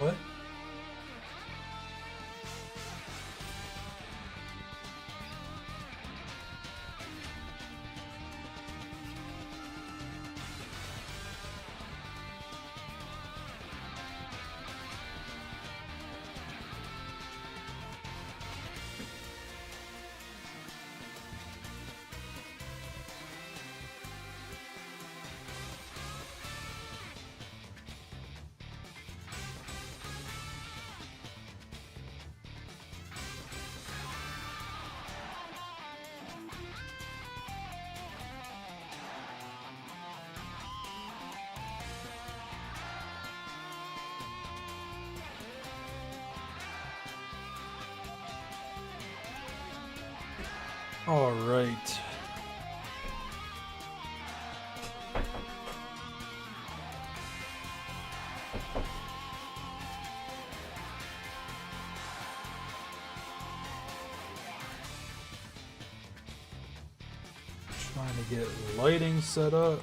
What? All right. Trying to get lighting set up.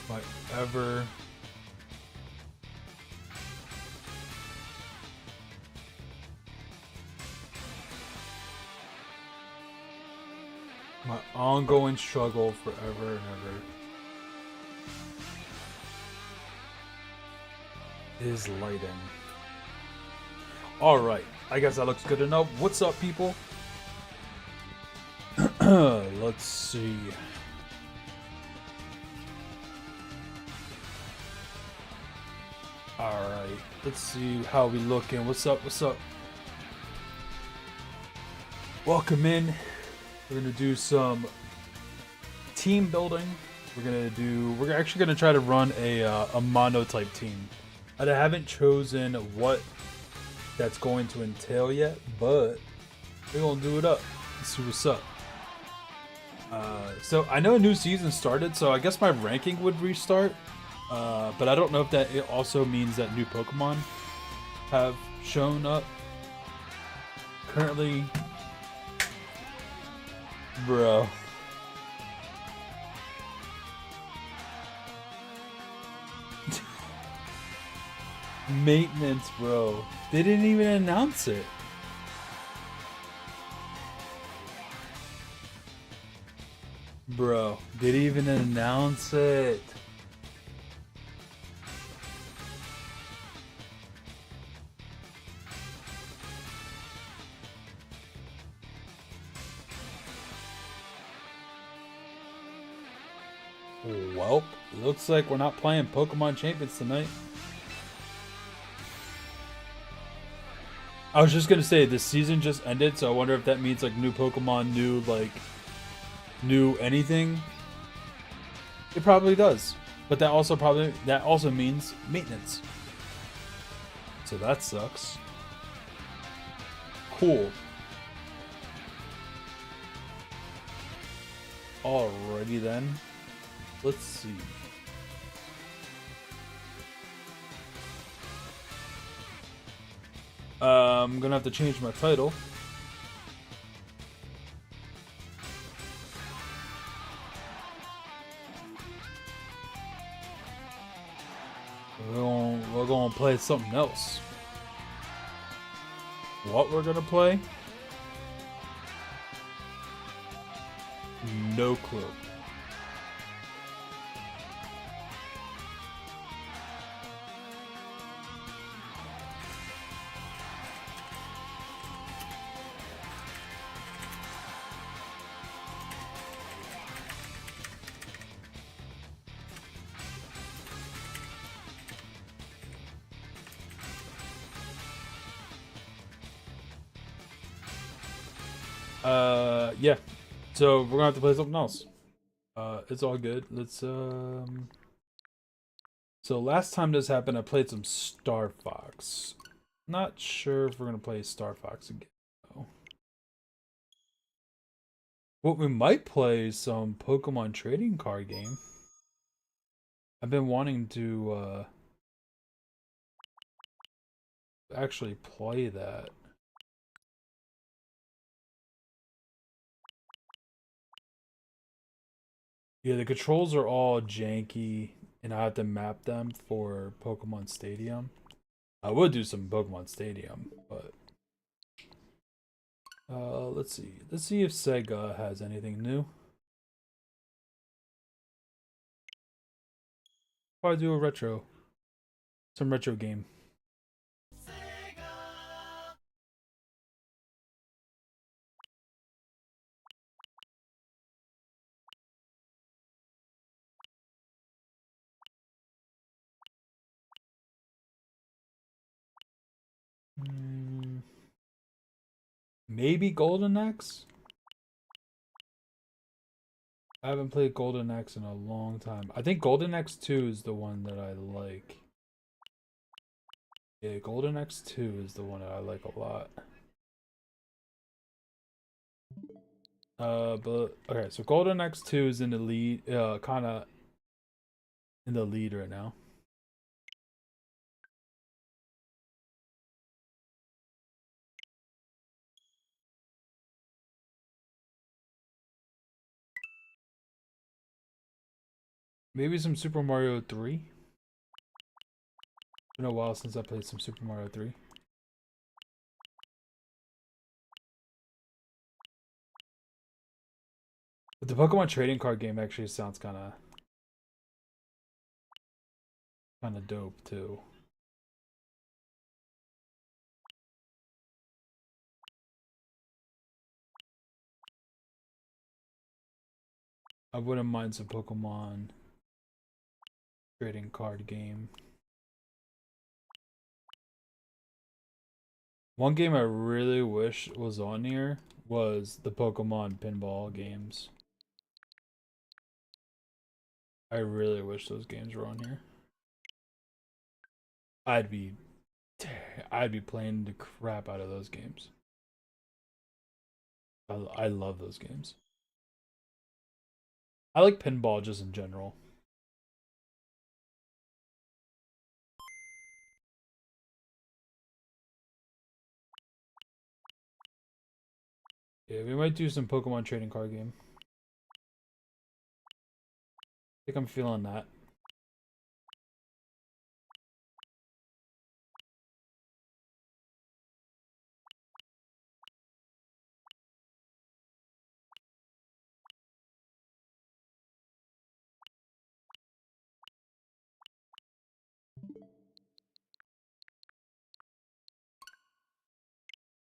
Whatever. My ongoing struggle forever and ever is lighting. Alright, I guess that looks good enough. What's up, people? Let's see. Alright, let's see how we looking. What's up? What's up? Welcome in. We're gonna do some team building. We're actually gonna try to run a mono type team. I haven't chosen what that's going to entail yet, but we're gonna do it up. Let's see what's up. So I know a new season started, so I guess my ranking would restart. But I don't know if that it also means that new Pokemon have shown up. Currently, bro. Maintenance, bro. They didn't even announce it. Bro, they didn't even announce it. Welp, looks like we're not playing Pokemon Champions tonight. I was just gonna say the season just ended, so I wonder if that means like new Pokemon, new anything. It probably does, but that also means maintenance. So that sucks. Cool. Alrighty then. Let's see. I'm gonna have to change my title. We're gonna play something else. What we're gonna play? No clue. Yeah. So we're gonna have to play something else. It's all good. Let's So last time this happened, I played some Star Fox. Not sure if we're gonna play Star Fox again, though. What we might play is some Pokemon trading card game. I've been wanting to actually play that. Yeah, the controls are all janky. and I have to map them for Pokemon Stadium. I would do some Pokemon Stadium, but let's see. Let's see if Sega has anything new. Probably do a retro, some retro game. Maybe Golden Axe. I haven't played Golden Axe in a long time. I think Golden Axe 2 is the one that I like. Yeah, Golden Axe 2 is the one that I like a lot. But okay, so Golden Axe 2 is in the lead, kind of in the lead right now. Maybe some Super Mario 3. It's been a while since I played some Super Mario 3. But the Pokemon trading card game actually sounds kind of dope too. I wouldn't mind some Pokemon trading card game. One game I really wish was on here was the Pokemon pinball games. I really wish those games were on here. I'd be I'd be playing the crap out of those games. I love those games. I like pinball just in general. Yeah, we might do some Pokemon trading card game. I think I'm feeling that.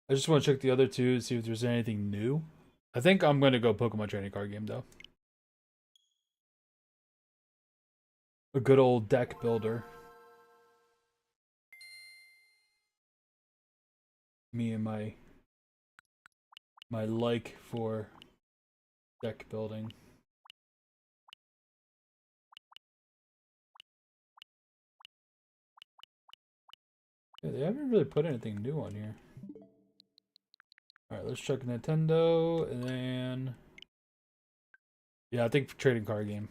I just want to check the other two, see if there's anything new. I think I'm gonna go Pokemon trading card game though. A good old deck builder. Me and my like for deck building. Yeah, they haven't really put anything new on here. Alright, let's check Nintendo and then yeah, I think trading card game.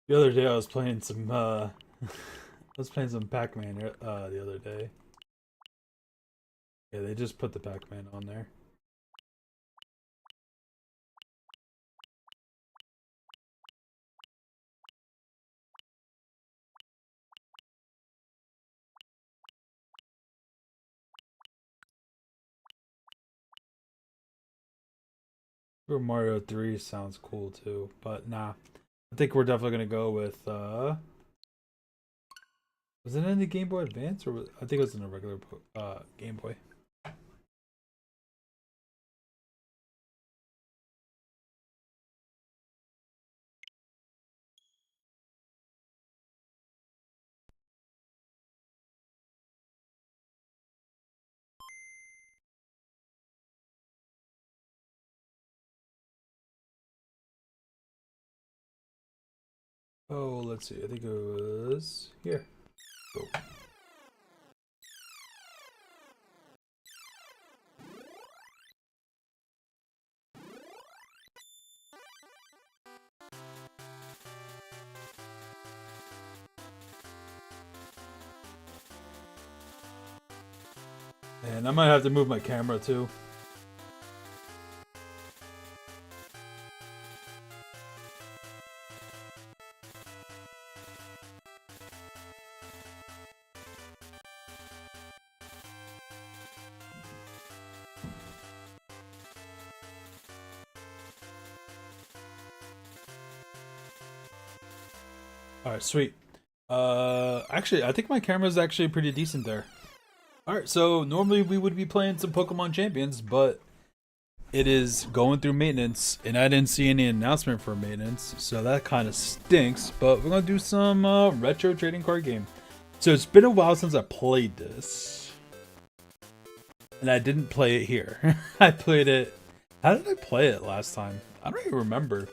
The other day I was playing some I was playing some Pac-Man the other day. Yeah, they just put the Pac-Man on there. Super Mario 3 sounds cool too, but nah. I think we're definitely gonna go with was it in the Game Boy Advance or I think it was in a regular Game Boy. Oh, let's see. I think it was here. Go. And I might have to move my camera too. Alright, sweet. Actually, I think my camera's actually pretty decent there. Alright, so normally we would be playing some Pokemon Champions, but it is going through maintenance, and I didn't see any announcement for maintenance, so that kind of stinks, but we're going to do some retro trading card game. So it's been a while since I played this, and I didn't play it here. I played it... How did I play it last time? I don't even remember.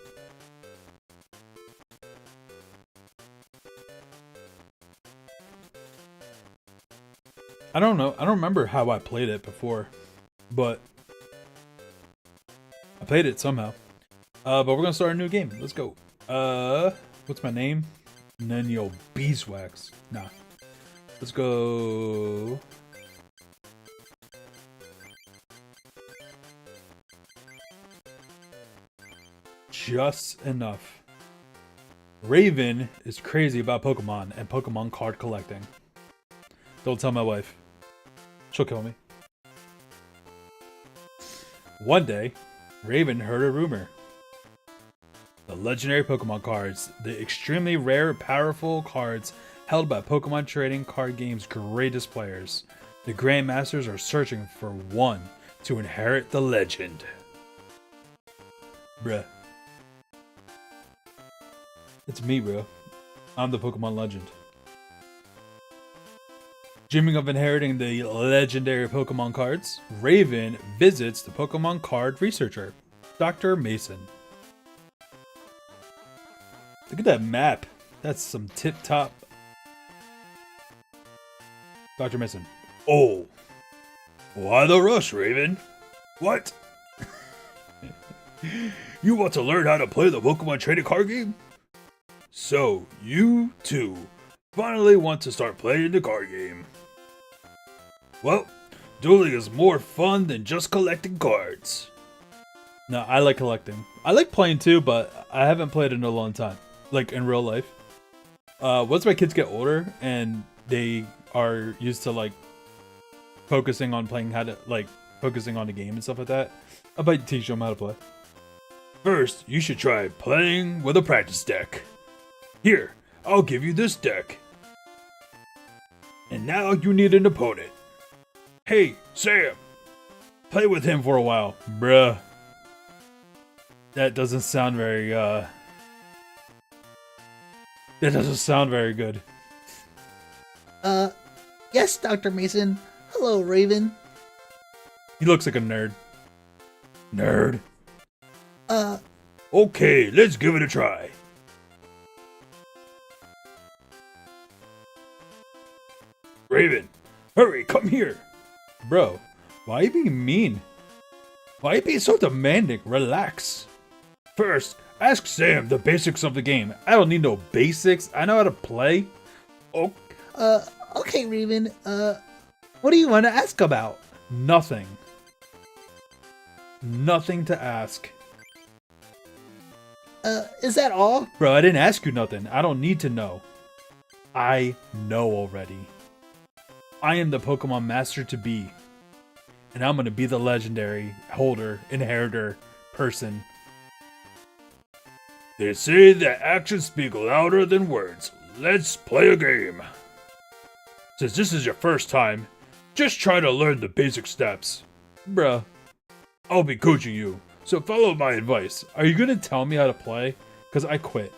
I don't know. I don't remember how I played it before, but I played it somehow. But we're gonna start a new game. Let's go. What's my name? Nenyo Beeswax. Nah. Let's go. Just enough. Raven is crazy about Pokemon and Pokemon card collecting. Don't tell my wife. She'll kill me. One day, Raven heard a rumor. The legendary Pokemon cards, the extremely rare, powerful cards held by Pokemon trading card game's greatest players. The Grandmasters are searching for one to inherit the legend. Bruh. It's me, bro. I'm the Pokemon legend. Dreaming of inheriting the legendary Pokemon cards, Raven visits the Pokemon card researcher, Dr. Mason. Look at that map. That's some tip-top. Dr. Mason. Oh. Why the rush, Raven? What? You want to learn how to play the Pokemon trading card game? So, you, too, finally want to start playing the card game. Well, dueling is more fun than just collecting cards. No, I like collecting. I like playing too, but I haven't played in a long time. Like, in real life. Once my kids get older and they are used to, like, focusing on playing how to, like, focusing on the game and stuff like that, I might teach them how to play. First, you should try playing with a practice deck. Here, I'll give you this deck. And now you need an opponent. Hey, Sam! Play with him for a while, bruh. That doesn't sound very, That doesn't sound very good. Yes, Dr. Mason. Hello, Raven. He looks like a nerd. Nerd? Uh, Okay, let's give it a try. Raven, hurry, come here. Bro, why are you being mean? Why are you being so demanding? Relax. First, ask Sam the basics of the game. I don't need no basics. I know how to play. Oh, okay, Raven. What do you want to ask about? nothing. Nothing to ask. Is that all? Bro, I didn't ask you nothing. I don't need to know. I know already. I am the Pokemon Master to be. And I'm gonna be the legendary holder, inheritor, person. They say that actions speak louder than words. Let's play a game. Since this is your first time, just try to learn the basic steps. Bruh, I'll be coaching you, so follow my advice. Are you gonna tell me how to play? Cause I quit.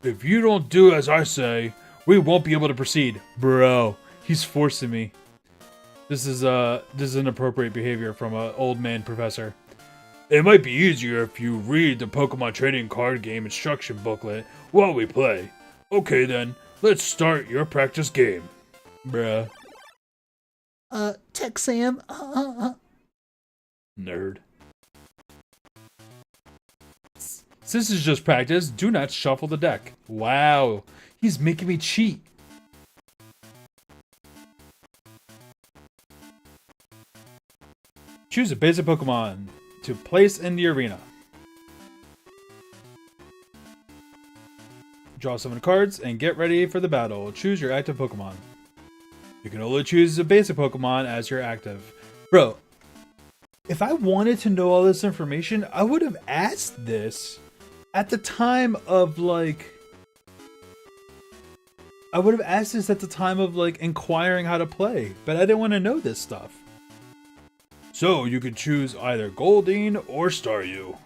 If you don't do as I say, we won't be able to proceed. Bro, he's forcing me. This is inappropriate behavior from an old man professor. It might be easier if you read the Pokemon trading card game instruction booklet while we play. Okay then, let's start your practice game. Bruh. Tech Sam. Nerd. This is just practice. Do not shuffle the deck. Wow. He's making me cheat. Choose a basic Pokemon to place in the arena. Draw 7 cards and get ready for the battle. Choose your active Pokemon. You can only choose a basic Pokemon as your active. Bro, if I wanted to know all this information, I would have asked this at the time of like... I would have asked this at the time of like inquiring how to play, but I didn't want to know this stuff. So you could choose either Goldeen or Staryu.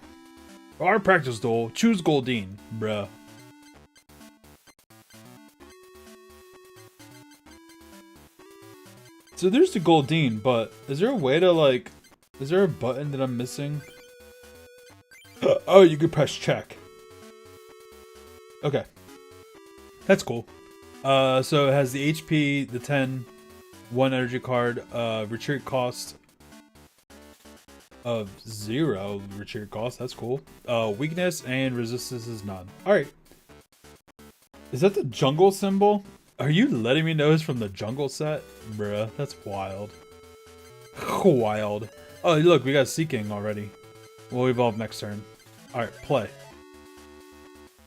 Our practice duel, choose Goldeen, bruh. So there's the Goldeen, but is there a way to like, is there a button that I'm missing? Oh, you could press check. Okay. That's cool. So it has the HP, the 10, 1 energy card, retreat cost of 0 retreat cost, that's cool. Weakness and resistance is none. Alright. Is that the jungle symbol? Are you letting me know it's from the jungle set? Bruh, that's wild. Wild. Oh, look, we got Seeking already. We'll evolve next turn. Alright, play.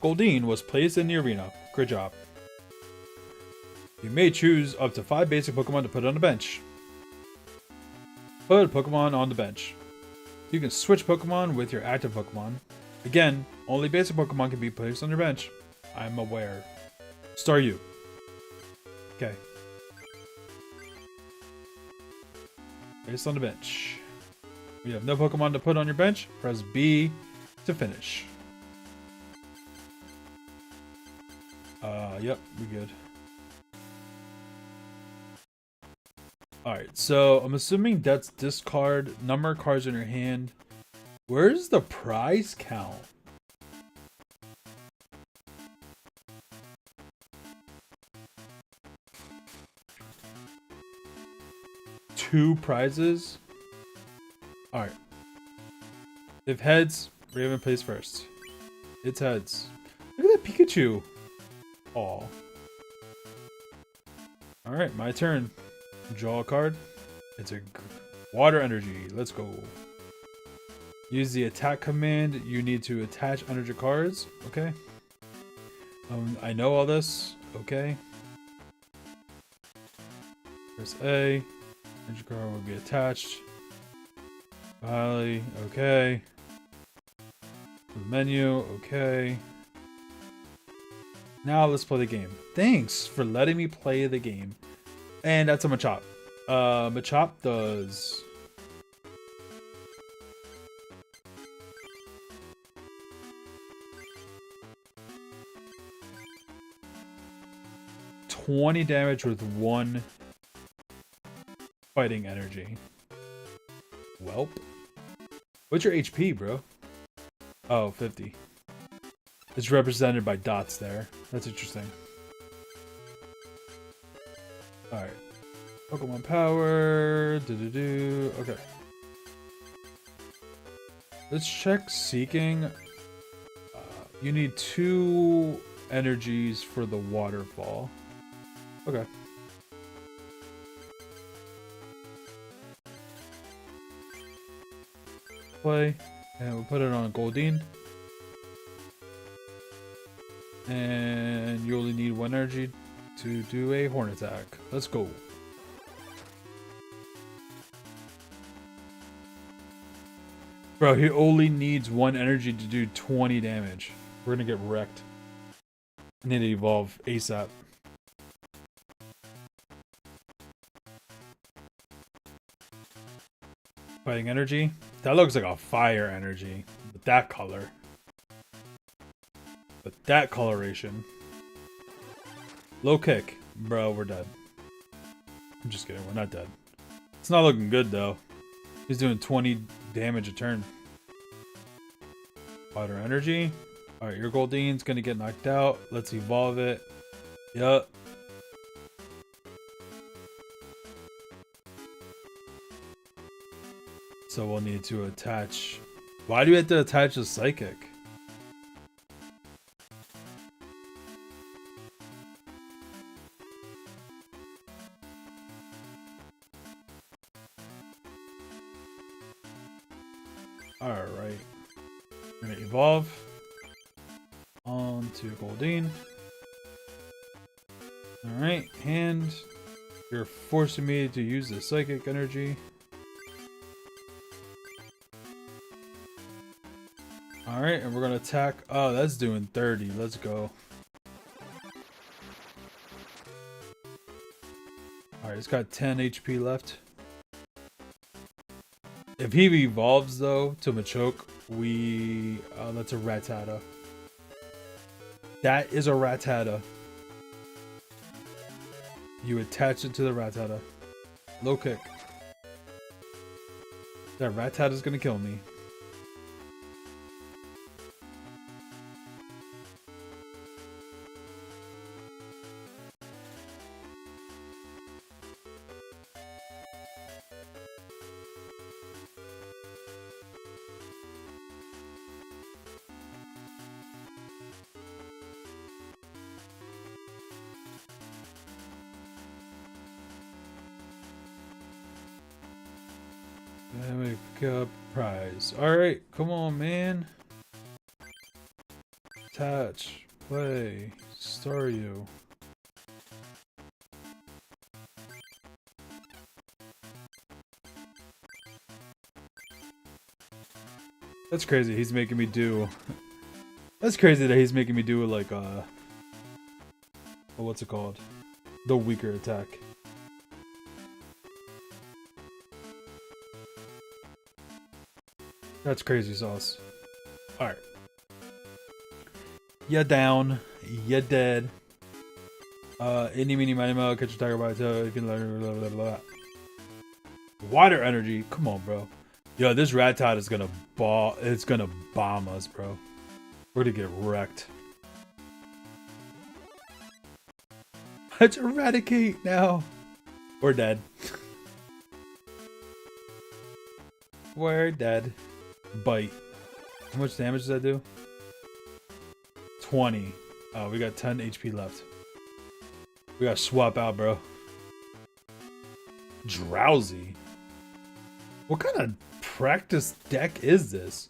Goldeen was placed in the arena. Great job. You may choose up to 5 basic Pokemon to put on the bench. Put a Pokemon on the bench. You can switch Pokemon with your active Pokemon. Again, only basic Pokemon can be placed on your bench. I'm aware. Staryu. Okay. Placed on the bench. We have no Pokemon to put on your bench. Press B to finish. Yep, we good. Alright, so I'm assuming that's discard number of cards in your hand. Where's the prize count? Two prizes? Alright. If heads, Raven plays first. It's heads. Look at that Pikachu. Aw. Alright, my turn. Draw a card. It's a water energy. Let's go. Use the attack command. You need to attach energy cards. Okay. I know all this. Okay. Press A. Energy card will be attached. Valley. Okay. The menu. Okay. Now let's play the game. Thanks for letting me play the game. And that's a Machop. Machop does... ...20 damage with 1 fighting energy. Welp. What's your HP, bro? Oh, 50. It's represented by dots there. That's interesting. Alright. Pokemon power. Okay. Let's check Seeking. You need 2 energies for the waterfall. Okay. Play. And we'll put it on Goldeen. And you only need 1 energy to do a horn attack. Let's go. Bro, he only needs 1 energy to do 20 damage. We're gonna get wrecked. I need to evolve ASAP. Fighting energy? That looks like a fire energy. With that color. But that coloration. Low kick. Bro, we're dead. I'm just kidding, we're not dead. It's not looking good though. He's doing 20 damage a turn. Water energy. Alright, your Goldeen's gonna get knocked out. Let's evolve it. Yup. So we'll need to attach... Why do we have to attach a Psychic? Alright. We're gonna evolve on to Goldeen. Alright, and you're forcing me to use the psychic energy. Alright, and we're gonna attack. Oh, that's doing 30. Let's go. Alright, it's got 10 HP left. If he evolves though to Machoke, that's a Rattata. That is a Rattata. You attach it to the Rattata. Low kick. That Rattata's gonna kill me. And we pick up prize. Alright, come on, man. Attach. Play. Staryu. That's crazy. He's making me do. That's crazy that he's making me do like what's it called? The weaker attack. That's crazy sauce. Alright. You down. You dead. Any meeny miny mo, catch a tiger by the tail, you can learn blah, blah, blah. Water energy. Come on, bro. Yo, this Rattata is gonna it's gonna bomb us, bro. We're gonna get wrecked. Let's eradicate now. We're dead. We're dead. Bite. How much damage does that do? 20. Oh, we got 10 HP left. We gotta swap out, bro. Drowsy. What kind of practice deck is this?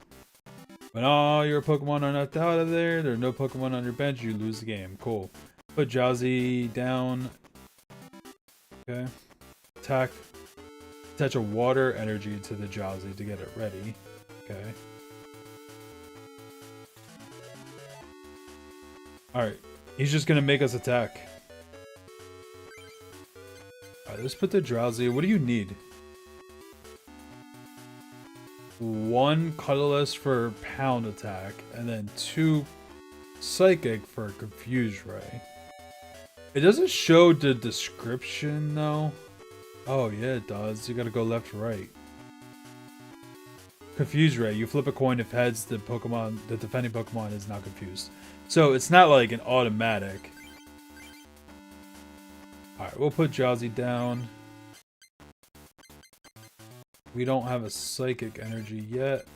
When all your Pokemon are knocked out of there are no Pokemon on your bench, you lose the game. Cool. Put Drowsy down. Okay. Attack. Attach a water energy to the Drowsy to get it ready. Okay. Alright. He's just gonna make us attack. Alright, let's put the Drowsy. What do you need? 1 colorless for pound attack, and then 2 psychic for confuse ray. It doesn't show the description though. Oh yeah, it does. You gotta go left to right. Confuse ray. You flip a coin. If heads, the defending Pokemon is not confused. So it's not like an automatic. Alright, we'll put Drowsy down. We don't have a psychic energy yet.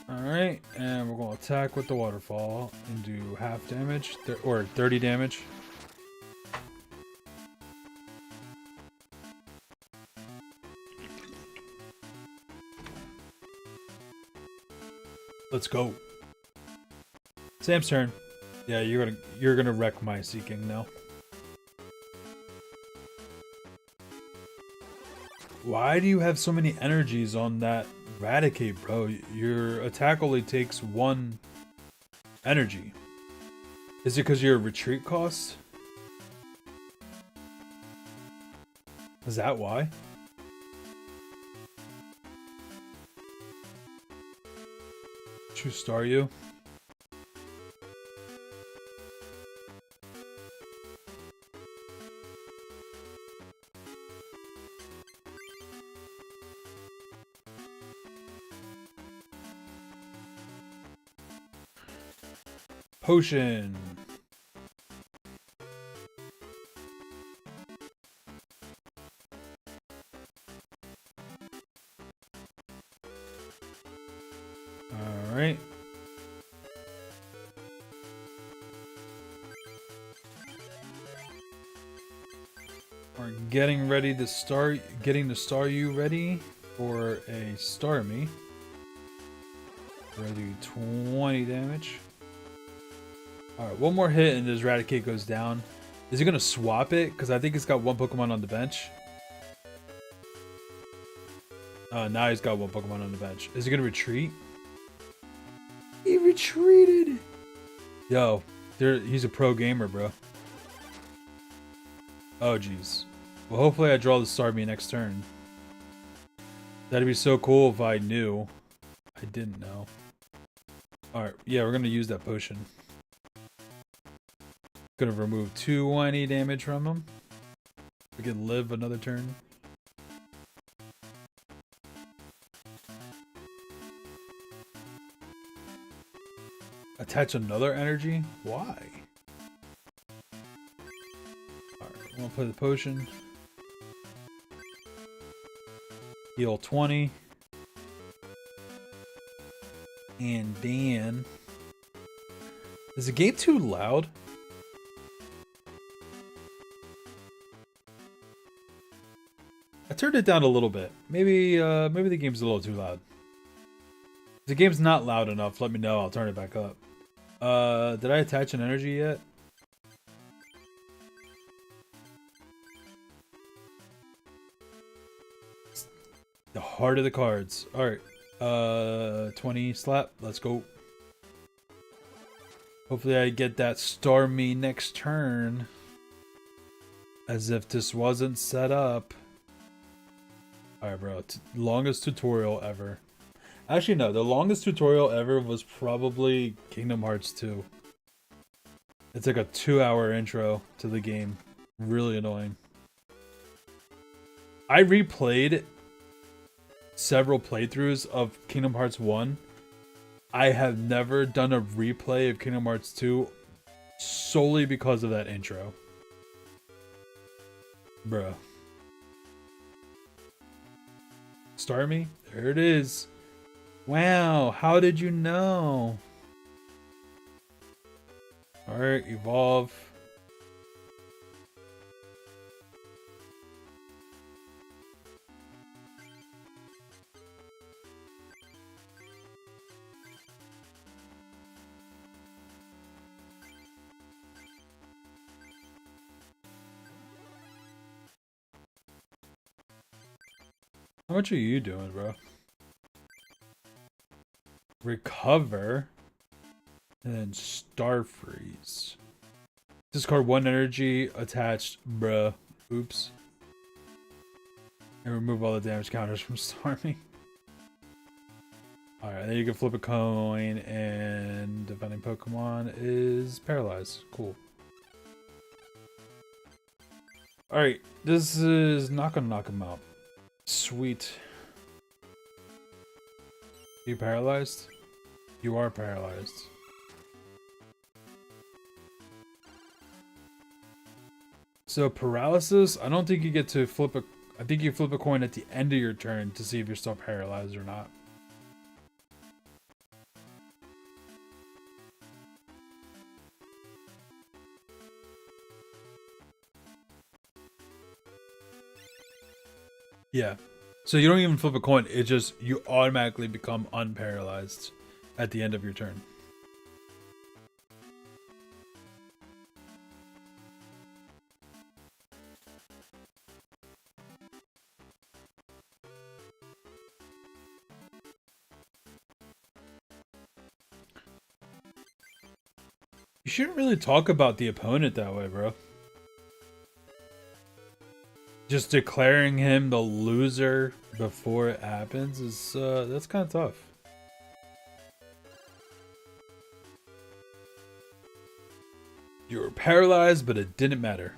Alright, and we're going to attack with the waterfall and do half damage, or 30 damage. Let's go. Sam's turn. Yeah, you're gonna wreck my Seeking now. Why do you have so many energies on that Raticate, bro? Your attack only takes 1 energy. Is it because your retreat cost? Is that why? Choose Staryu. Potion. All right. We're getting ready to start. Getting the Staryu ready for a Starmie. We're gonna do 20 damage. Alright, one more hit and this Raticate goes down. Is he gonna swap it? Because I think he's got one Pokemon on the bench. Now he's got one Pokemon on the bench. Is he gonna retreat? He retreated! Yo, he's a pro gamer, bro. Oh, jeez. Well, hopefully I draw the Starmie next turn. That'd be so cool if I knew. I didn't know. Alright, yeah, we're gonna use that potion. Gonna remove 20 damage from him. We can live another turn. Attach another energy? Why? Alright, I'm gonna play the potion. Heal 20. And Dan. Is the game too loud? I turned it down a little bit. Maybe the game's a little too loud. If the game's not loud enough, let me know. I'll turn it back up. Did I attach an energy yet? The heart of the cards. Alright. 20 slap. Let's go. Hopefully I get that Starmie next turn. As if this wasn't set up. Alright, bro. Longest tutorial ever. Actually, no. The longest tutorial ever was probably Kingdom Hearts 2. It's like a 2-hour intro to the game. Really annoying. I replayed several playthroughs of Kingdom Hearts 1. I have never done a replay of Kingdom Hearts 2 solely because of that intro. Bruh. Starmie? There it is. Wow, how did you know? Alright, evolve. How much are you doing, bro? Recover. And then Star Freeze. Discard 1 energy attached, bruh. Oops. And remove all the damage counters from Starmie. Alright, then you can flip a coin and defending Pokemon is paralyzed. Cool. Alright, this is not gonna knock him out. Sweet. You paralyzed? You are paralyzed. So paralysis, I don't think you get to flip a... I think you flip a coin at the end of your turn to see if you're still paralyzed or not. Yeah. So you don't even flip a coin, it just, you automatically become unparalyzed at the end of your turn. You shouldn't really talk about the opponent that way, bro. Just declaring him the loser before it happens is that's kind of tough. You were paralyzed, but it didn't matter.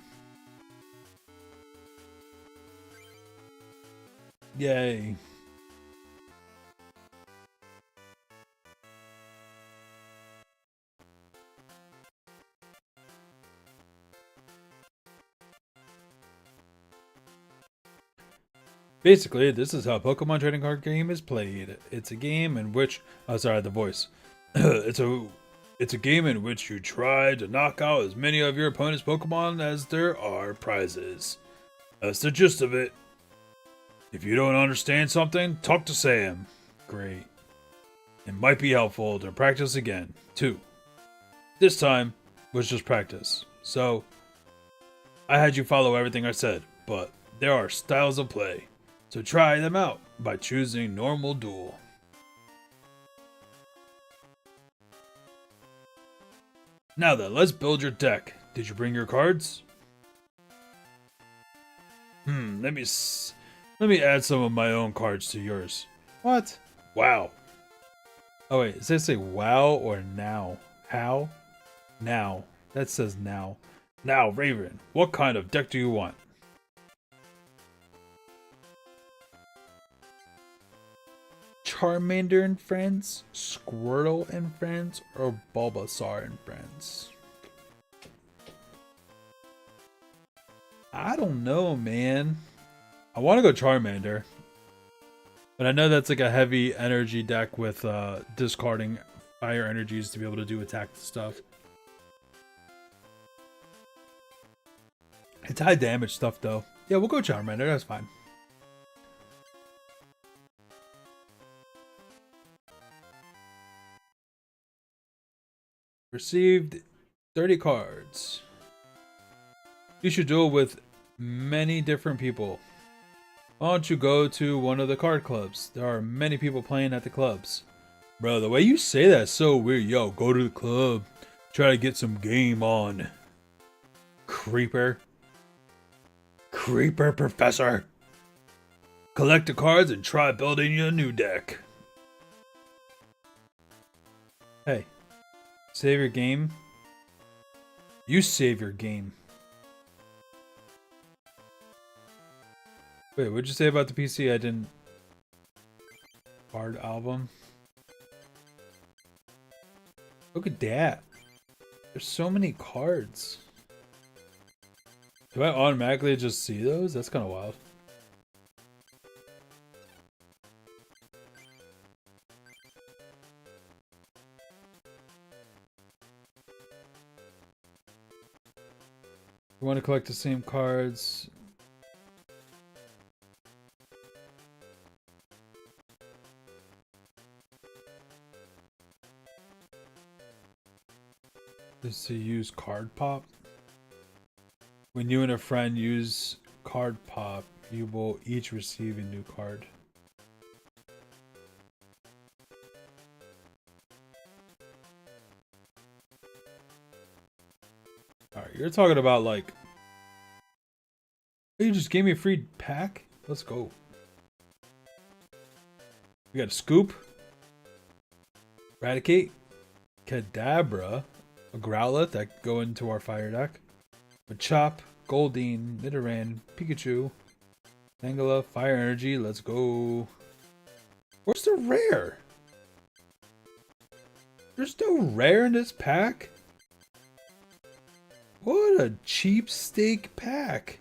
Yay. Basically, this is how Pokemon trading card game is played. It's a game in which... Oh, sorry, the voice. It's a game in which you try to knock out as many of your opponent's Pokemon as there are prizes. That's the gist of it. If you don't understand something, talk to Sam. Great. It might be helpful to practice again, too. This time was just practice. So, I had you follow everything I said, but there are styles of play. So try them out by choosing normal duel. Now then, let's build your deck. Did you bring your cards? Let me add some of my own cards to yours. What? Wow. Oh wait, does that say wow or now? How? Now. That says now. Now, Raven, what kind of deck do you want? Charmander and friends, Squirtle and friends, or Bulbasaur and friends? I don't know, man. I want to go Charmander. But I know that's like a heavy energy deck with discarding fire energies to be able to do attack stuff. It's high damage stuff though. Yeah, we'll go Charmander, that's fine. Received 30 cards. You should duel with many different people. Why don't you go to one of the card clubs? There are many people playing at the clubs. Bro, the way you say that is so weird. Yo, go to the club. Try to get some game on. Creeper. Creeper professor. Collect the cards and try building your new deck. Hey. Save your game. You save your game. Wait, what'd you say about the PC? I didn't... Card album? Look at that. There's so many cards. Do I automatically just see those? That's kind of wild. You want to collect the same cards. Is to use card pop. When you and a friend use card pop, you will each receive a new card. Alright, you're talking about like... You just gave me a free pack? Let's go. We got a Scoop. Eradicate. Kadabra. A Growlithe that could go into our fire deck. Machop, Goldeen, Nidoran, Pikachu, Tangela, Fire Energy, let's go. Where's the rare? There's no rare in this pack? What a cheapsteak pack.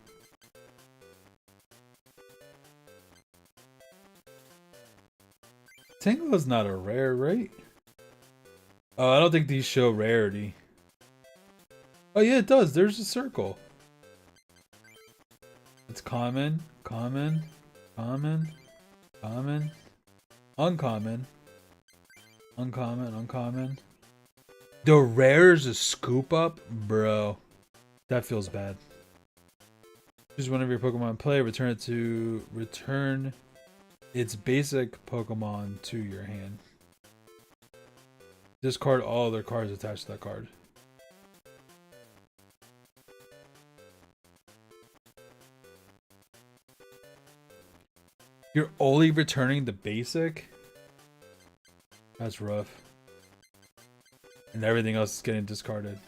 Tangela's not a rare, right? Oh, I don't think these show rarity. Oh yeah, it does. There's a circle. It's common, common, common, common, uncommon, uncommon, uncommon. The rare's a scoop up? Bro. That feels bad. Choose one of your Pokemon play, return its basic Pokemon to your hand. Discard all other cards attached to that card. You're only returning the basic? That's rough. And everything else is getting discarded.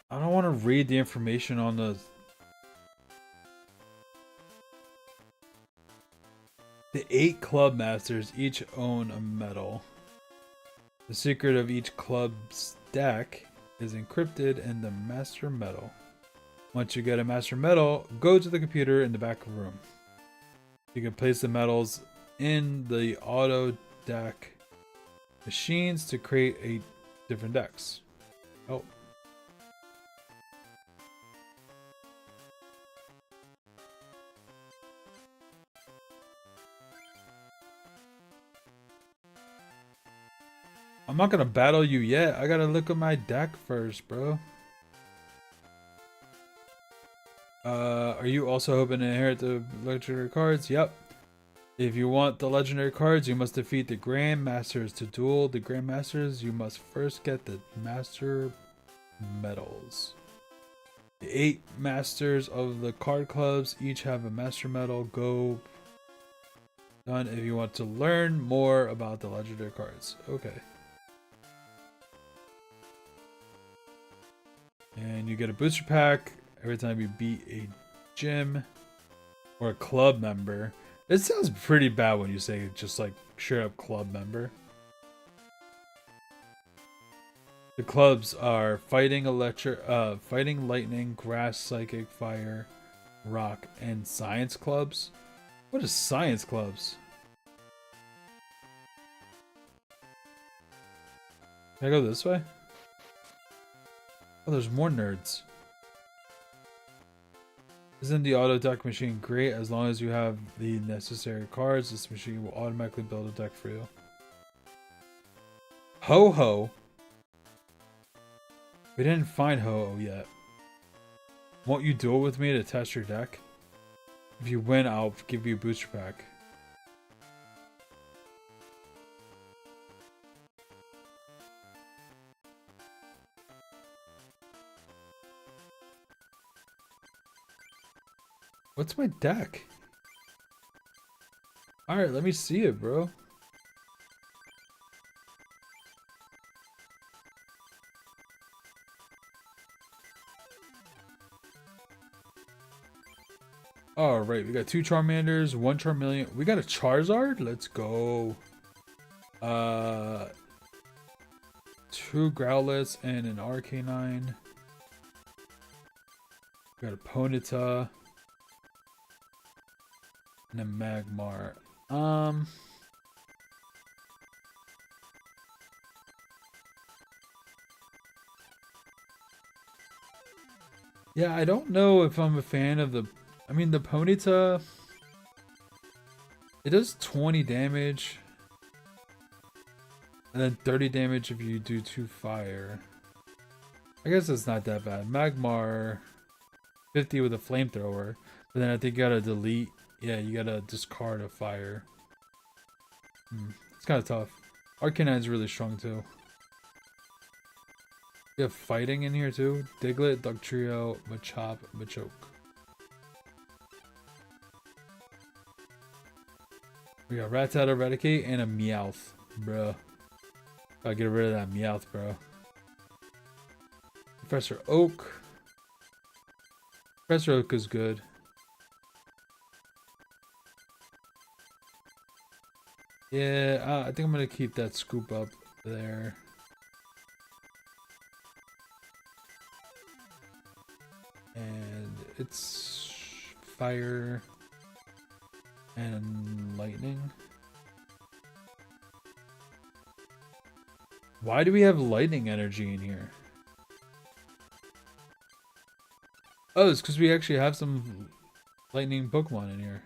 I don't want to read the information on the The 8 club masters each own a medal. The secret of each club's deck is encrypted in the master medal. Once you get a master medal, go to the computer in the back room. You can place the medals in the auto deck machines to create a different decks. Oh. I'm not gonna battle you yet. I gotta look at my deck first, bro. Are you also hoping to inherit the legendary cards? Yep. If you want the legendary cards, you must defeat the Grandmasters. To duel the Grandmasters, you must first get the Master Medals. The 8 Masters of the card clubs each have a Master Medal. Go done if you want to learn more about the legendary cards. Okay. And you get a booster pack every time you beat a gym or a club member. It sounds pretty bad when you say just like straight up club member. The clubs are fighting lightning, grass, psychic, fire, rock, and science clubs. What is science clubs? Can I go this way? Oh, there's more nerds. Isn't the auto deck machine great? As long as you have the necessary cards, this machine will automatically build a deck for you. Ho-Ho. We didn't find Ho-Ho yet. Won't you duel with me to test your deck? If you win, I'll give you a booster pack. What's my deck? Alright, let me see it, bro. Alright, we got 2 Charmanders, 1 Charmeleon. We got a Charizard? Let's go. 2 Growlithe and an Arcanine. We got a Ponyta. And a Magmar. Yeah, I don't know if I'm a fan of the... I mean, the Ponyta... It does 20 damage. And then 30 damage if you do 2 fire. I guess it's not that bad. Magmar... 50 with a flamethrower. But then I think you gotta delete... Yeah, you gotta discard a fire. It's kind of tough. Arcanine's really strong too. We have fighting in here too. Diglett, Dugtrio, Machop, Machoke. We got Rattata, Eradicate, and a Meowth, bro. Gotta get rid of that Meowth, bro. Professor Oak. Professor Oak is good. Yeah, I think I'm gonna keep that scoop up there. And it's fire and lightning. Why do we have lightning energy in here? Oh, it's because we actually have some lightning Pokemon in here.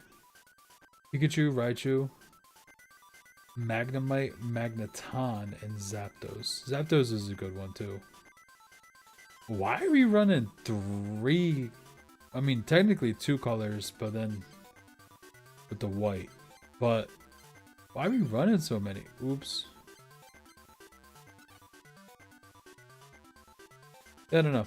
Pikachu, Raichu, Magnemite, Magneton, and Zapdos. Zapdos is a good one too. Why are we running 3? I mean, technically 2 colors, but then with the white. But why are we running so many? Oops. I don't know.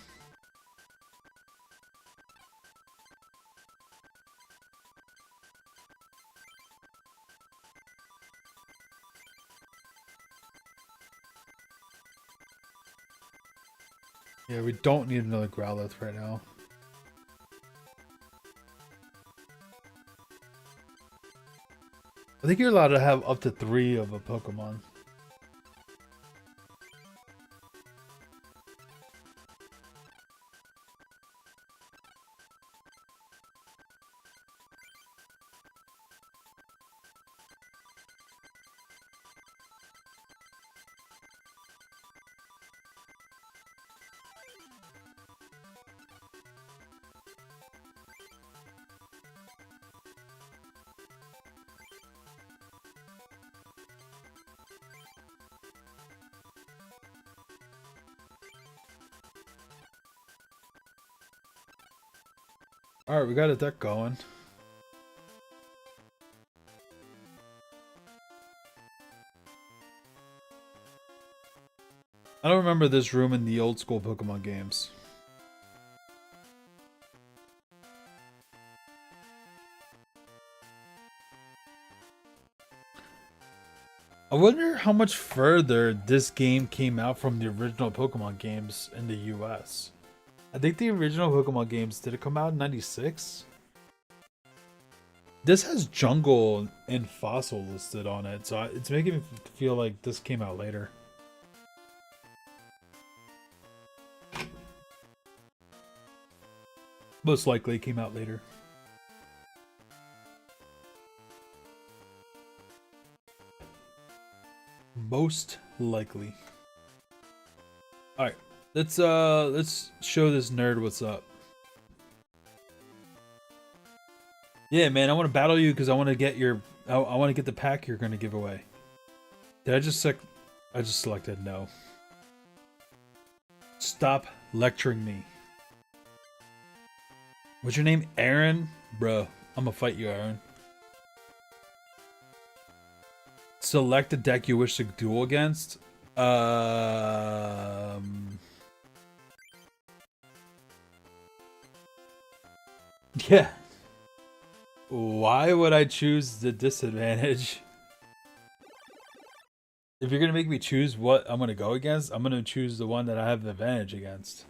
Yeah, we don't need another Growlithe right now. I think you're allowed to have up to 3 of a Pokemon. All right, we got a deck going. I don't remember this room in the old school Pokemon games. I wonder how much further this game came out from the original Pokemon games in the US. I think the original Pokemon games, did it come out in 96? This has Jungle and Fossil listed on it, so it's making me feel like this came out later. Most likely it came out later. Most likely. Alright. Let's show this nerd what's up. Yeah, man, I want to battle you because I want to get your I want to get the pack you're gonna give away. Did I just selected no. Stop lecturing me. What's your name? Aaron? Bro, I'm gonna fight you, Aaron. Select the deck you wish to duel against. Yeah. Why would I choose the disadvantage? If you're gonna make me choose what I'm gonna go against, I'm gonna choose the one that I have the advantage against.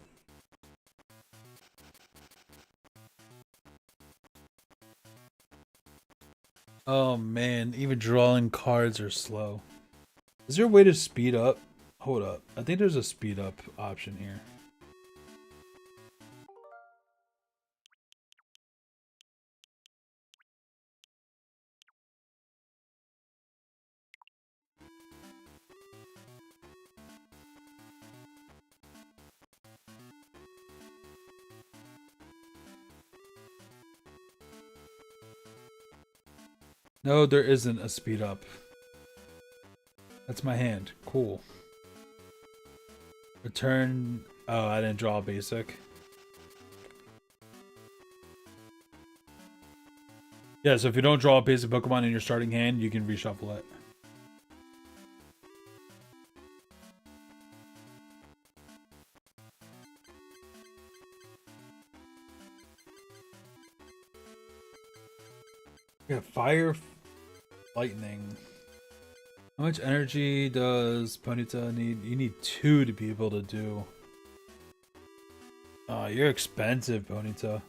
Oh man, even drawing cards are slow. Is there a way to speed up? Hold up. I think there's a speed up option here. No, there isn't a speed up. That's my hand. Cool. Return. Oh, I didn't draw a basic. Yeah, so if you don't draw a basic Pokemon in your starting hand, you can reshuffle it. Yeah, fire, lightning. How much energy does Ponyta need? You need 2 to be able to do. Oh, you're expensive, Ponyta.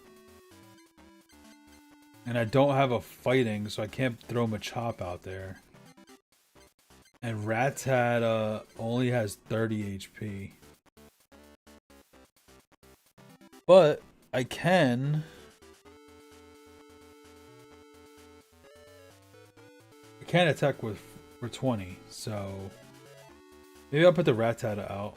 And I don't have a fighting, so I can't throw Machop out there. And Rattata only has 30 HP. But I can... can't attack with for 20, so maybe I'll put the Rattata out.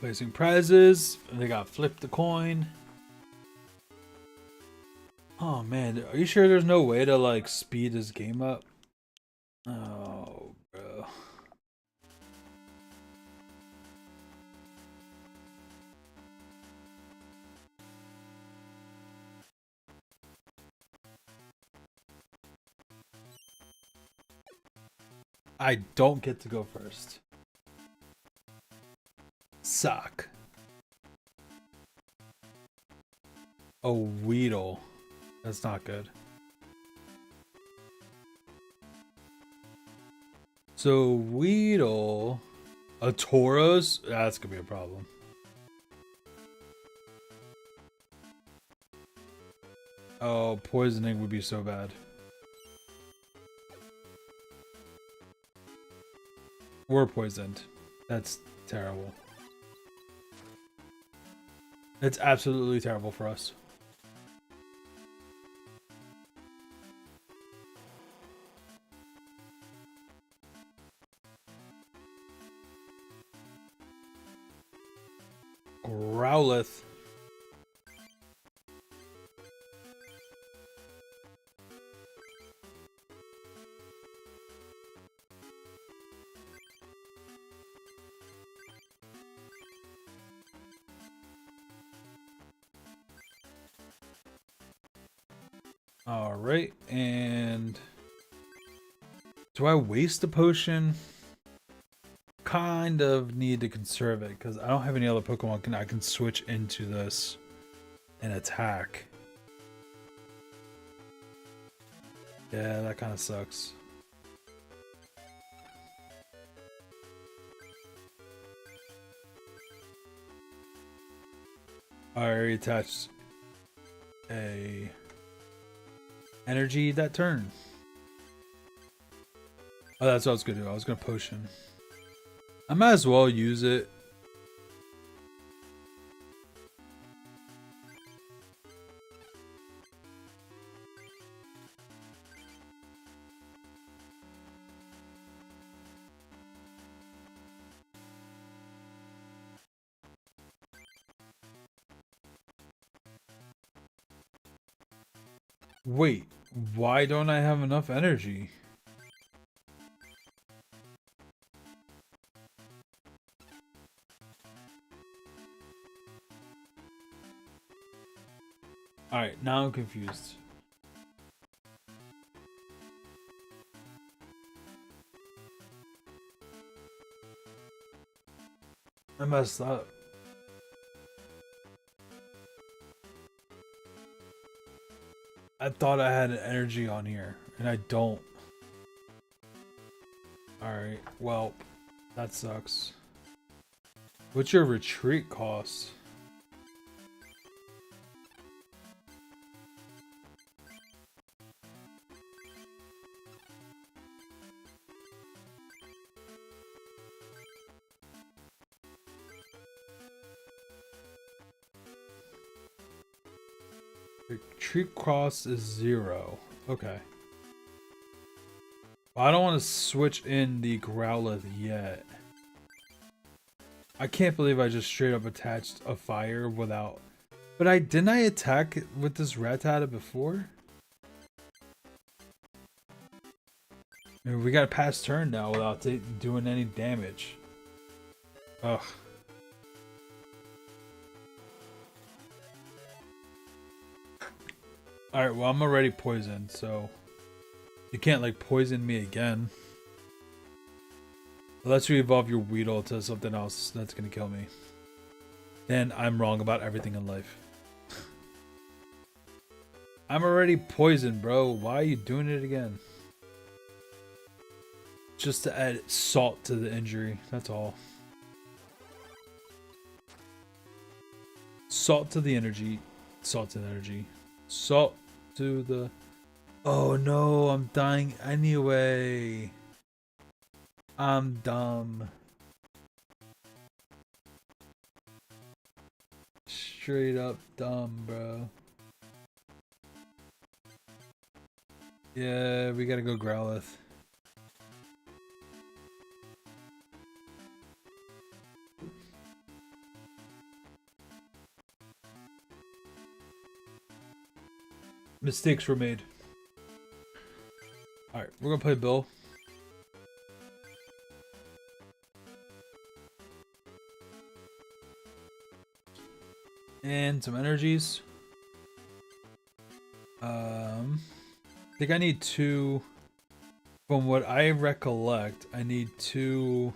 Placing prizes. They got flip the coin. Oh man, are you sure there's no way to like speed this game up? Oh, bro. I don't get to go first. Suck. A Weedle. That's not good. So Weedle, a Tauros, that's gonna be a problem. Oh, poisoning would be so bad. We're poisoned. That's terrible. It's absolutely terrible for us. Growlithe. All right, and do I waste a potion? Kind of need to conserve it because I don't have any other Pokemon I can switch into this and attack. Yeah, that kind of sucks. I already attached a energy that turn. Oh, that's what I was gonna do. I was gonna potion. I might as well use it. Wait, why don't I have enough energy? Alright, now I'm confused. I messed up. I thought I had an energy on here, and I don't. Alright, well, that sucks. What's your retreat cost? Retreat cost is 0. Okay. Well, I don't want to switch in the Growlithe yet. I can't believe I just straight up attached a fire without... But didn't I attack with this Rattata before? I mean, we got a pass turn now without doing any damage. Ugh. Alright, well, I'm already poisoned, so... You can't, like, poison me again. Unless you evolve your Weedle to something else that's gonna kill me. Then I'm wrong about everything in life. I'm already poisoned, bro. Why are you doing it again? Just to add salt to the injury, that's all. Salt to the energy. Salt to the energy. Salt to the... Oh no, I'm dying anyway. I'm dumb. Straight up dumb, bro. Yeah, we gotta go Growlithe. Mistakes were made. Alright, we're gonna play Bill. And some energies. I think I need 2. From what I recollect, I need 2.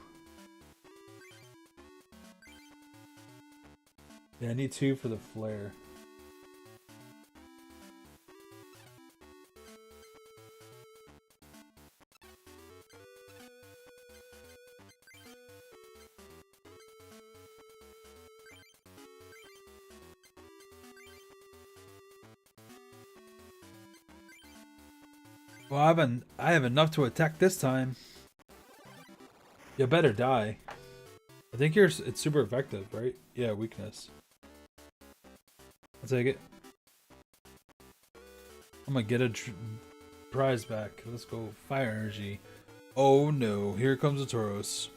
Yeah, I need 2 for the flare. Well, I have enough to attack this time. You better die. I think it's super effective, right? Yeah, weakness. I'll take it. I'm gonna get a prize back. Let's go. Fire energy. Oh no, here comes a Tauros.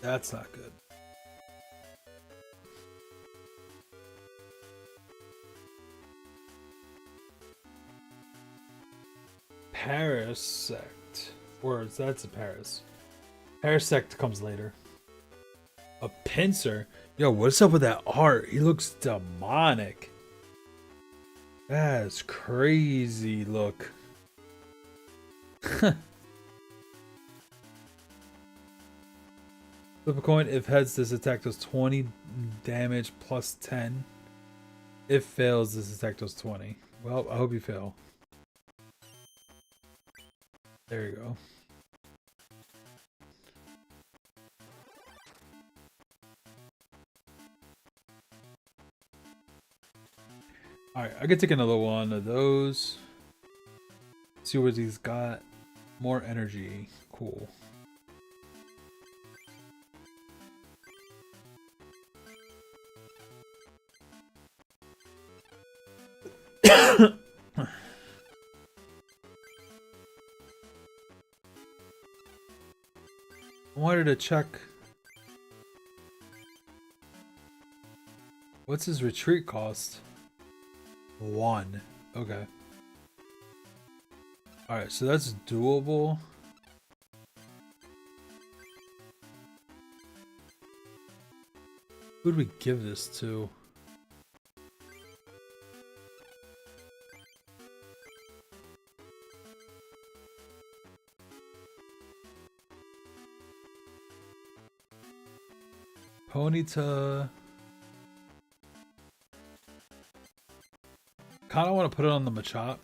That's not good. Parasect. Or that's a Paris. Parasect comes later. A Pinsir? Yo, what's up with that art? He looks demonic. That's crazy look. Flip a coin. If heads, this attack does 20 damage plus 10. If fails, this attack does 20. Well, I hope you fail. There you go. Alright, I could take another one of those. See what he's got. More energy. Cool. I wanted to check. What's his retreat cost? 1. Okay. Alright, so that's doable. Who'd we give this to? Ponyta. Kind of want to put it on the Machop.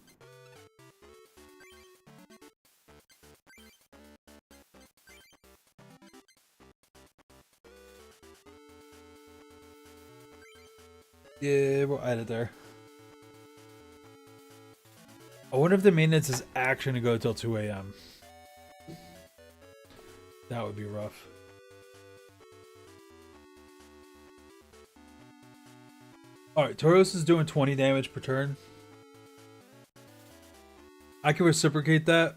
Yeah, we'll add it there. I wonder if the maintenance is actually going to go till 2 a.m. That would be rough. Alright, Tauros is doing 20 damage per turn. I can reciprocate that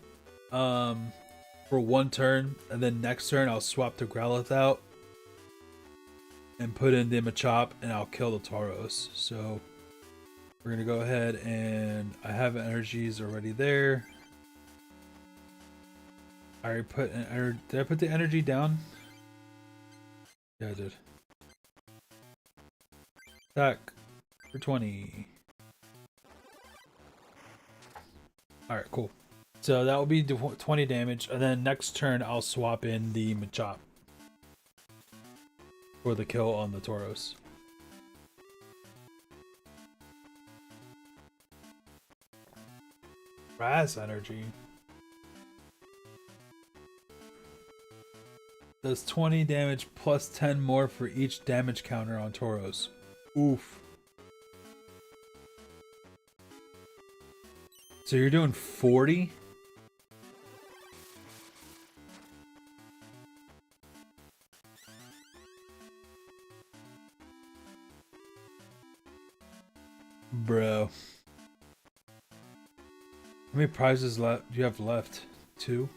for 1 turn, and then next turn I'll swap the Growlithe out and put in the Machop, and I'll kill the Tauros. So we're gonna go ahead, and I have energies already there. I already put did I put the energy down? Yeah, I did. Attack for 20. Alright, cool. So that will be 20 damage, and then next turn I'll swap in the Machop for the kill on the Tauros. Grass energy does 20 damage plus 10 more for each damage counter on Tauros. Oof. So you're doing 40? Bro. How many prizes do you have left? 2?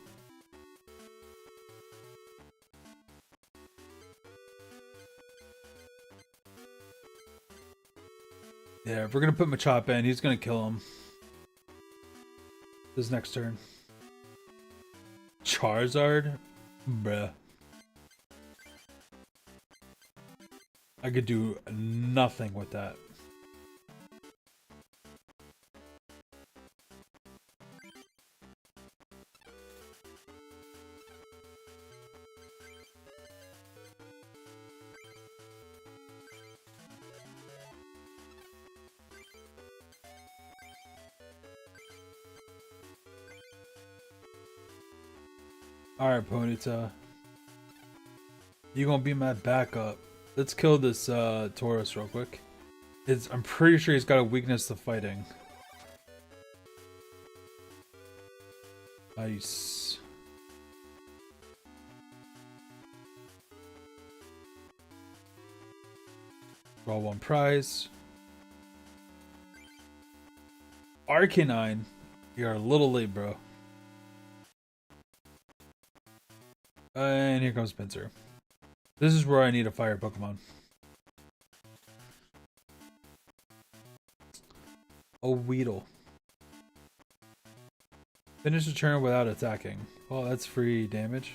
Yeah, if we're gonna put Machop in, he's gonna kill him. This next turn. Charizard? Bruh. I could do nothing with that. Alright, Ponyta. You gonna be my backup. Let's kill this Tauros real quick. I'm pretty sure he's got a weakness to fighting. Nice. Draw 1 prize. Arcanine. You're a little late, bro. And here comes Pinsir. This is where I need a fire Pokemon. A Weedle. Finish the turn without attacking. Well, that's free damage.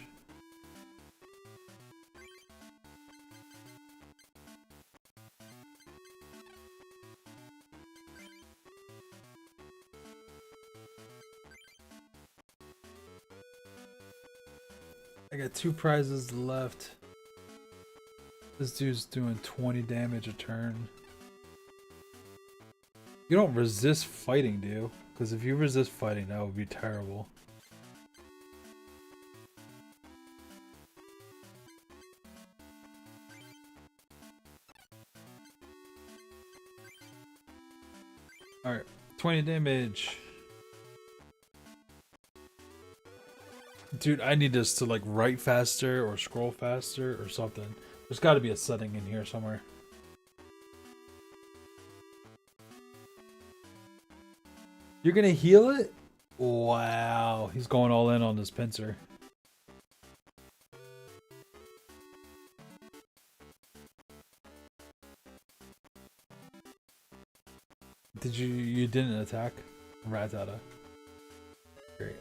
I got 2 prizes left. This dude's doing 20 damage a turn. You don't resist fighting, do you? Because if you resist fighting, that would be terrible. Alright, 20 damage. Dude, I need this to like write faster or scroll faster or something. There's got to be a setting in here somewhere. You're gonna heal it? Wow, he's going all in on this pincer. You didn't attack? Rattata. Great.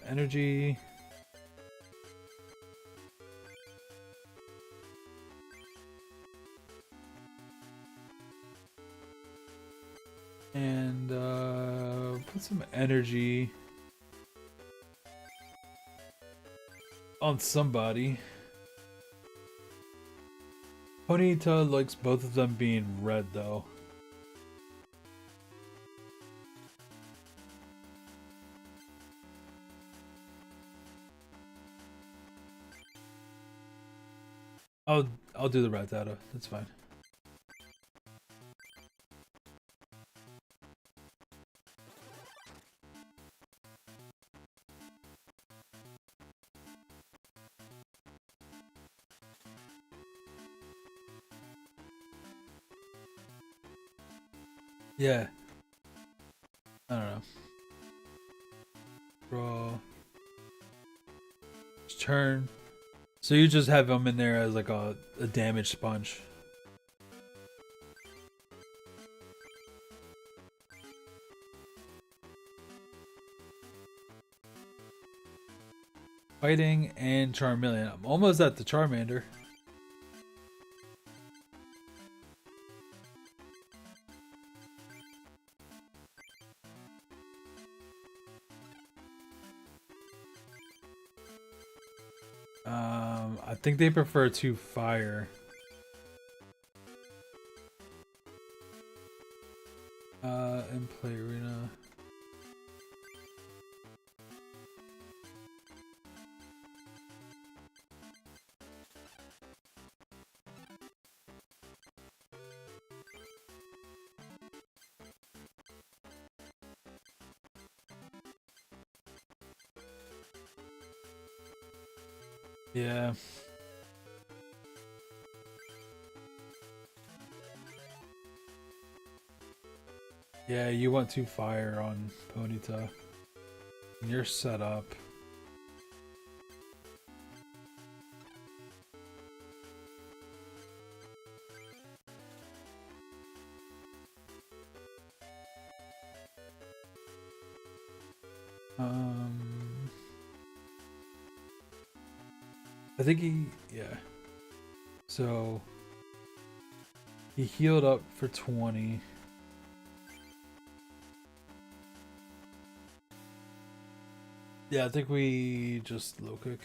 Energy. And put some energy on somebody. Ponyta likes both of them being red though. I'll do the Rattata. That's fine. Yeah. I don't know. Draw. Turn. So you just have him in there as like a damage sponge. Fighting and Charmeleon. I'm almost at the Charmander. I think they prefer to fire. In play arena. Yeah. Yeah, you want to fire on Ponyta. You're set up. I think yeah. So he healed up for 20. Yeah, I think we just low kick.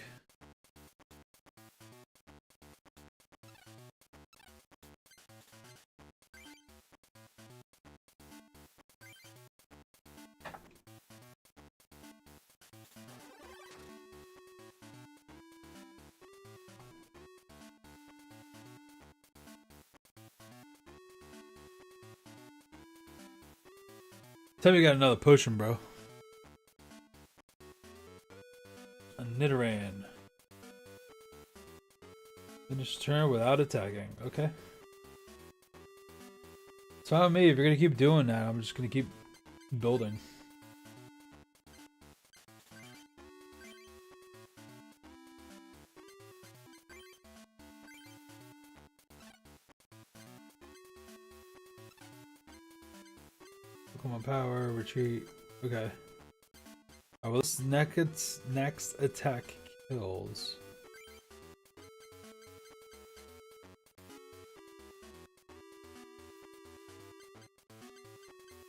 Tell me you got another potion, bro. A Nidoran. Finish turn without attacking. Okay. It's fine with me. If you're gonna keep doing that, I'm just gonna keep building. Pokemon power, retreat. Okay. Alright, well, this next attack kills.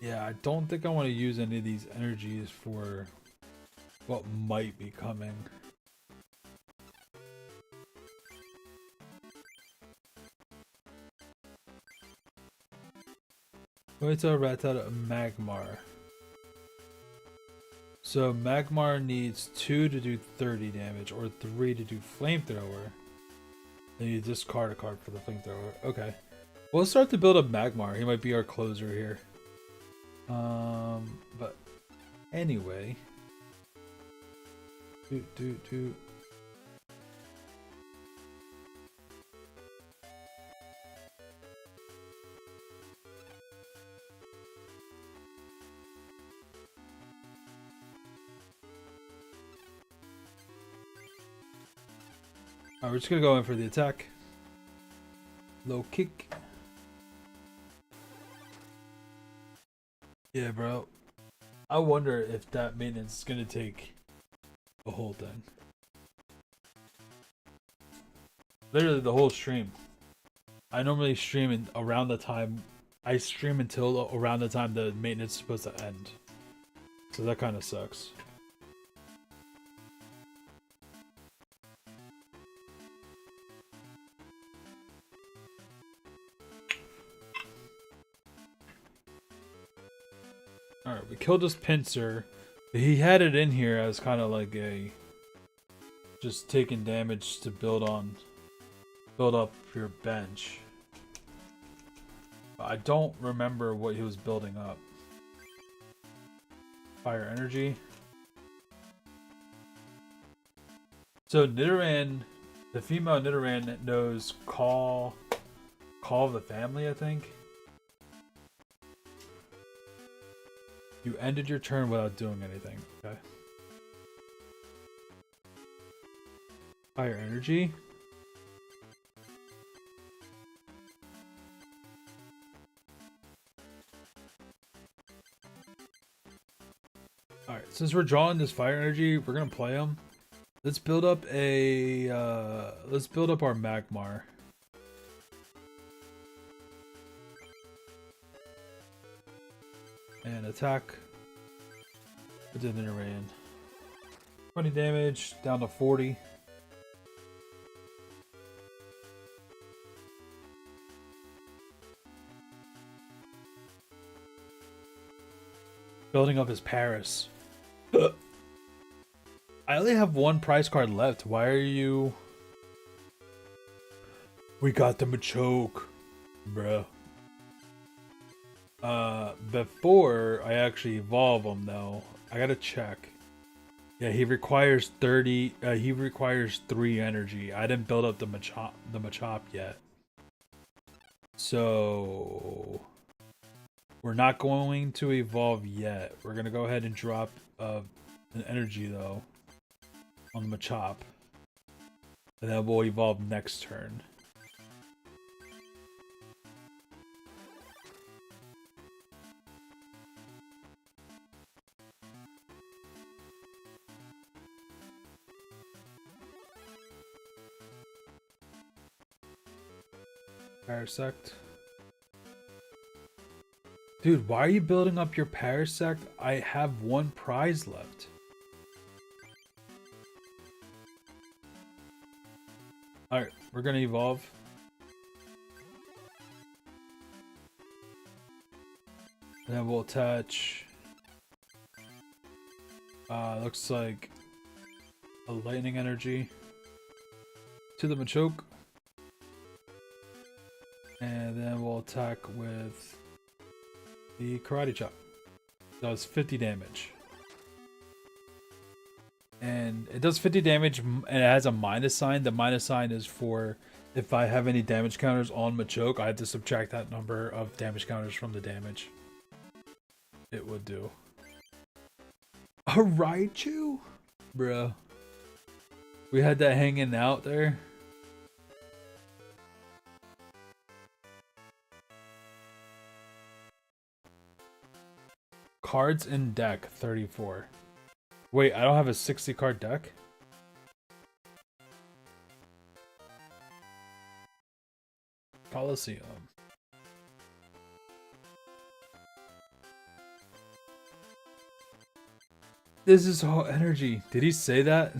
Yeah, I don't think I want to use any of these energies for what might be coming. Goita, Rattata, Magmar. So Magmar needs 2 to do 30 damage or 3 to do Flamethrower. Then you discard a card for the Flamethrower. Okay. We'll start to build up Magmar. He might be our closer here. But anyway. Do. Alright, we're just gonna go in for the attack. Low kick. Yeah, bro. I wonder if that maintenance is gonna take the whole thing. Literally the whole stream. I normally stream around the time. I stream until around the time the maintenance is supposed to end. So that kind of sucks. Alright, we killed this Pinsir. He had it in here as kind of like a just taking damage to build up your bench. I don't remember what he was building up. Fire energy. So Nidoran, the female Nidoran knows Call of the Family, I think. You ended your turn without doing anything. Okay. Fire energy. Alright, since we're drawing this fire energy, we're gonna play them. Let's build up our Magmar. And attack with the Nidoran. 20 damage, down to 40. Building up his Paris. I only have one prize card left. Why are you... We got the Machoke, bruh. Before I actually evolve him though, I gotta check. Yeah, he requires 30. He requires 3 energy. I didn't build up the Machop yet, so we're not going to evolve yet. We're gonna go ahead and drop an energy though on the Machop, and then we'll evolve next turn. Parasect. Dude, why are you building up your Parasect? I have 1 prize left. Alright, we're gonna evolve. And then we'll attach... looks like a lightning energy to the Machoke. And then we'll attack with the Karate Chop. Does 50 damage. And it does 50 damage and it has a minus sign. The minus sign is for if I have any damage counters on Machoke, I have to subtract that number of damage counters from the damage it would do. A Raichu? Bruh. We had that hanging out there. Cards in deck 34. Wait, I don't have a 60 card deck? Coliseum. This is all energy. Did he say that?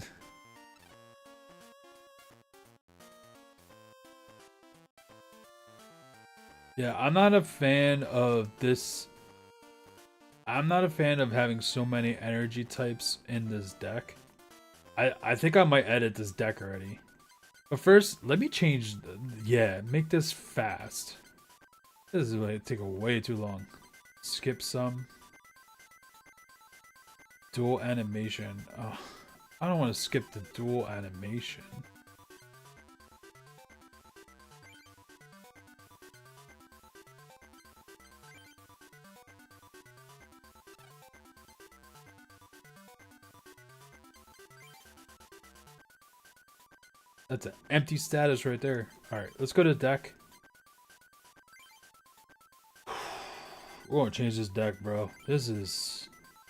Yeah, I'm not a fan of this. I'm not a fan of having so many energy types in this deck. I think I might edit this deck already. But first, let me change. Yeah, make this fast. This is going to take way too long. Skip some. Dual animation. Oh, I don't want to skip the dual animation. That's an empty status right there. Alright, let's go to deck. We're gonna change this deck, bro. This is...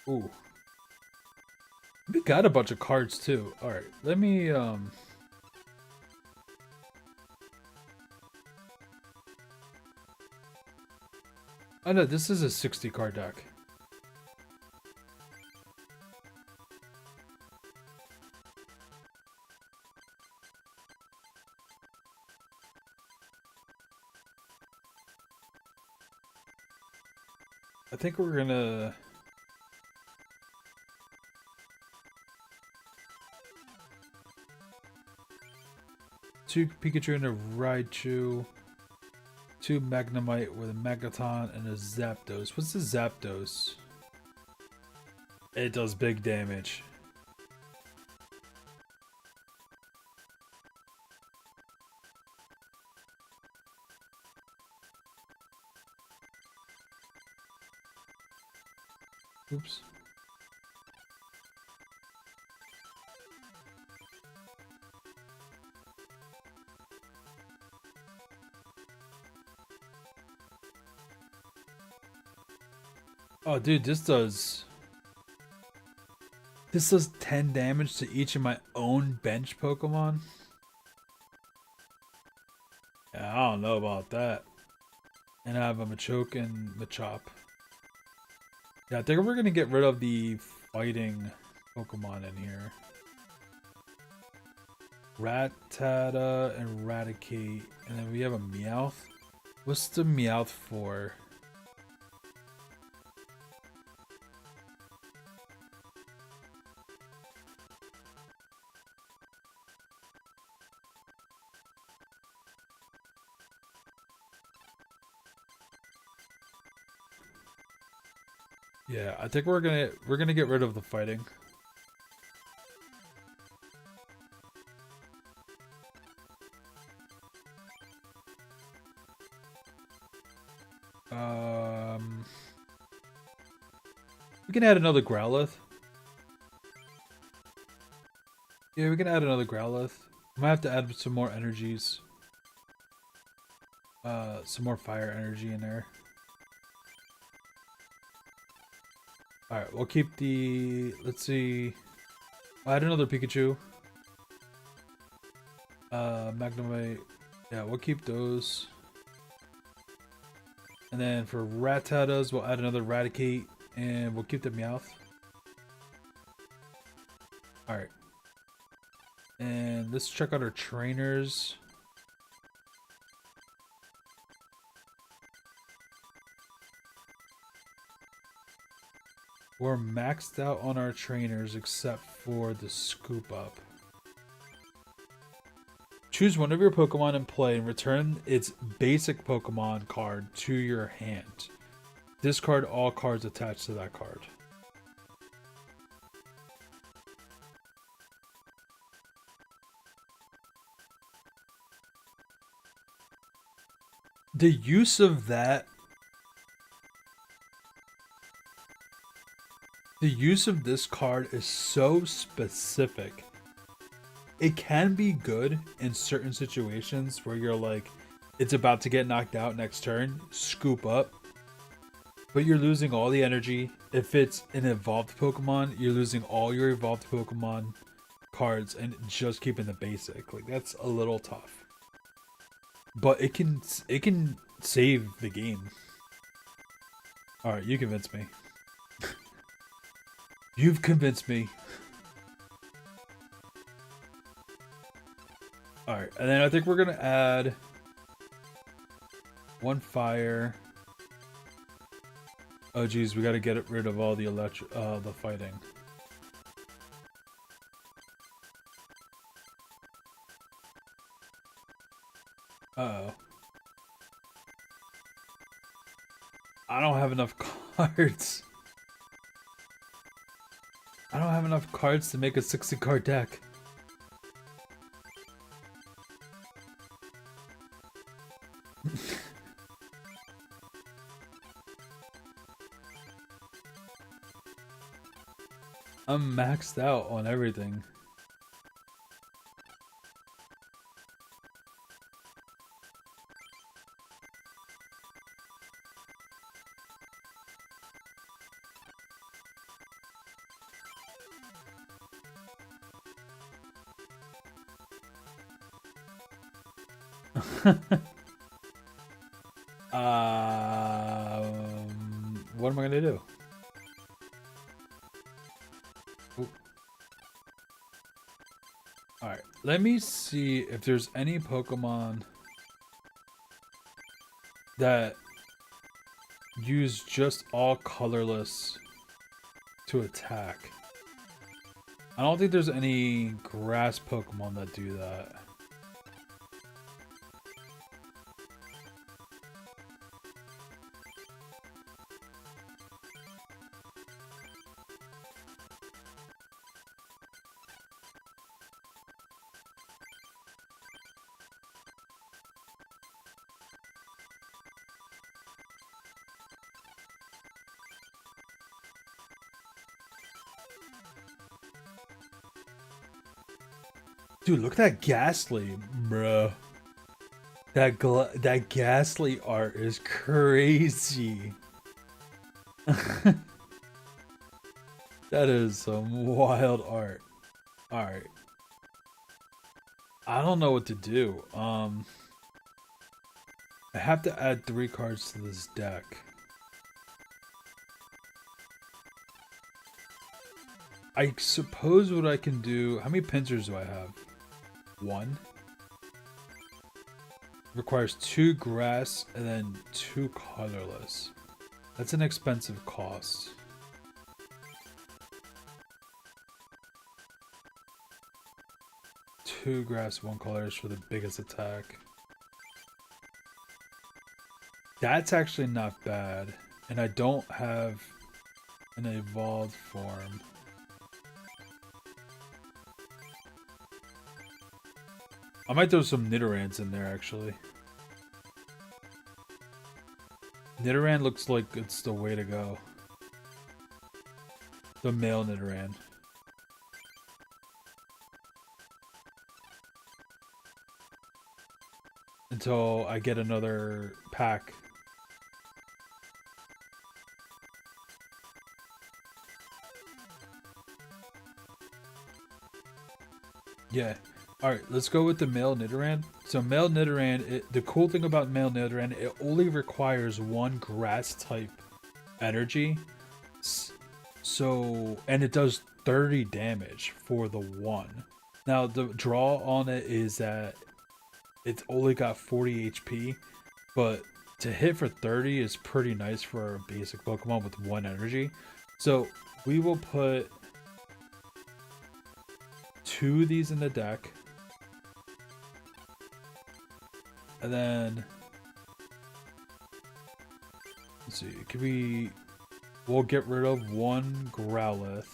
Ooh. We got a bunch of cards, too. Alright, let me, Oh no, this is a 60 card deck. I think we're gonna... Two Pikachu and a Raichu. Two Magnemite with a Megaton and a Zapdos. What's the Zapdos? It does big damage. Oops. Oh, dude, this does 10 damage to each of my own bench Pokemon? Yeah, I don't know about that. And I have a Machoke and Machop. Yeah, I think we're gonna get rid of the fighting Pokemon in here. Rattata and Raticate. And then we have a Meowth. What's the Meowth for? Yeah, I think we're gonna get rid of the fighting. We can add another Growlithe. Yeah, we can add another Growlithe. Might have to add some more energies. Some more fire energy in there. Alright, we'll keep the... Let's see... I'll add another Pikachu. Magnemite. Yeah, we'll keep those. And then for Rattatas, we'll add another Raticate. And we'll keep the Meowth. Alright. And let's check out our trainers. We're maxed out on our trainers except for the Scoop Up. Choose one of your Pokemon in play and return its basic Pokemon card to your hand. Discard all cards attached to that card. The use of that... The use of this card is so specific. It can be good in certain situations where you're like, it's about to get knocked out next turn, scoop up. but you're losing all the energy. If it's an evolved Pokemon, you're losing all your evolved Pokemon cards and just keeping the basic. Like, that's a little tough. But it can save the game. Alright, you convinced me. You've convinced me. Alright, and then I think we're gonna add one fire. Oh geez, we gotta get rid of all the the fighting. Uh-oh. I don't have enough cards. I don't have enough cards to make a 60 card deck. I'm maxed out on everything. What am I gonna do? Alright, let me see if there's any Pokemon that use just all colorless to attack. I don't think there's any grass Pokemon that do that. Dude, look at that Ghastly, bruh. That Ghastly art is crazy. That is some wild art. Alright. I don't know what to do. I have to add 3 cards to this deck. I suppose what I can do... How many pincers do I have? 1. Requires 2 grass and then 2 colorless. That's an expensive cost. Two grass, 1 colorless for the biggest attack. That's actually not bad. And I don't have an evolved form. I might throw some Nidorans in there, actually. Nidoran looks like it's the way to go. The male Nidoran. Until I get another pack. Yeah. Alright, let's go with the male Nidoran. So male Nidoran, the cool thing about male Nidoran, it only requires 1 grass type energy. So, and it does 30 damage for the 1. Now the draw on it is that it's only got 40 HP, but to hit for 30 is pretty nice for a basic Pokemon with 1 energy. So we will put 2 of these in the deck. And then, let's see, we'll get rid of 1 Growlithe.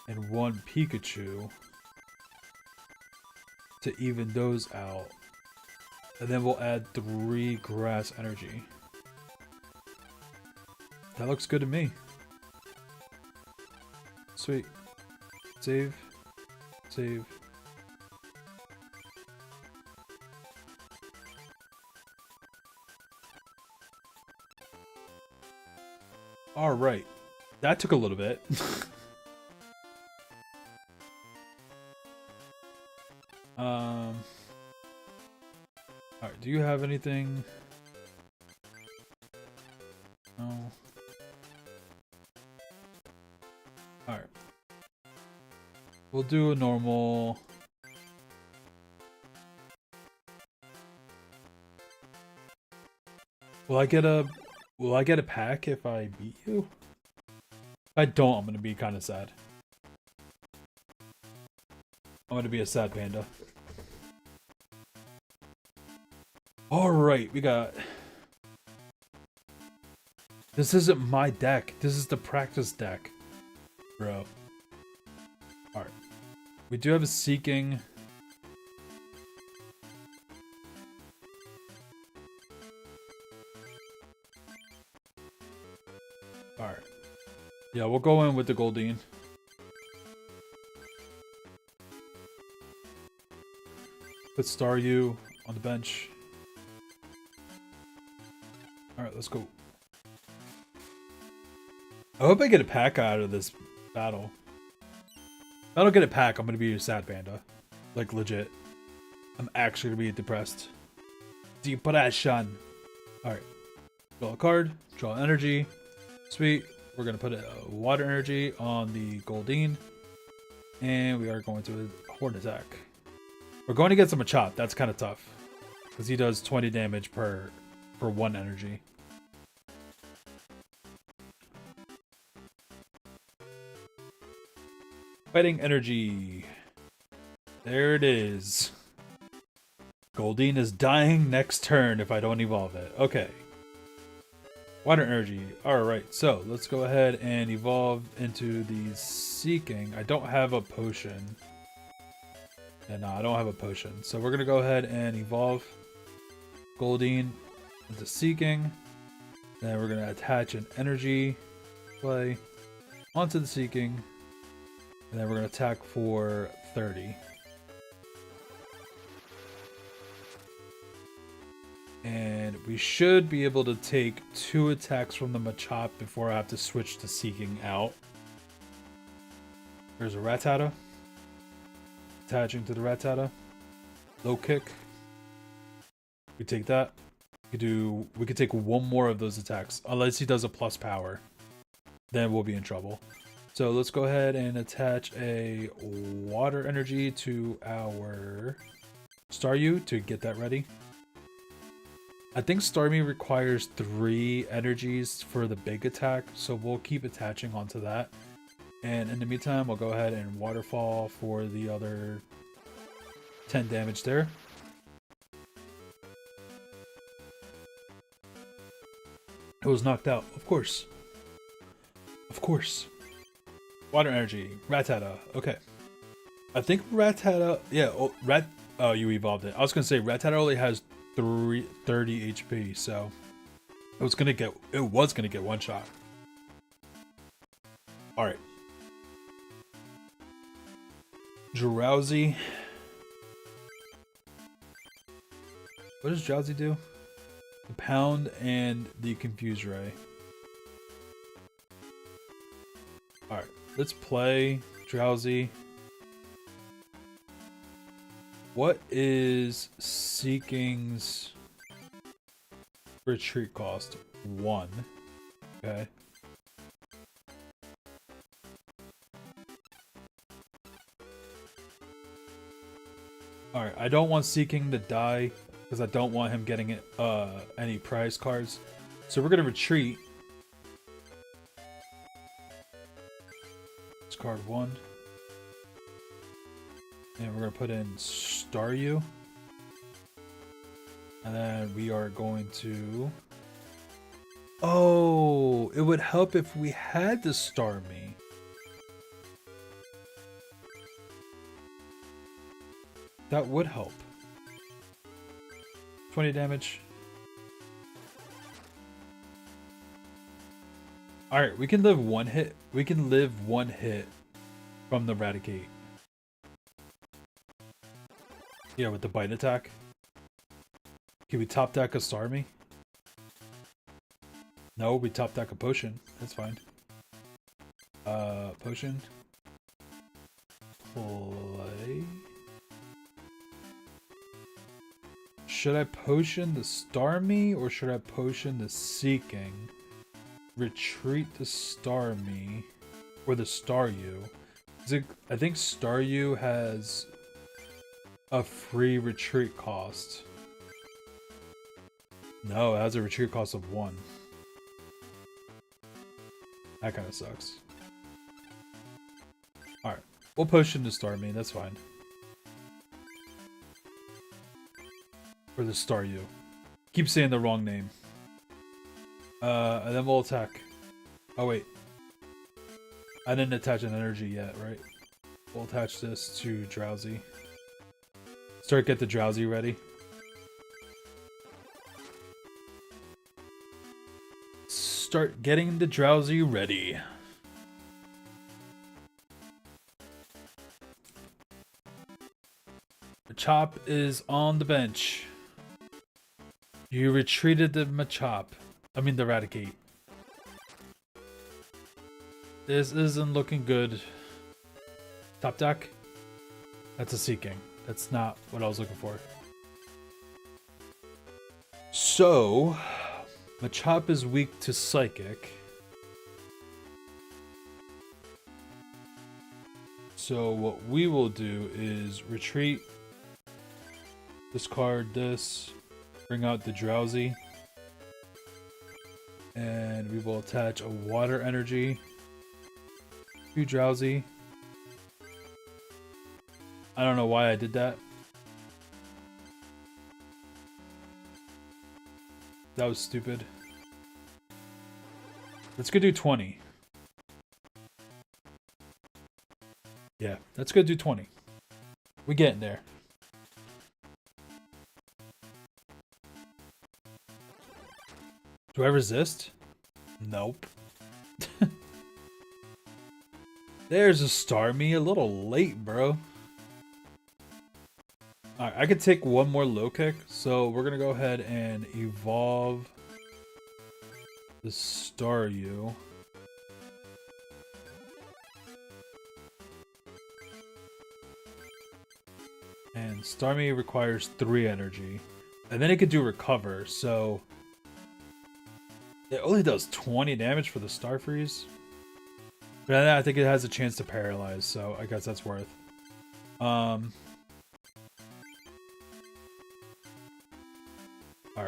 And 1 Pikachu to even those out. And then we'll add 3 grass energy. That looks good to me. Sweet. Save. Save. All right. That took a little bit. All right. Do you have anything? No. All right. We'll do a normal. Will I get a pack if I beat you? If I don't, I'm gonna be kind of sad. I'm gonna be a sad panda. Alright, we got... This isn't my deck. This is the practice deck. Bro. Alright. We do have a Seeking. Alright. Yeah, we'll go in with the Goldeen. Put Staryu on the bench. Alright, let's go. I hope I get a pack out of this battle. If I don't get a pack, I'm gonna be a sad panda. Like, legit. I'm actually gonna be depressed. Depression. Alright. Draw a card. Draw energy. Sweet. We're gonna put a water energy on the Goldeen. And we are going to a Horn Attack. We're going to get some Machop. That's kind of tough. Because he does 20 damage per 1 energy. Fighting energy. There it is. Goldeen is dying next turn if I don't evolve it. Okay. Water energy. Alright, so let's go ahead and evolve into the Seeking. I don't have a potion. Yeah, no, I don't have a potion. So we're going to go ahead and evolve Goldeen into Seeking. Then we're going to attach an energy play onto the Seeking. And then we're going to attack for 30. And we should be able to take 2 attacks from the Machop before I have to switch to Seeking out. There's a Rattata. Attaching to the Rattata. Low kick. We take that. We could take 1 more of those attacks. Unless he does a plus power. Then we'll be in trouble. So let's go ahead and attach a water energy to our Staryu to get that ready. I think Starmie requires 3 energies for the big attack, so we'll keep attaching onto that. And in the meantime, I'll go ahead and Waterfall for the other 10 damage there. It was knocked out, of course. Of course. Water energy, Rattata. Okay. I think Rattata, yeah, oh, you evolved it. I was gonna say Rattata only has 30 HP, so it was gonna get 1 shot. All right. Drowsy. What does Drowsy do? The Pound and the Confuse Ray. All right. Let's play Drowsy. What is Seeking's retreat cost? 1. Okay. Alright, I don't want Seeking to die because I don't want him getting any prize cards. So we're going to retreat. Card 1. And we're going to put in Staryu. And then we are going to... Oh, it would help if we had the Starmie. That would help. 20 damage. Alright, we can live 1 hit. We can live 1 hit from the Raticate. Yeah, with the bite attack. Can we top deck a Starmie? No, we top deck a potion. That's fine. Potion. Play. Should I potion the Starmie or should I potion the Seeking? Retreat the Starmie or the Staryu. I think Staryu has a free retreat cost. No, it has a retreat cost of 1. That kind of sucks. Alright, we'll potion the Starmie, that's fine. Or the Staryu. Keep saying the wrong name. And then we'll attack. Oh wait. I didn't attach an energy yet, right? We'll attach this to Drowsy. Get the Drowsy ready. Start getting the Drowsy ready. Machop is on the bench. You retreated the Machop. I mean the Raticate. This isn't looking good. Top deck? That's a Seeking. That's not what I was looking for. So, Machop is weak to Psychic. So what we will do is retreat, discard this, bring out the Drowsy, and we will attach a Water Energy to Drowsy. I don't know why I did that. That was stupid. Let's go do 20. Yeah, let's go do 20. We getting there. Do I resist? Nope. There's a Starmie, a little late, bro. Alright, I could take one more low kick, so we're gonna go ahead and evolve the Staryu. And Starmie requires 3 energy. And then it could do recover, so it only does 20 damage for the Star Freeze. But I think it has a chance to paralyze, so I guess that's worth. Alright,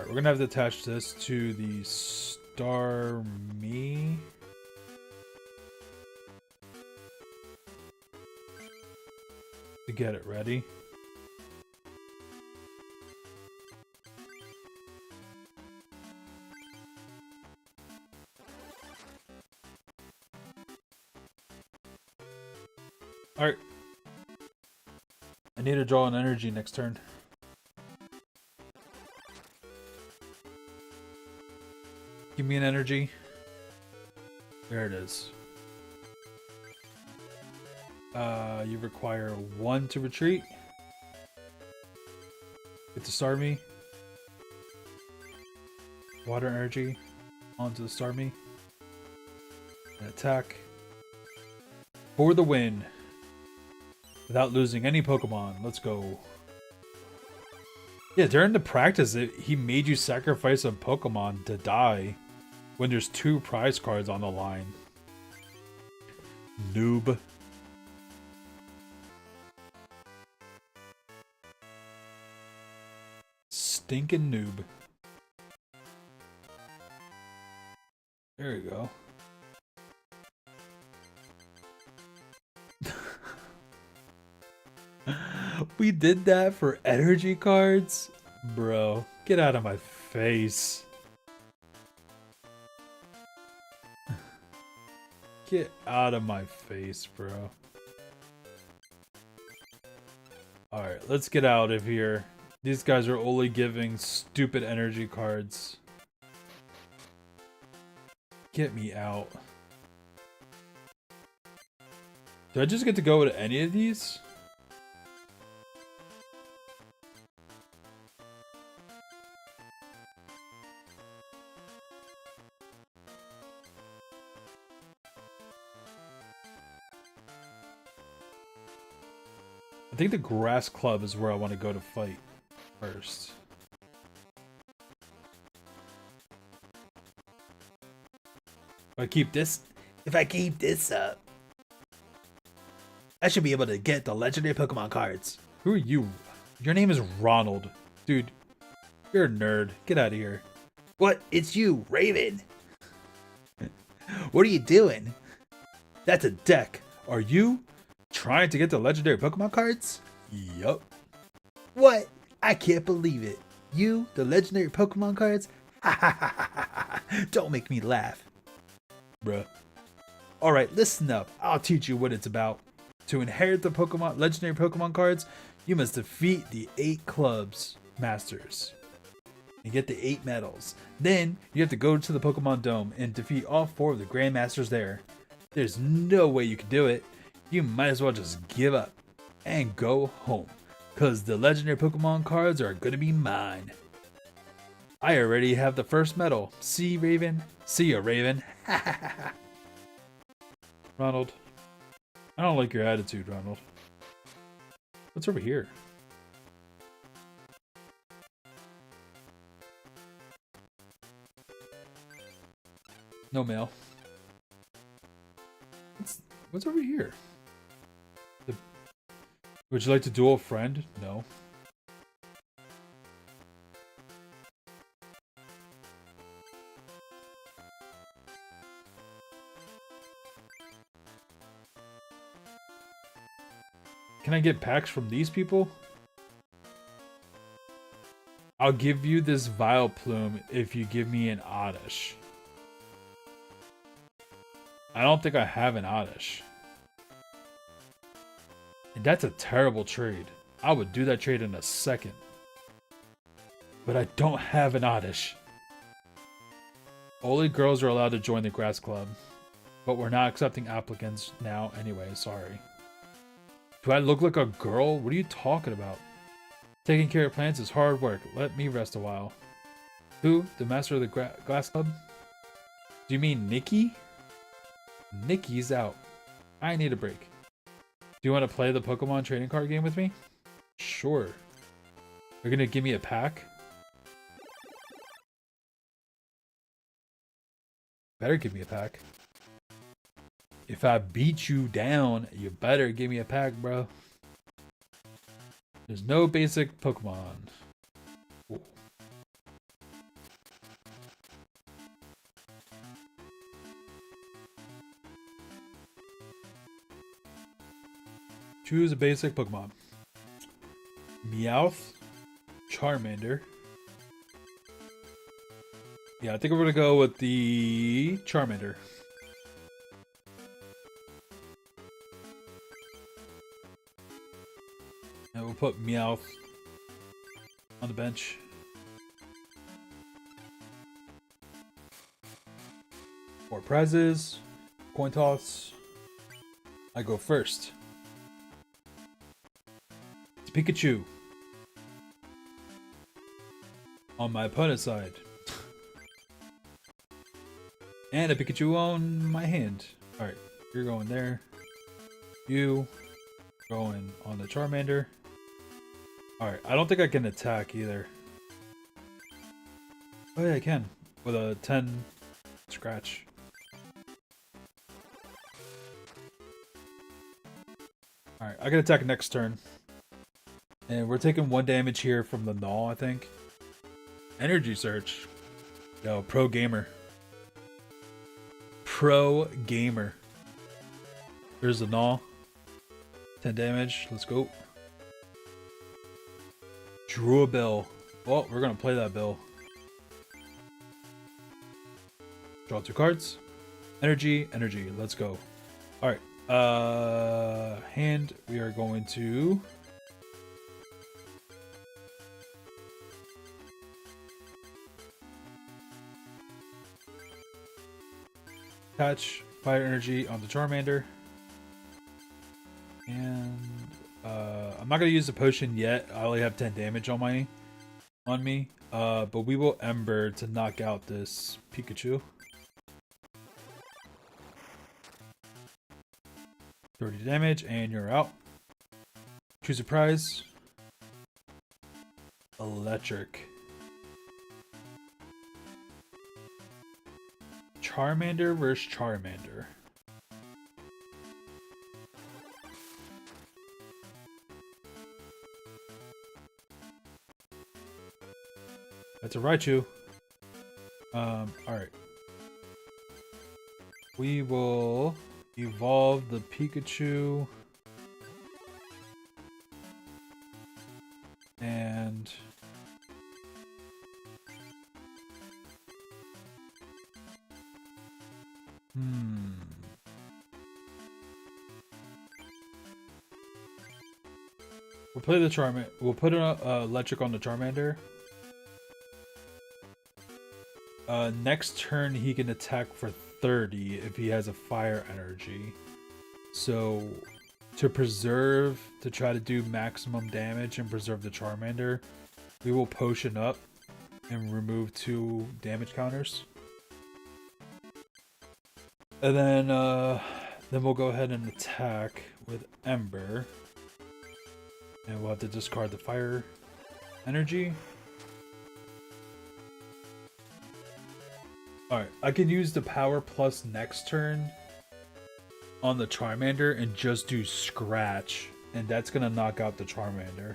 we're gonna have to attach this to the Starmie. To get it ready. Alright. I need to draw an energy next turn. Give me an energy. There it is. You require 1 to retreat. Get the Starmie. Water energy onto the Starmie. And attack. For the win. Without losing any Pokemon. Let's go. Yeah, during the practice, he made you sacrifice a Pokemon to die when there's 2 prize cards on the line. Noob. Stinking noob. There you go. We did that for energy cards? Bro, get out of my face. Get out of my face, bro. Alright, let's get out of here. These guys are only giving stupid energy cards. Get me out. Do I just get to go to any of these? think the grass club is where I want to go to fight first. If I keep this up, I should be able to get the legendary Pokemon cards. Who are you? Your name is Ronald. Dude, you're a nerd. Get out of here. What? It's you, Raven. What are you doing? That's a deck. Are you trying to get the legendary Pokemon cards? Yup. What? I can't believe it. You, the legendary Pokemon cards? Ha ha ha ha ha. Don't make me laugh. Bruh. Alright, listen up. I'll teach you what it's about. To inherit the legendary Pokemon cards, you must defeat the 8 clubs masters and get the 8 medals. Then you have to go to the Pokemon Dome and defeat all 4 of the Grandmasters there. There's no way you can do it. You might as well just give up and go home, cause the legendary Pokemon cards are gonna be mine. I already have the first medal. See, Raven? See ya, Raven. Ronald. I don't like your attitude, Ronald. What's over here? No mail. What's over here? Would you like to duel a friend? No. Can I get packs from these people? I'll give you this Vileplume if you give me an Oddish. I don't think I have an Oddish. And that's a terrible trade. I would do that trade in a second. But I don't have an Oddish. Only girls are allowed to join the grass club. But we're not accepting applicants now anyway, sorry. Do I look like a girl? What are you talking about? Taking care of plants is hard work. Let me rest a while. Who? The master of the glass club? Do you mean Nikki? Nikki's out. I need a break. Do you want to play the Pokemon trading card game with me? Sure. You're gonna give me a pack? Better give me a pack. If I beat you down, you better give me a pack, bro. There's no basic Pokemon. Cool. Choose a basic Pokemon. Meowth, Charmander. Yeah, I think we're gonna go with the Charmander. And we'll put Meowth on the bench. More prizes, coin toss. I go first. It's Pikachu. On my opponent's side. And a Pikachu on my hand. Alright, you're going there. You going on the Charmander. Alright, I don't think I can attack either. Oh yeah, I can. With a 10 scratch. Alright, I can attack next turn. And we're taking 1 damage here from the Null, I think. Energy Search. Yo, pro gamer. Pro gamer. Here's the Null. 10 damage. Let's go. Drew a bill. Well, we're gonna play that bill. Draw 2 cards. Energy, energy. Let's go. Alright. Hand. We are going to... Attach fire energy on the Charmander. And I'm not gonna use the potion yet. I only have 10 damage on me. But we will Ember to knock out this Pikachu. 30 damage, and you're out. Choose a prize. Electric. Charmander versus Charmander. That's a Raichu. Alright. We will evolve the Pikachu. And we'll play the Charmander. We'll put an electric on the Charmander. Next turn he can attack for 30 if he has a fire energy. So to try to do maximum damage and preserve the Charmander, we will potion up and remove 2 damage counters. And then we'll go ahead and attack with Ember. And we'll have to discard the fire energy. Alright, I can use the power plus next turn on the Charmander and just do Scratch. And that's going to knock out the Charmander.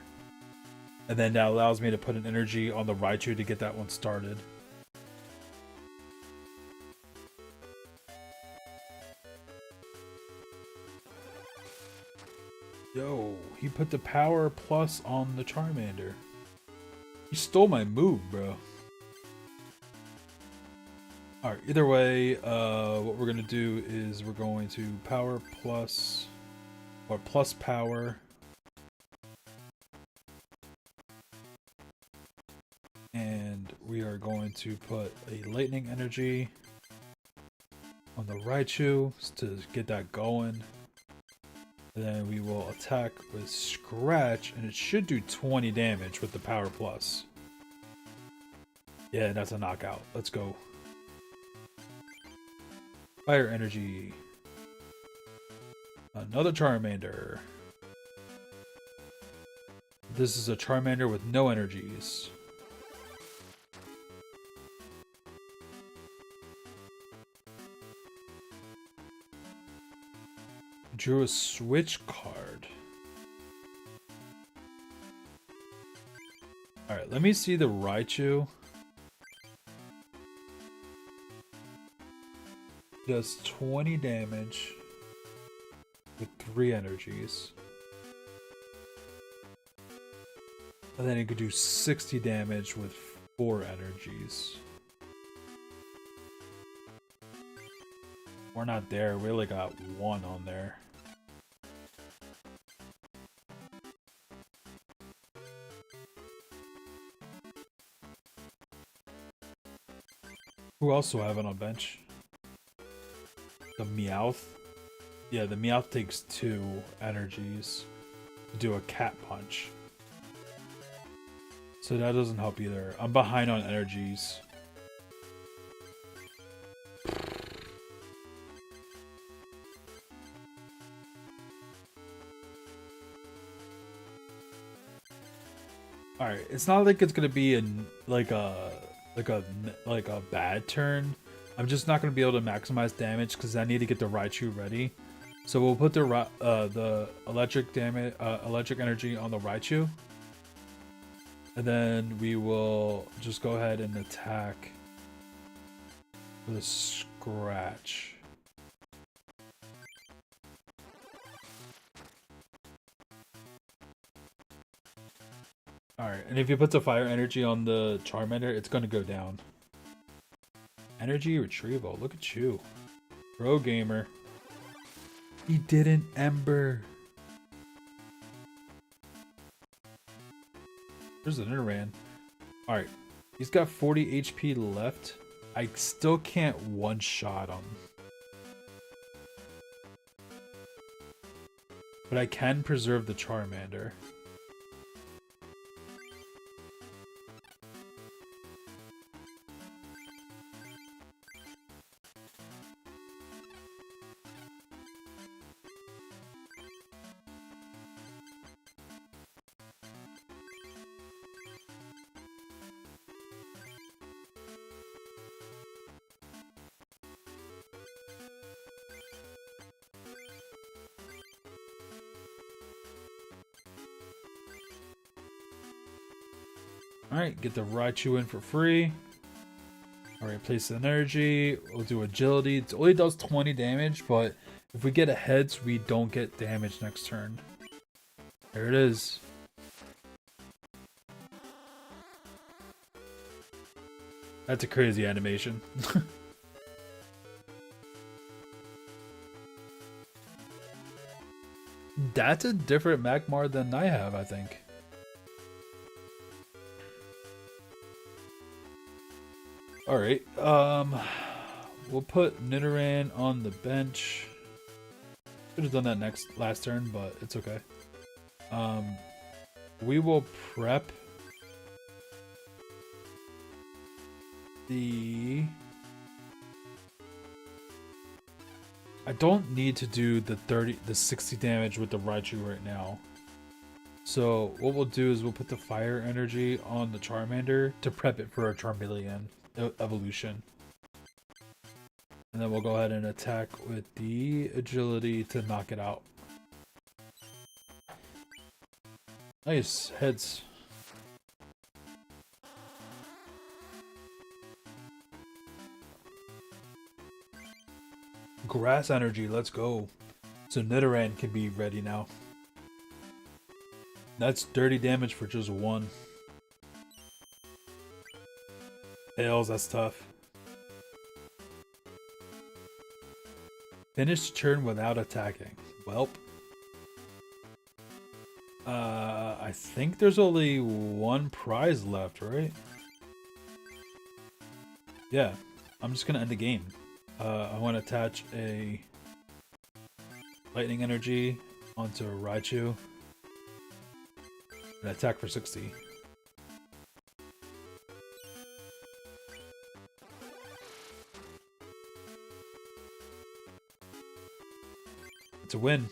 And then that allows me to put an energy on the Raichu to get that one started. Yo, he put the power plus on the Charmander. He stole my move, bro. Alright, either way, what we're going to do is we're going to power plus, or plus power. And we are going to put a lightning energy on the Raichu to get that going. And then we will attack with Scratch, and it should do 20 damage with the power plus. Yeah, that's a knockout. Let's go. Fire energy. Another Charmander. This is a Charmander with no energies. Drew a switch card. Alright, let me see the Raichu. Does 20 damage with 3 energies. And then it could do 60 damage with 4 energies. We're not there. We only got 1 on there. Who else do I have it on bench? The Meowth. Yeah, the Meowth takes 2 energies to do a cat punch. So that doesn't help either. I'm behind on energies. Alright, it's not like it's gonna be like a bad turn. I'm just not gonna be able to maximize damage because I need to get the Raichu ready. So we'll put the electric energy on the Raichu, and then we will just go ahead and attack with a Scratch. Alright, and if you put the fire energy on the Charmander, it's gonna go down. Energy retrieval, look at you. Pro gamer. He didn't Ember. There's an Nidoran. Alright, he's got 40 HP left. I still can't one-shot him. But I can preserve the Charmander. Alright, get the Raichu in for free. Alright, place energy. We'll do agility. It only does 20 damage, but if we get a heads, we don't get damage next turn. There it is. That's a crazy animation. That's a different Magmar than I have, I think. Alright, we'll put Nidoran on the bench. Should have done that last turn, but it's okay. We will prep the... I don't need to do the 60 damage with the Raichu right now. So what we'll do is we'll put the fire energy on the Charmander to prep it for a Charmeleon evolution. And then we'll go ahead and attack with the agility to knock it out. Nice, heads. Grass energy, let's go. So Nidoran can be ready now. That's dirty damage for just one. Tails, that's tough. Finish turn without attacking. Welp. I think there's only one prize left, right? Yeah, I'm just gonna end the game. I want to attach a lightning energy onto a Raichu and attack for 60. It's a win.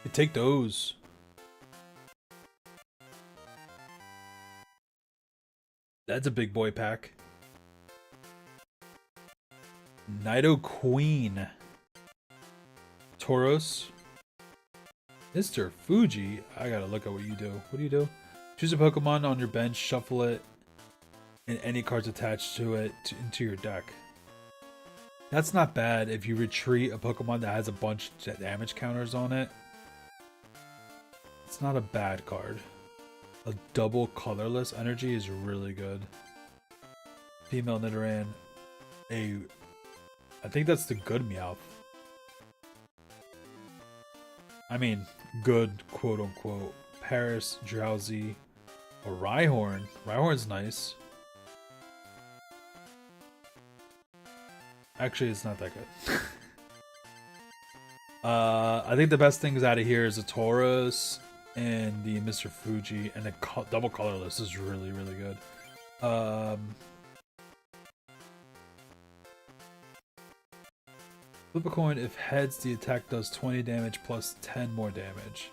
You take those. That's a big boy pack. Nidoqueen. Tauros. Mr. Fuji. I gotta look at what you do. What do you do? Choose a Pokemon on your bench, shuffle it, and any cards attached to it into your deck. That's not bad if you retreat a Pokemon that has a bunch of damage counters on it. It's not a bad card. A double colorless energy is really good. Female Nidoran. I think that's the good Meowth. I mean, good, quote unquote. Paris, Drowsy, a Rhyhorn. Rhyhorn's nice. Actually, it's not that good. I think the best things out of here is a Tauros and the Mr. Fuji, and the double colorless is really, really good. Flip a coin. If heads, the attack does 20 damage plus 10 more damage.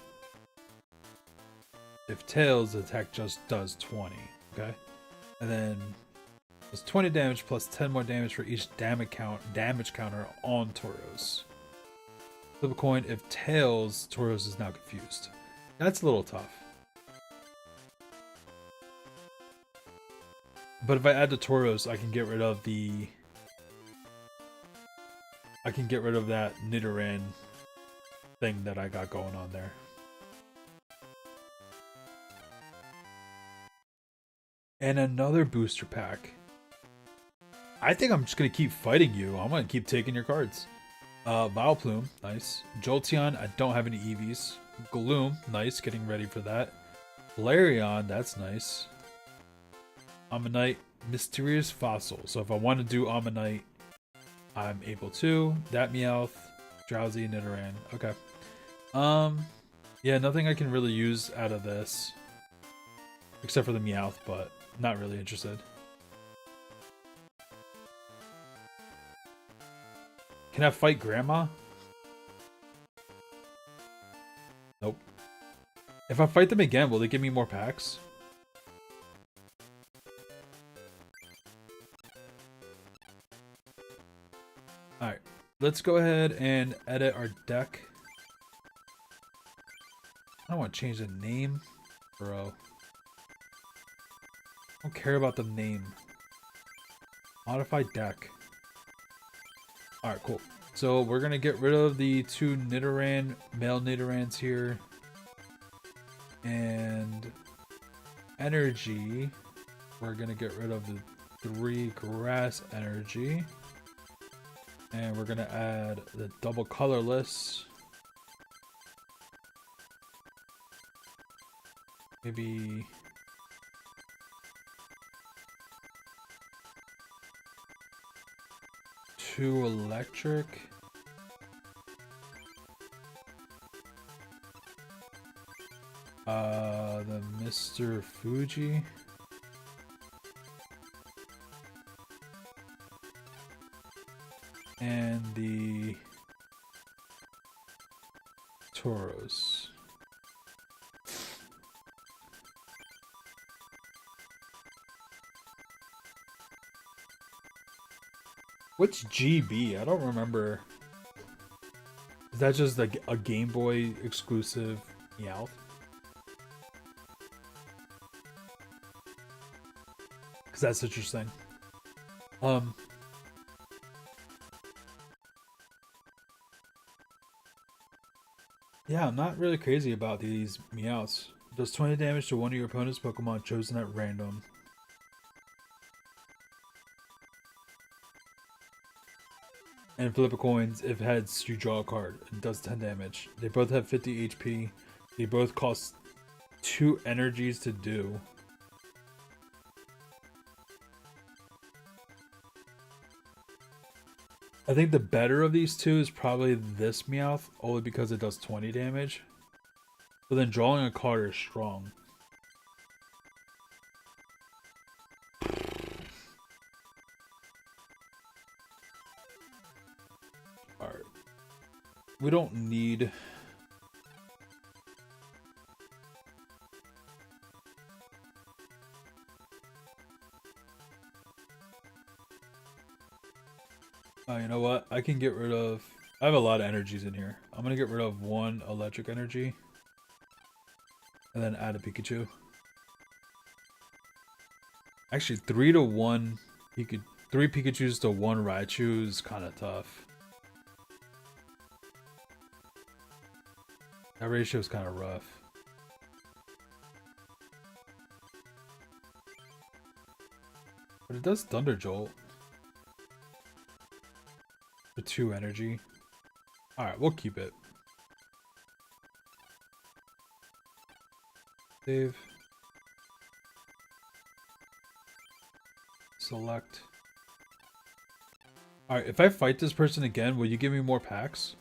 If tails, the attack just does 20. Okay, and then it's 20 damage plus 10 more damage for each damage counter on Tauros. Flip a coin. If tails, Tauros is now confused. That's a little tough. But if I add the Tauros, I can get rid of that Nidoran thing that I got going on there. And another booster pack. I think I'm just gonna keep fighting you. I'm gonna keep taking your cards. Vileplume, nice. Jolteon, I don't have any EVs. Gloom, nice, getting ready for that. Flareon, that's nice. Ammonite, Mysterious Fossil. So if I want to do Ammonite, I'm able to. That Meowth, Drowsy, Nidoran. Okay. Yeah, nothing I can really use out of this. Except for the Meowth, but not really interested. Can I fight Grandma? Nope. If I fight them again, will they give me more packs? Alright. Let's go ahead and edit our deck. I don't want to change the name, bro. I don't care about the name. Modify deck. Alright, cool. So we're gonna get rid of the 2 Nidoran, male Nidorans here. And energy. We're gonna get rid of the 3 grass energy. And we're gonna add the double colorless. Maybe 2 electric. The Mr. Fuji. And the Tauros. What's GB? I don't remember. Is that just a Game Boy exclusive Meowth? Because that's interesting. Yeah, I'm not really crazy about these Meowths. Does 20 damage to one of your opponent's Pokemon chosen at random. And flip a coins. If heads, you draw a card. It does 10 damage. They both have 50 HP. They both cost 2 energies to do. I think the better of these two is probably this Meowth, only because it does 20 damage. But then drawing a card is strong. Alright. We don't need... you know what? I can get rid of... I have a lot of energies in here. I'm going to get rid of 1 electric energy. And then add a Pikachu. Actually, 3 to 1... 3 Pikachus to 1 Raichu is kind of tough. That ratio is kind of rough. But it does Thunder Jolt. For 2 energy. Alright, we'll keep it. Save. Select. Alright, if I fight this person again, will you give me more packs?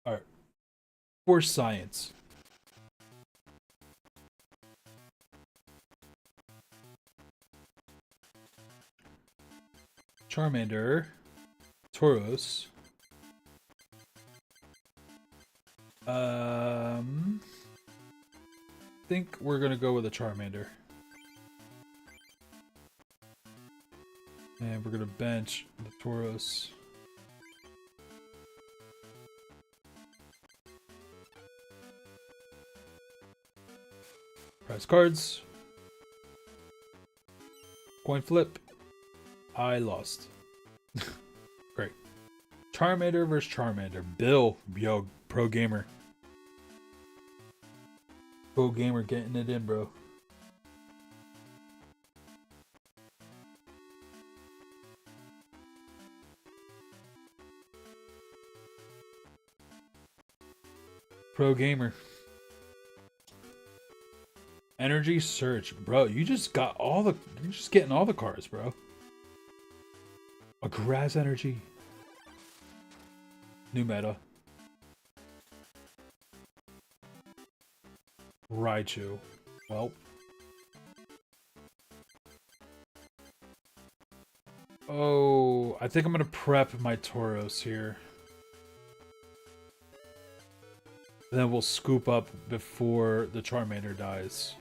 Alright. For science. Charmander, Tauros. I think we're gonna go with a Charmander. And we're gonna bench the Tauros. Prize cards. Coin flip. I lost. Great. Charmander versus Charmander. Bill, yo, pro gamer. Pro gamer getting it in, bro. Pro gamer. Energy search, bro. You just got all the. You're just getting all the cards, bro. A grass energy. New meta. Raichu. Well. Oh, I think I'm gonna prep my Tauros here. And then we'll scoop up before the Charmander dies.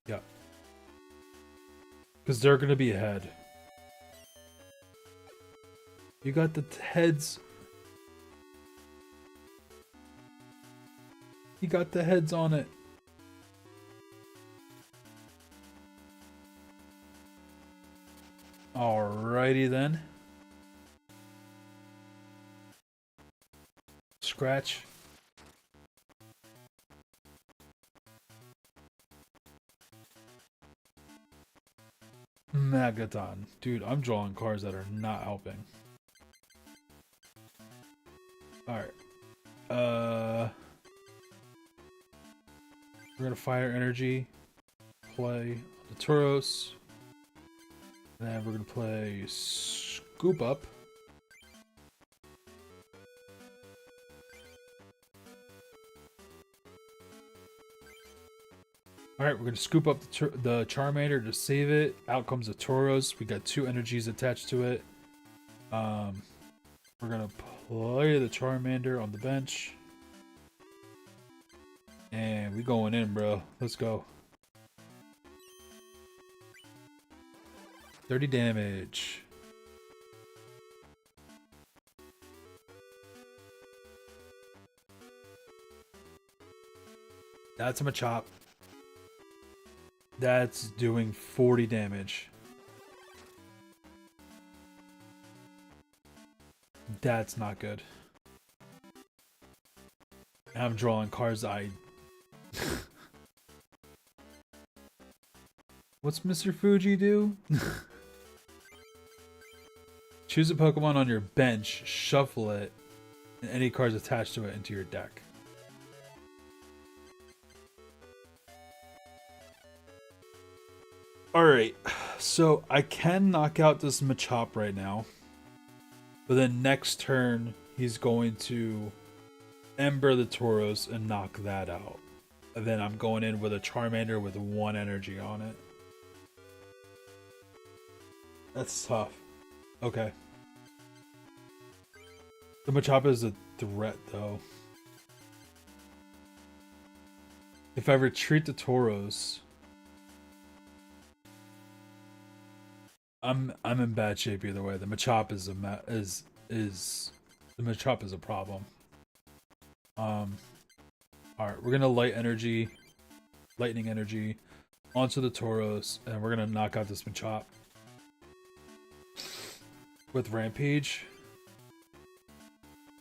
Yeah. Because they're going to be ahead. You got the heads. You got the heads on it. Alrighty then. Scratch. Magneton. Dude, I'm drawing cards that are not helping. Alright. We're gonna fire energy. Play the Tauros. Then we're gonna play Scoop Up. Alright, we're gonna scoop up the Charmander to save it. Out comes the Tauros. We got 2 energies attached to it. We're gonna play the Charmander on the bench. And we going in, bro. Let's go. 30 damage. That's a Machop. That's doing 40 damage. That's not good. And I'm drawing cards What's Mr. Fuji do? Choose a Pokemon on your bench, shuffle it, and any cards attached to it into your deck. Alright, so I can knock out this Machop right now. But then next turn, he's going to Ember the Tauros and knock that out. And then I'm going in with a Charmander with 1 energy on it. That's tough. Okay. The Machop is a threat, though. If I retreat the Tauros, I'm in bad shape either way. The Machop is the Machop is a problem. All right, we're gonna lightning energy onto the Tauros, and we're gonna knock out this Machop with Rampage.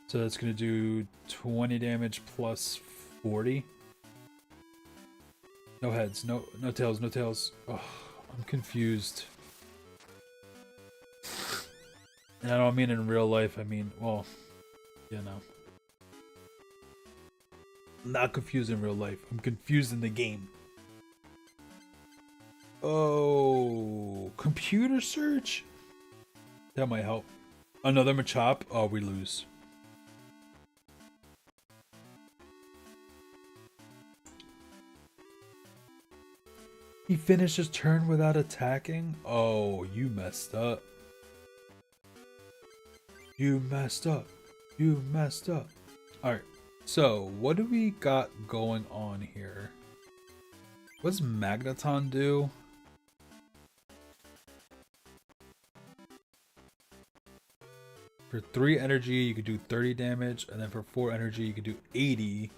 So that's gonna do 20 damage plus 40. No heads, no tails, no tails. Oh, I'm confused. And I don't mean in real life, I mean, well, you know. I'm not confused in real life. I'm confused in the game. Oh, computer search? That might help. Another Machop? Oh, we lose. He finished his turn without attacking? Oh, you messed up. You messed up. You messed up. Alright, so what do we got going on here? What does Magneton do? For 3 energy, you could do 30 damage, and then for 4 energy, you could do 80.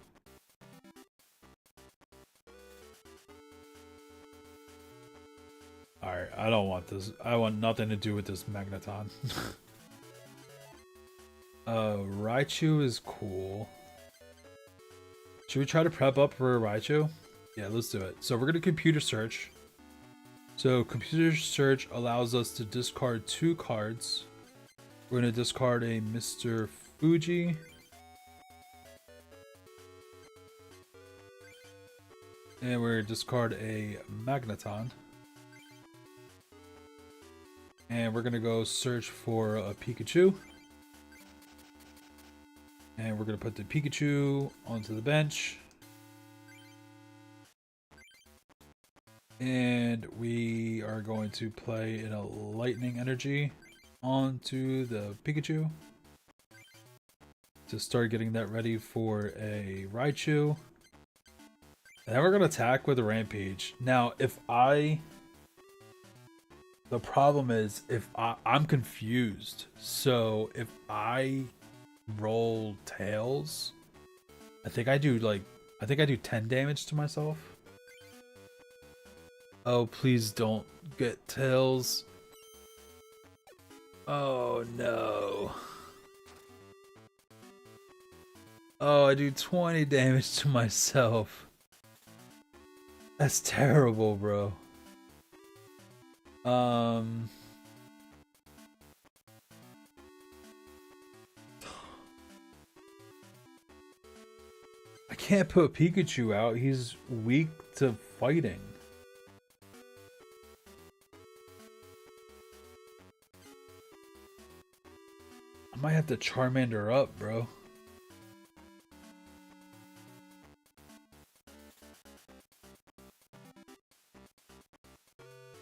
Alright, I don't want this. I want nothing to do with this Magneton. Raichu is cool. Should we try to prep up for Raichu? Yeah, let's do it. So we're gonna computer search. So computer search allows us to discard 2 cards. We're gonna discard a Mr. Fuji. And we're gonna discard a Magneton. And we're gonna go search for a Pikachu. And we're gonna put the Pikachu onto the bench. And we are going to play in a lightning energy onto the Pikachu to start getting that ready for a Raichu. And then we're gonna attack with a Rampage. Now, the problem is I'm confused. So if I roll tails, I think I do 10 damage to myself. Oh, please don't get tails. Oh no. Oh, I do 20 damage to myself. That's terrible, bro. I can't put Pikachu out. He's weak to fighting. I might have to Charmander up, bro.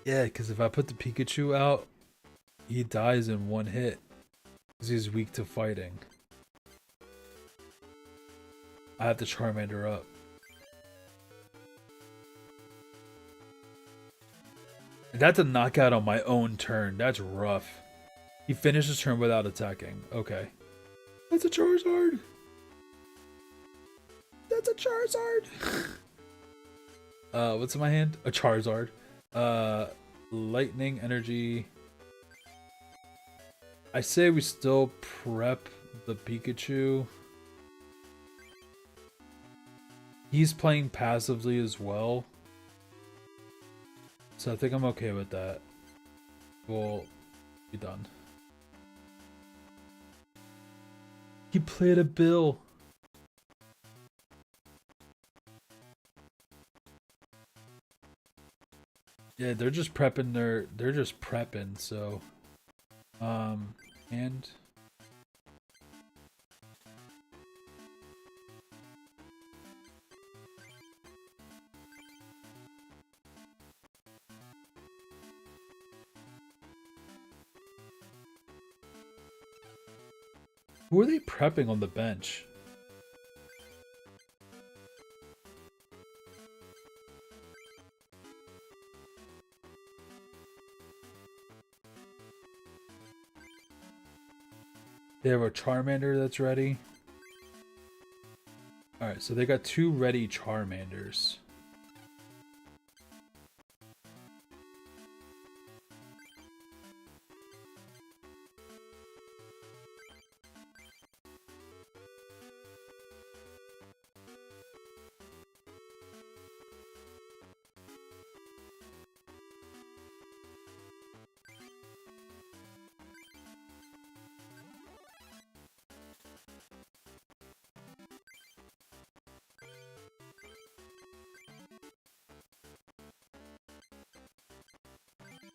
Yeah, because if I put the Pikachu out, he dies in one hit. Because he's weak to fighting. I have to Charmander up. And that's a knockout on my own turn. That's rough. He finishes turn without attacking. Okay. That's a Charizard. That's a Charizard. What's in my hand? A Charizard. Lightning energy. I say we still prep the Pikachu. He's playing passively as well. So I think I'm okay with that. We'll be done. He played a Bill. Yeah, they're just prepping they're just prepping, so and who are they prepping on the bench? They have a Charmander that's ready. Alright, so they got 2 ready Charmanders.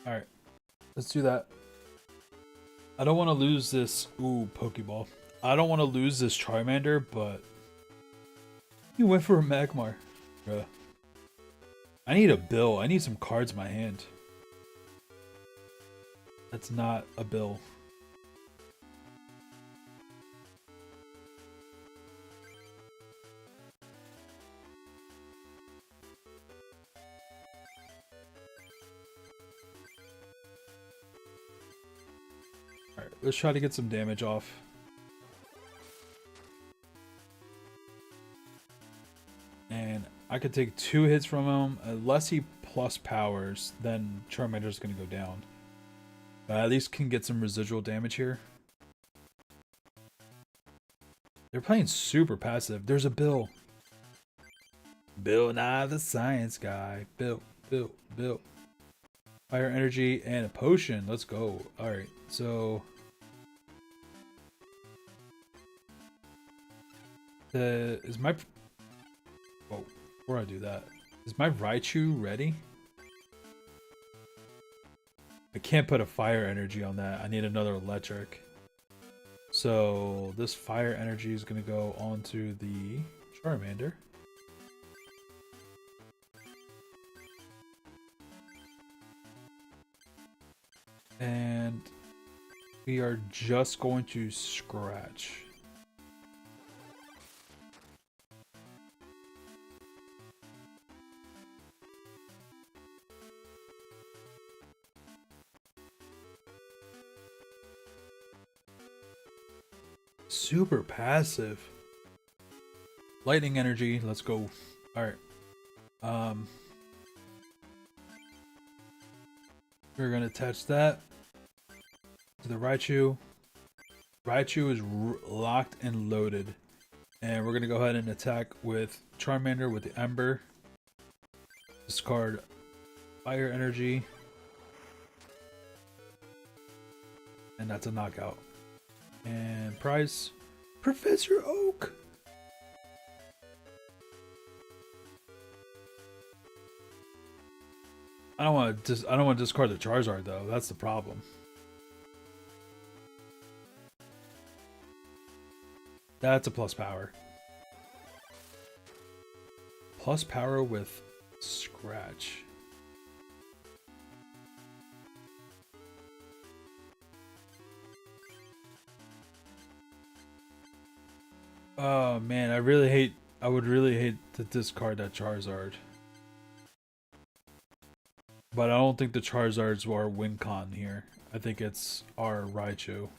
Alright, let's do that. I don't want to lose this. Ooh, Pokeball. I don't want to lose this Charmander, but you went for a Magmar. Bruh. I need a Bill. I need some cards in my hand. That's not a Bill. Alright, let's try to get some damage off. And I could take 2 hits from him. Unless he plus powers, then Charmander's going to go down. But I at least can get some residual damage here. They're playing super passive. There's a Bill. Bill Nye the Science Guy. Bill. Fire energy and a potion. Let's go. Alright, so is my before I do that, is my Raichu ready? I can't put a fire energy on that. I need another electric. So this fire energy is gonna go onto the Charmander. And we are just going to scratch. Super passive. Lightning energy. Let's go. All right. We're gonna attach that to the Raichu. Raichu is locked and loaded, and we're gonna go ahead and attack with Charmander with the Ember. Discard Fire Energy, and that's a knockout. And prize, Professor Oak. I don't want to discard the Charizard though. That's the problem. That's a plus power. Plus power with Scratch. Oh man, I would really hate to discard that Charizard. But I don't think the Charizards are win con here. I think it's our Raichu.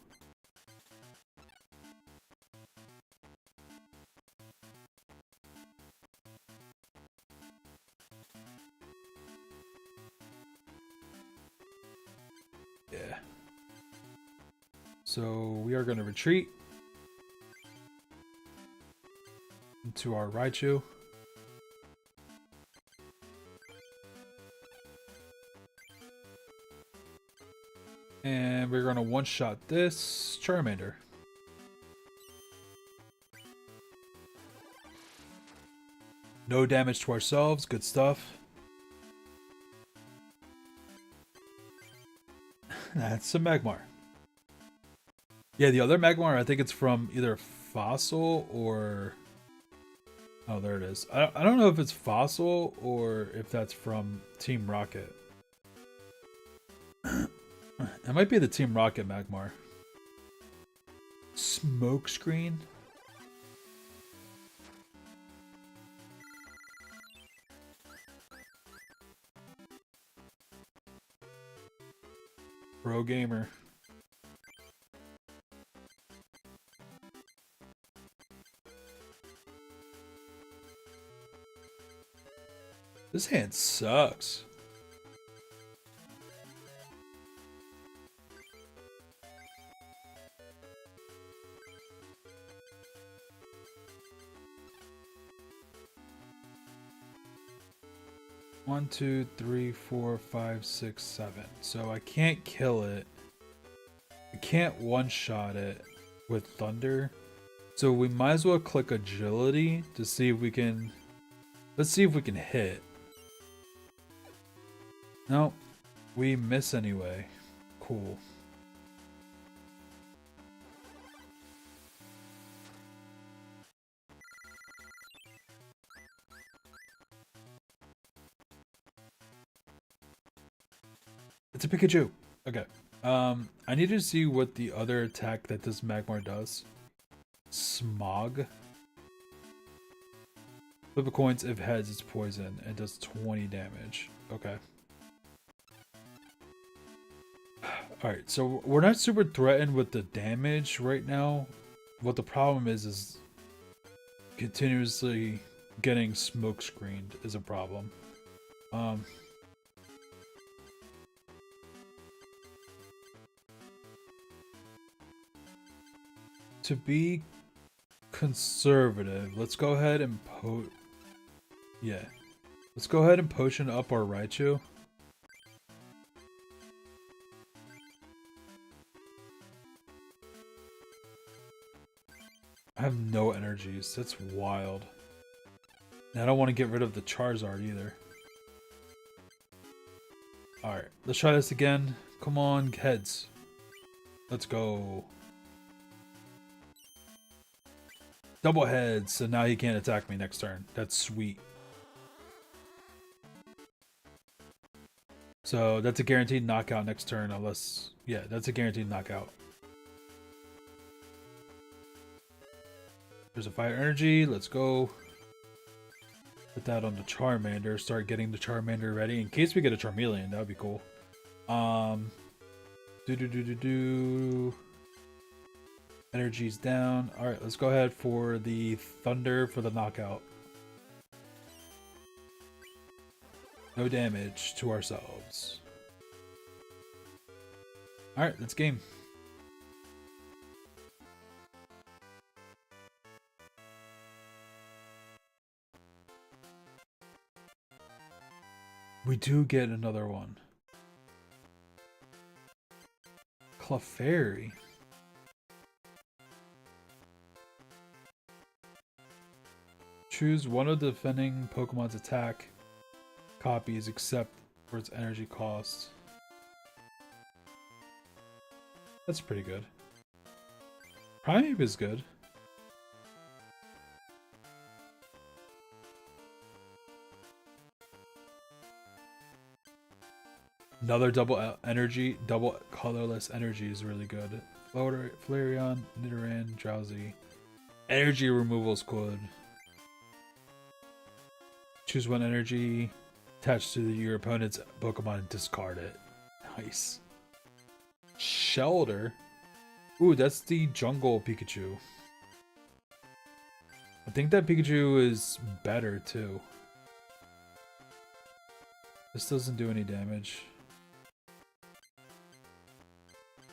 Yeah. So we are going to retreat into our Raichu. And we're going to one-shot this Charmander. No damage to ourselves. Good stuff. That's a Magmar. Yeah, the other Magmar, I think it's from either Fossil or... Oh, there it is. I don't know if it's Fossil or if that's from Team Rocket. It might be the Team Rocket Magmar. Smokescreen? Pro gamer. This hand sucks. One, two, three, four, five, six, seven. So I can't kill it. I can't one-shot it with Thunder. So we might as well click Agility to see if we can... Let's see if we can hit. No, we miss anyway. Cool. It's a Pikachu. Okay. I need to see what the other attack that this Magmar does. Smog. Flip a coins. If heads, it's poison. It does 20 damage. Okay. Alright, so we're not super threatened with the damage right now. What the problem is continuously getting smoke screened is a problem. To be conservative, let's go ahead and let's go ahead and potion up our Raichu. I have no energies. That's wild. And I don't want to get rid of the Charizard either. Alright, let's try this again. Come on, heads. Let's go. Double heads, so now he can't attack me next turn. That's sweet. So that's a guaranteed knockout next turn unless... Yeah, that's a guaranteed knockout. There's a fire energy. Let's go. Put that on the Charmander. Start getting the Charmander ready in case we get a Charmeleon. That would be cool. Energy's down. Alright, let's go ahead for the Thunder for the knockout. No damage to ourselves. Alright, let's game. We do get another one. Clefairy. Choose one of the defending Pokemon's attack copies except for its energy cost. That's pretty good. Primeape is good. Another double energy, double colorless energy is really good. Flareon, Nidoran, Drowsy. Energy removal is good. Choose one energy attached to your opponent's Pokemon and discard it. Nice. Shelter. Ooh, that's the jungle Pikachu. I think that Pikachu is better too. This doesn't do any damage.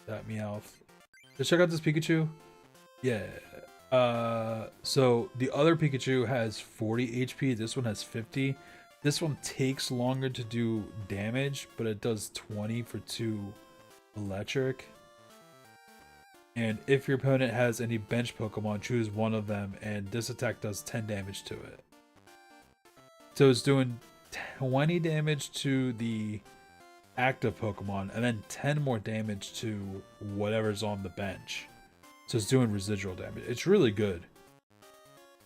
That Meowth. Let's check out this Pikachu. Yeah. So the other Pikachu has 40 HP. This one has 50. This one takes longer to do damage, but it does 20 for 2 electric. And if your opponent has any bench Pokemon, choose one of them, and this attack does 10 damage to it. So it's doing 20 damage to the active Pokemon, and then 10 more damage to whatever's on the bench. So it's doing residual damage. It's really good.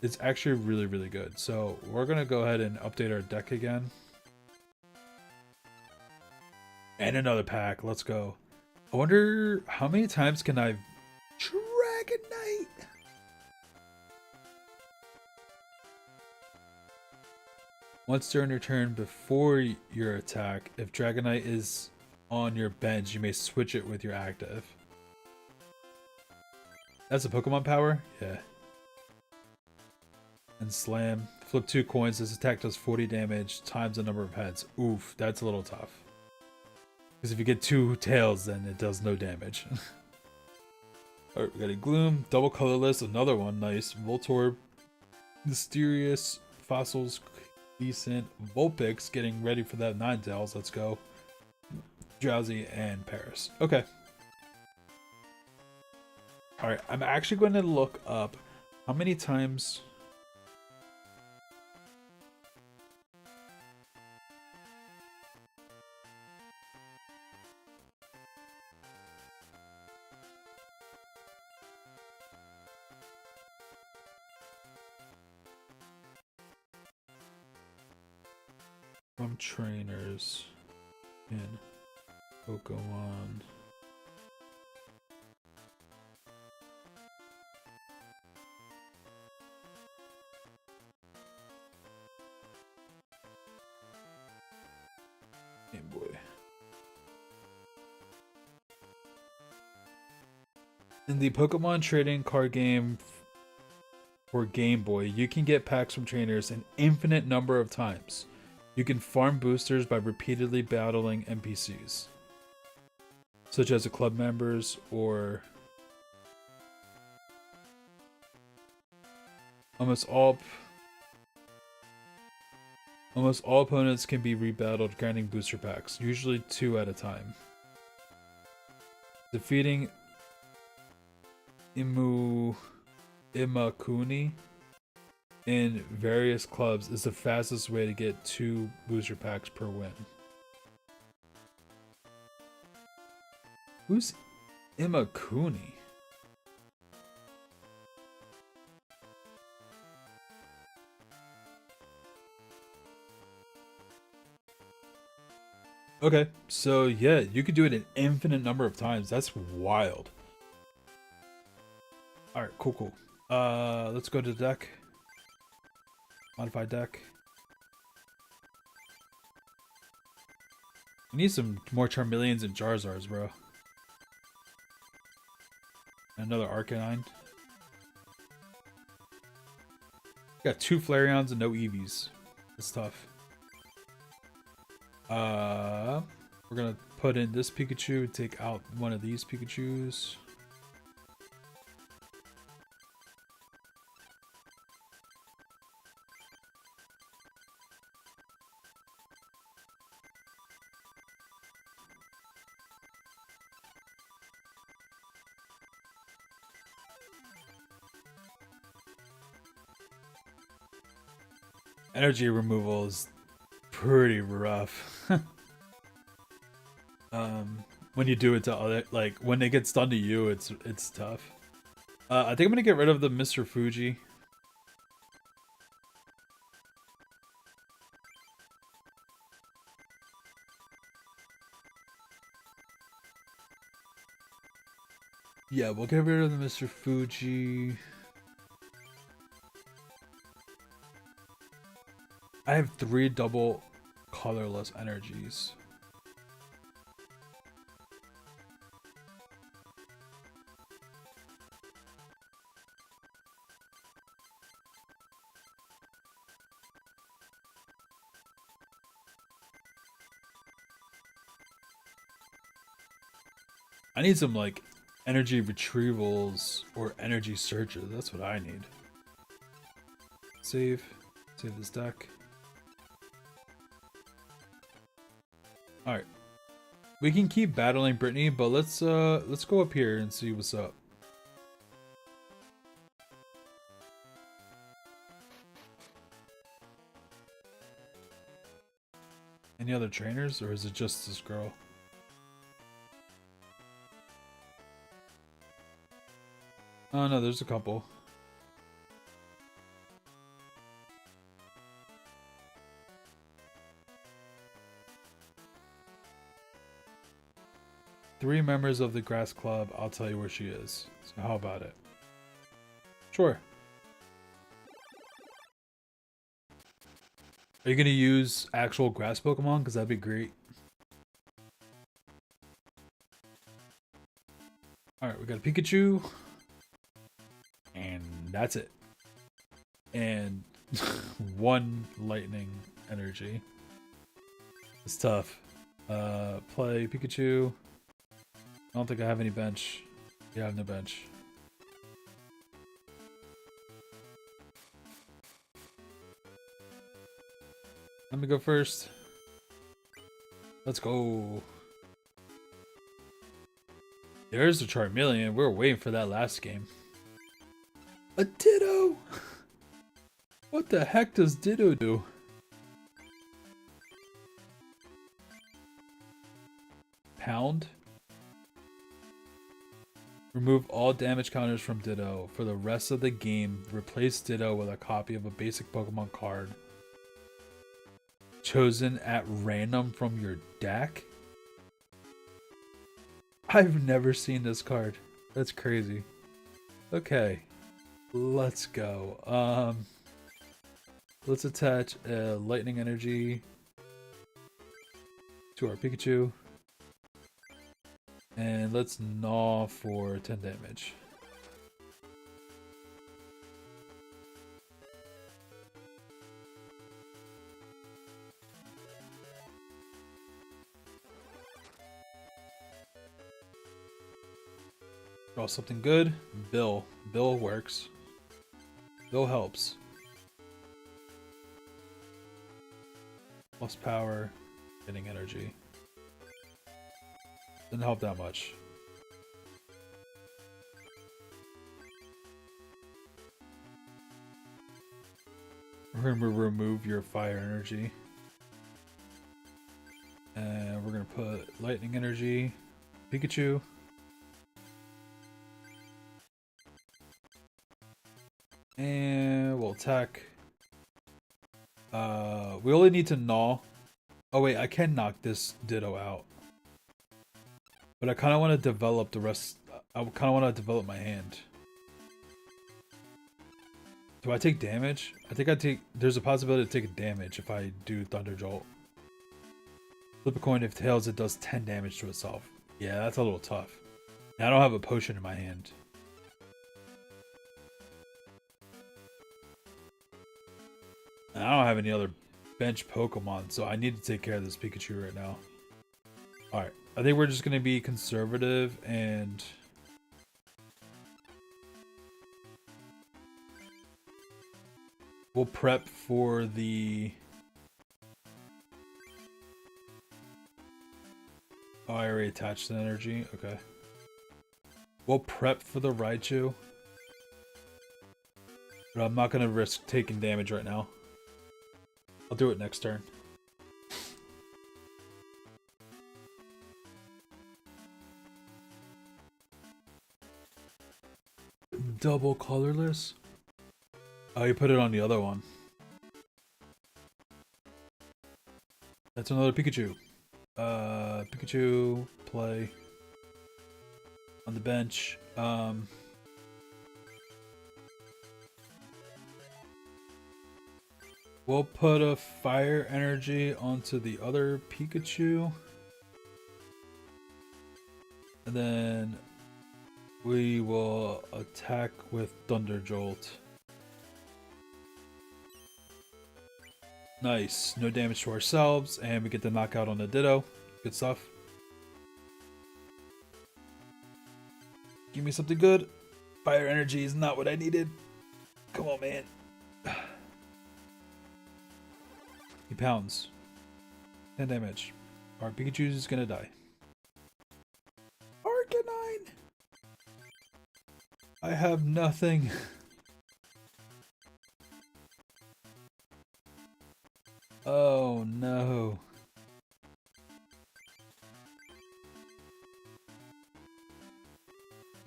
It's actually really, really good. So we're going to go ahead and update our deck again. And another pack. Let's go. I wonder how many times can I... Dragonite! Once during your turn before your attack, if Dragonite is on your bench, you may switch it with your active. That's a Pokemon power? Yeah. And slam. Flip 2 coins. This attack does 40 damage times the number of heads. Oof, that's a little tough. Because if you get 2 tails, then it does no damage. Alright, we got a Gloom. Double colorless. Another one. Nice. Voltorb. Mysterious. Fossils. Decent. Vulpix getting ready for that 9 tails. Let's go. Drowsy and Paris. Okay. Alright, I'm actually going to look up how many times... from trainers in Pokemon. Game Boy. In the Pokemon trading card game for Game Boy, you can get packs from trainers an infinite number of times. You can farm boosters by repeatedly battling NPCs, such as the club members or almost all opponents can be rebattled, granting booster packs, usually 2 at a time. Defeating Imakuni in various clubs is the fastest way to get 2 booster packs per win. Who's Imakuni? Okay, so yeah, you could do it an infinite number of times. That's wild. Alright, cool. Let's go to the deck. Modified deck. We need some more Charmeleons and Charizards, bro. Another Arcanine. Got 2 Flareons and no Eevees. That's tough. We're gonna put in this Pikachu, take out one of these Pikachus. Energy removal is pretty rough. When you do it to other, like when it gets done to you, it's tough. I think I'm gonna get rid of the Mr. Fuji. Yeah, we'll get rid of the Mr. Fuji. I have 3 double colorless energies. I need some like energy retrievals or energy searches. That's what I need. Save this deck. Alright. We can keep battling Brittany, but let's go up here and see what's up. Any other trainers, or is it just this girl? Oh no, there's a couple. Three members of the grass club. I'll tell you where she is. So how about it? Sure. Are you gonna use actual grass Pokemon? Because that'd be great. Alright, we got a Pikachu. And that's it. And 1 lightning energy. It's tough. Play Pikachu. I don't think I have any bench. Yeah, I have no bench. Let me go first. Let's go. There's the Charmeleon. We were waiting for that last game. A Ditto! What the heck does Ditto do? Pound? Remove all damage counters from Ditto. For the rest of the game, replace Ditto with a copy of a basic Pokemon card chosen at random from your deck? I've never seen this card. That's crazy. Okay. Let's go. Let's attach a lightning energy to our Pikachu. And let's gnaw for 10 damage. Draw something good. Bill. Bill works. Bill helps. Plus power, getting energy. Didn't help that much. We're gonna remove your fire energy. And we're gonna put lightning energy. Pikachu. And we'll attack. We only need to gnaw. Oh wait, I can knock this Ditto out. But I kind of want to develop the rest. I kind of want to develop my hand. Do I take damage? I think I take. There's a possibility to take a damage if I do Thunder Jolt. Flip a coin. If tails, it does 10 damage to itself. Yeah, that's a little tough. Now, I don't have a potion in my hand. And I don't have any other bench Pokemon, so I need to take care of this Pikachu right now. Alright, I think we're just going to be conservative and... we'll prep for the... Oh, I already attached the energy. Okay. We'll prep for the Raichu. But I'm not going to risk taking damage right now. I'll do it next turn. Double colorless? Oh, you put it on the other one. That's another Pikachu. Pikachu, play. On the bench. We'll put a fire energy onto the other Pikachu. And then we will attack with Thunder Jolt. Nice. No damage to ourselves, and we get the knockout on the Ditto. Good stuff. Give me something good. Fire energy is not what I needed. Come on, man. He pounds. 10 damage. Our Pikachu is gonna die. Arcanine! I have nothing. Oh no.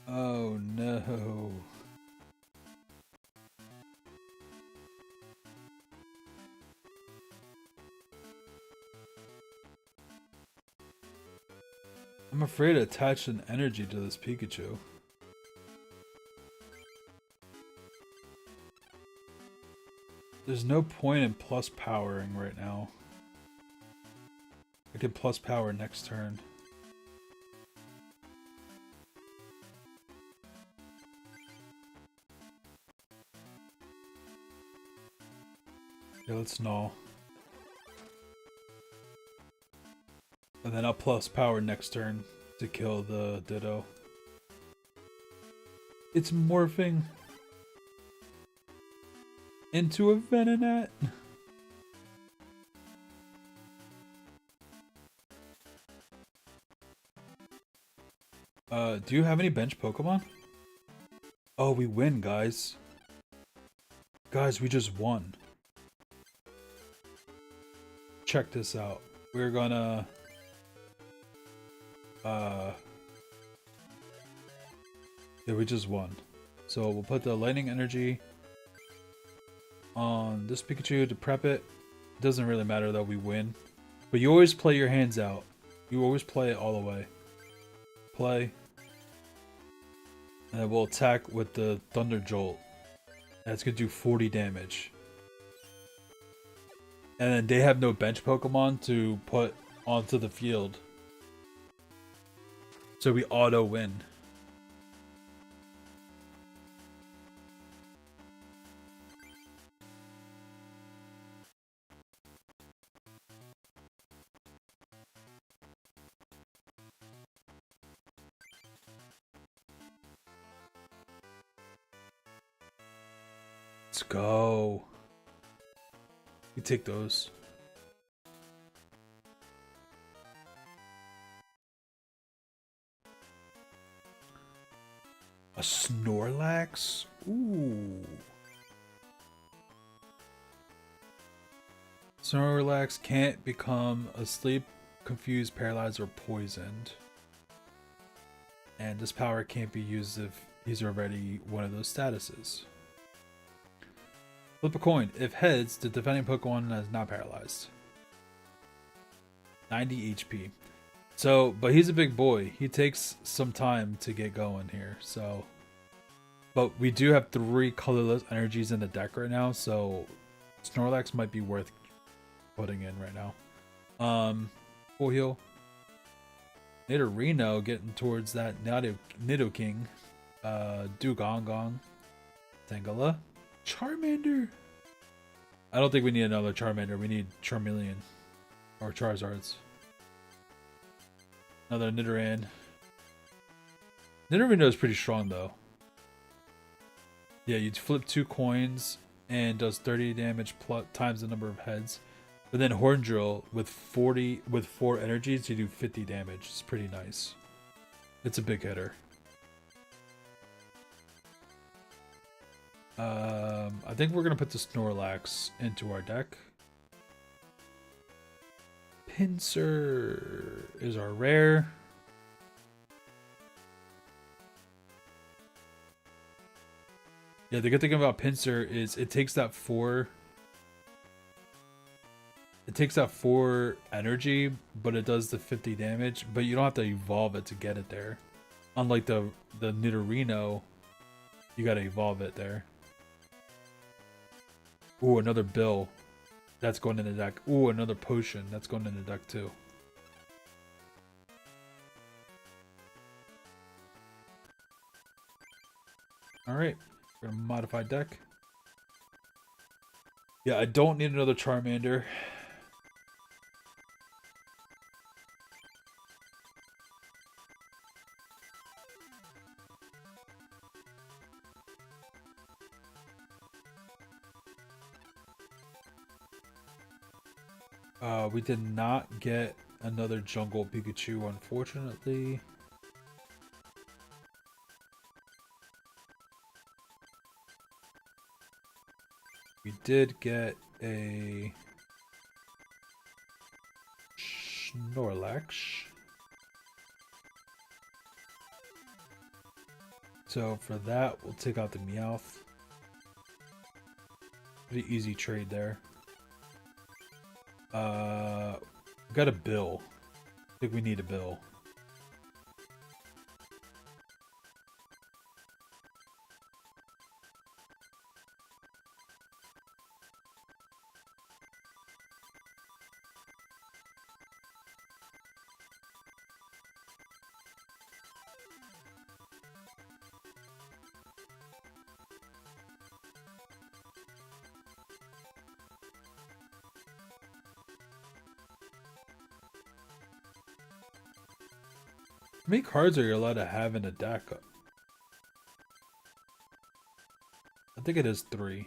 Oh no. I'm afraid to attach an energy to this Pikachu. There's no point in plus powering right now. I can plus power next turn. Okay, let's null. And then I'll plus power next turn to kill the Ditto. It's morphing into a Venonat. Do you have any bench Pokemon? Oh, we win, guys. Guys, we just won. Check this out. We're gonna... yeah, we just won. So we'll put the lightning energy on this Pikachu to prep it. It doesn't really matter that we win. But you always play your hands out. You always play it all the way. Play. And then we'll attack with the Thunder Jolt. That's gonna do 40 damage. And then they have no bench Pokemon to put onto the field. So we auto win. Let's go. You take those. A Snorlax? Ooh. Snorlax can't become asleep, confused, paralyzed, or poisoned. And this power can't be used if he's already one of those statuses. Flip a coin. If heads, the defending Pokemon is not paralyzed. 90 HP. So, but he's a big boy. He takes some time to get going here. So, but we do have 3 colorless energies in the deck right now. So, Snorlax might be worth putting in right now. Full heal. Nidorino getting towards that Nidoking. Dugongong. Tangela. Charmander. I don't think we need another Charmander. We need Charmeleon. Or Charizards. Another Nidoran. Nidorino is pretty strong though. Yeah, you'd flip 2 coins and does 30 damage plus times the number of heads. But then Horn Drill with 4 energies, you do 50 damage. It's pretty nice. It's a big hitter. I think we're gonna put the Snorlax into our deck. Pinsir is our rare. Yeah, the good thing about Pinsir is it takes that 4 energy, but it does the 50 damage, but you don't have to evolve it to get it there. Unlike the Nidorino, you gotta evolve it there. Ooh, another Bill. That's going in the deck. Ooh, another Potion. That's going in the deck too. Alright. We're gonna modify deck. Yeah, I don't need another Charmander. We did not get another Jungle Pikachu, unfortunately. We did get a Snorlax. So for that, we'll take out the Meowth. Pretty easy trade there. We got a Bill. I think we need a Bill. How many cards are you allowed to have in a deck? I think it is 3.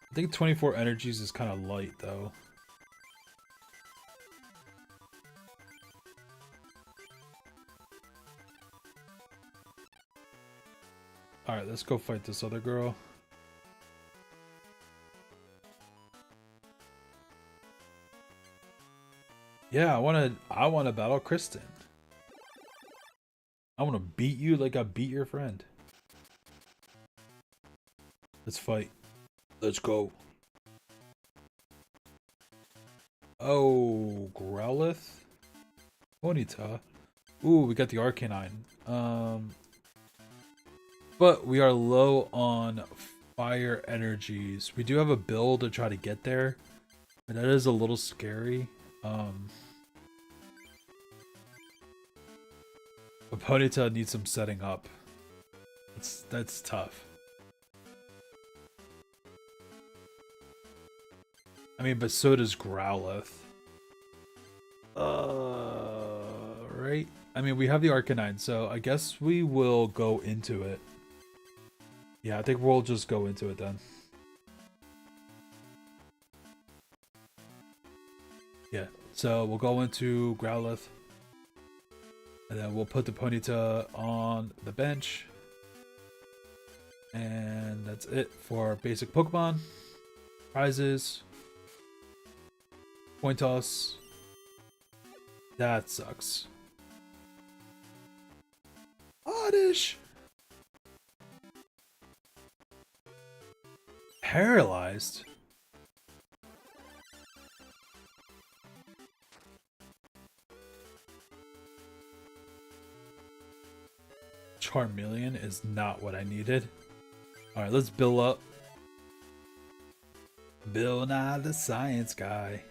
I think 24 energies is kind of light though. Alright, let's go fight this other girl. Yeah, I wanna battle Kristen. I wanna beat you like I beat your friend. Let's fight. Let's go. Oh, Growlithe? Ponyta. Ooh, we got the Arcanine. But we are low on fire energies. We do have a build to try to get there, but that is a little scary. But Ponyta needs some setting up. That's tough. I mean, but so does Growlithe. Right? I mean, we have the Arcanine, so I guess we will go into it. Yeah, I think we'll just go into it then. Yeah, so we'll go into Growlithe. And then we'll put the Ponyta on the bench. And that's it for basic Pokemon. Prizes. Coin toss. That sucks. Oddish. Paralyzed. Charmeleon is not what I needed. Alright, let's build up. Bill Nye the Science Guy.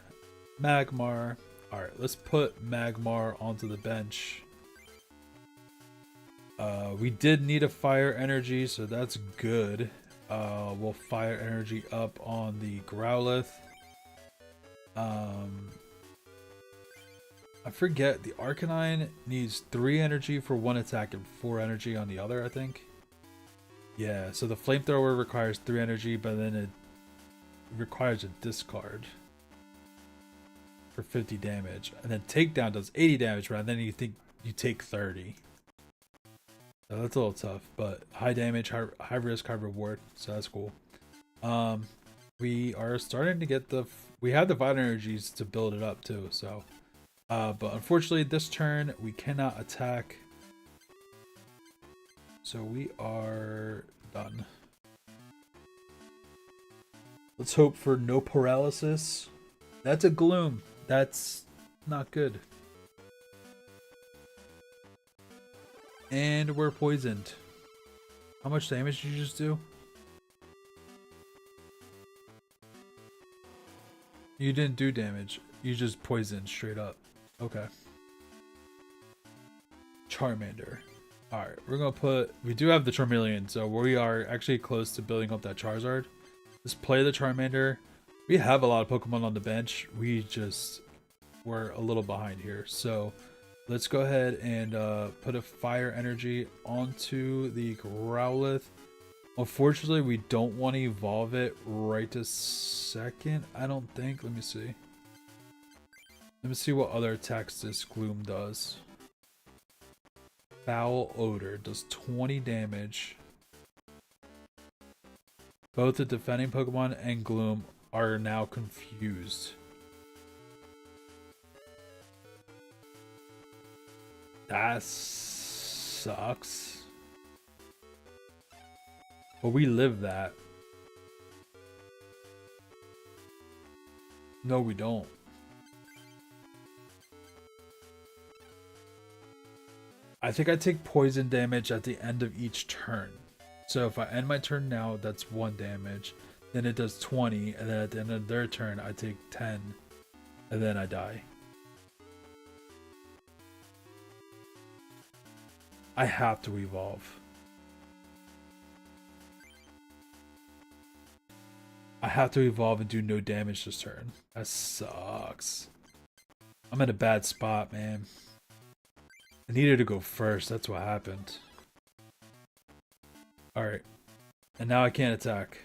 Magmar. Alright, let's put Magmar onto the bench. We did need a fire energy, so that's good. We'll fire energy up on the Growlithe. I forget, the Arcanine needs 3 energy for one attack and 4 energy on the other, I think. Yeah, so the Flamethrower requires 3 energy, but then it requires a discard for 50 damage. And then Takedown does 80 damage, but then you think you take 30. So that's a little tough, but high damage, high risk, high reward, so that's cool. We are starting to get we have the Vital Energies to build it up too, so but unfortunately this turn we cannot attack, so we are done. Let's hope for no paralysis. That's a Gloom. That's not good. And we're poisoned. How much damage did you just do? You didn't do damage. You just poisoned straight up. Okay. Charmander. Alright, we're gonna put... We do have the Charmeleon, so we are actually close to building up that Charizard. Let's play the Charmander. We have a lot of Pokemon on the bench. We just... We're a little behind here, so... Let's go ahead and put a fire energy onto the Growlithe. Unfortunately, we don't want to evolve it right this second. I don't think. Let me see. Let me see what other attacks this Gloom does. Foul Odor does 20 damage. Both the defending Pokemon and Gloom are now confused. That sucks. But we live that. No, we don't. I think I take poison damage at the end of each turn. So if I end my turn now, that's 1 damage. Then it does 20, and then at the end of their turn, I take 10, and then I die. I have to evolve. I have to evolve and do no damage this turn. That sucks. I'm in a bad spot, man. I needed to go first. That's what happened. Alright. And now I can't attack.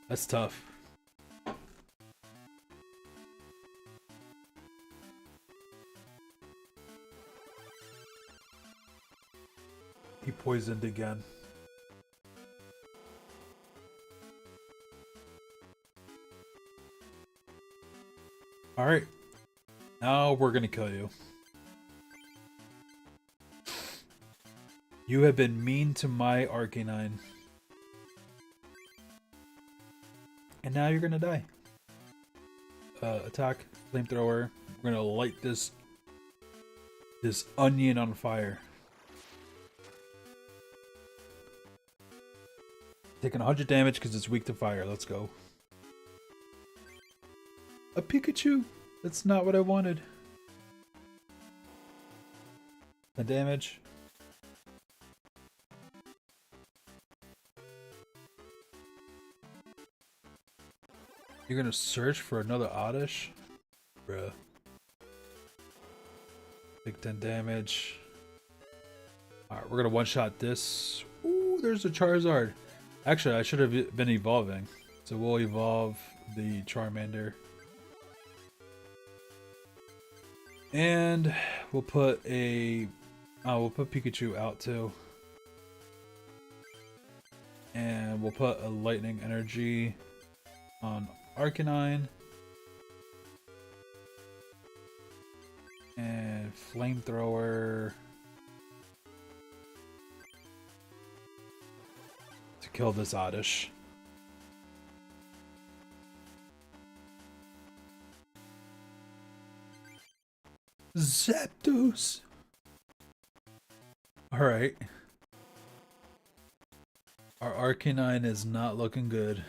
That's tough. He poisoned again. Alright. Now we're gonna kill you. You have been mean to my Arcanine. And now you're gonna die. Attack, Flamethrower. We're gonna light this onion on fire. Taking 100 damage because it's weak to fire. Let's go. A Pikachu! That's not what I wanted. 10 damage. You're gonna search for another Oddish? Bruh. Take 10 damage. Alright, we're gonna one-shot this. Ooh, there's a Charizard. Actually, I should have been evolving. So we'll evolve the Charmander. And we'll put we'll put Pikachu out too. And we'll put a Lightning Energy on Arcanine. And Flamethrower to kill this Oddish. Zapdos. Alright. Our Arcanine is not looking good.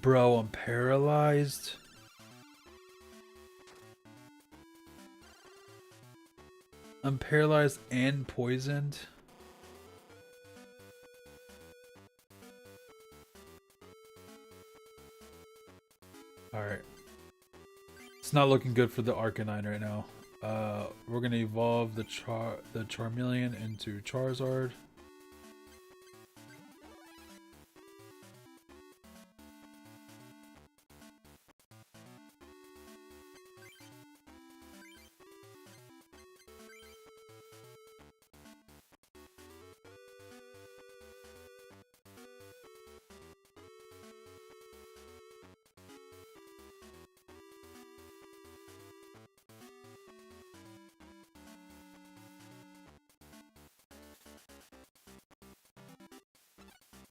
Bro, I'm paralyzed. I'm paralyzed and poisoned. Alright. It's not looking good for the Arcanine right now. We're gonna evolve the Charmeleon into Charizard.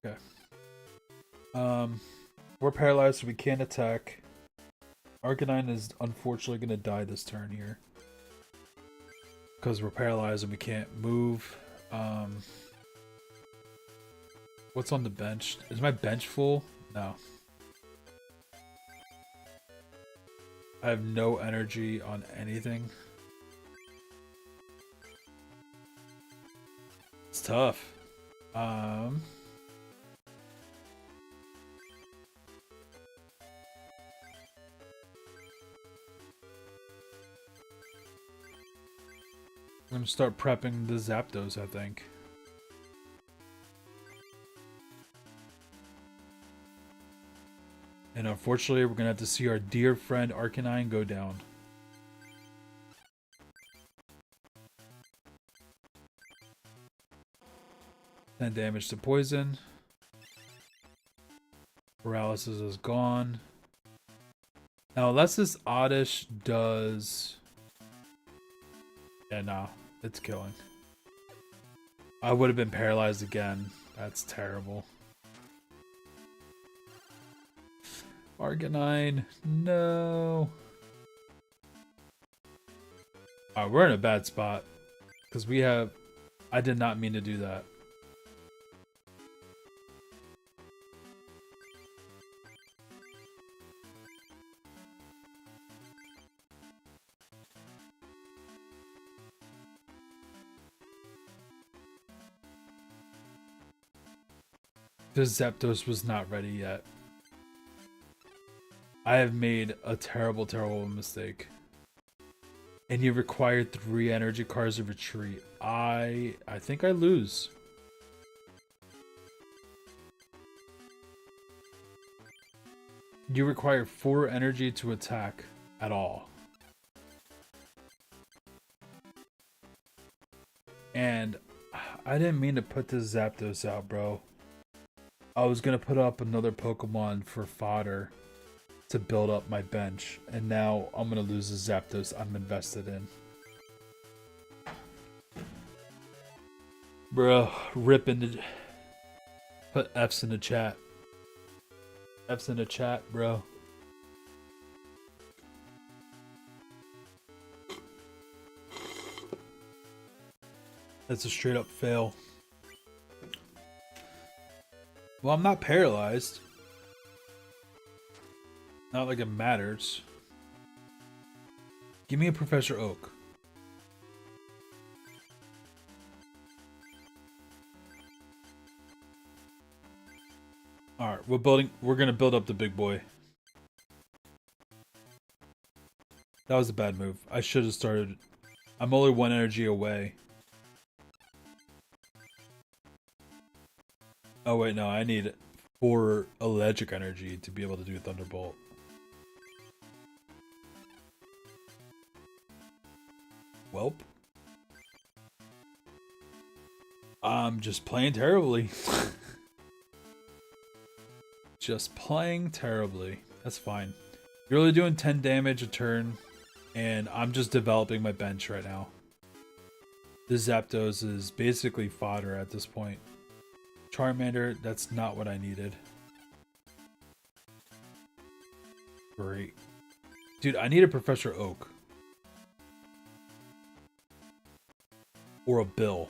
Okay. We're paralyzed, so we can't attack. Arcanine is unfortunately gonna die this turn here. Because we're paralyzed and we can't move. What's on the bench? Is my bench full? No. I have no energy on anything. It's tough. I'm gonna start prepping the Zapdos, I think. And unfortunately, we're gonna have to see our dear friend Arcanine go down. And damage to poison. Paralysis is gone. Now, unless this Oddish does... Yeah, no. It's killing. I would have been paralyzed again. That's terrible. Arcanine. No. Alright, we're in a bad spot. Because we have... I did not mean to do that. The Zapdos was not ready yet. I have made a terrible, terrible mistake. And you required 3 energy cards of retreat. I think I lose. You require 4 energy to attack at all. And I didn't mean to put this Zapdos out, bro. I was gonna put up another Pokemon for fodder to build up my bench, and now I'm gonna lose the Zapdos I'm invested in. Bro, rip in the... Put F's in the chat. F's in the chat, bro. That's a straight up fail. Well, I'm not paralyzed. Not like it matters. Give me a Professor Oak. Alright, we're gonna build up the big boy. That was a bad move. I should have started. I'm only 1 energy away. Oh wait, no, I need 4 electric energy to be able to do Thunderbolt. Welp. I'm just playing terribly. Just playing terribly. That's fine. You're only doing 10 damage a turn, and I'm just developing my bench right now. The Zapdos is basically fodder at this point. Charmander, that's not what I needed. Great. Dude, I need a Professor Oak. Or a Bill.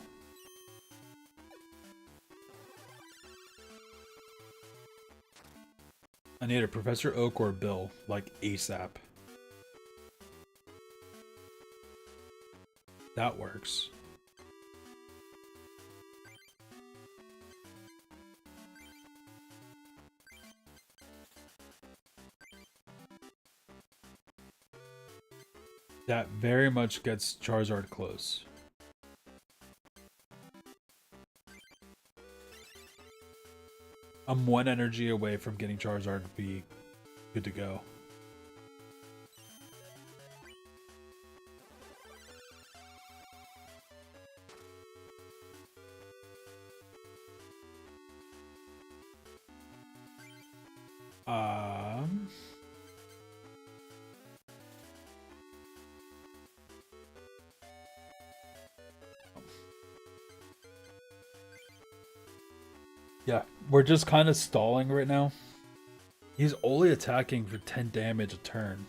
I need a Professor Oak or Bill, like ASAP. That works. That very much gets Charizard close. I'm 1 energy away from getting Charizard to be good to go. Yeah, we're just kind of stalling right now. He's only attacking for 10 damage a turn.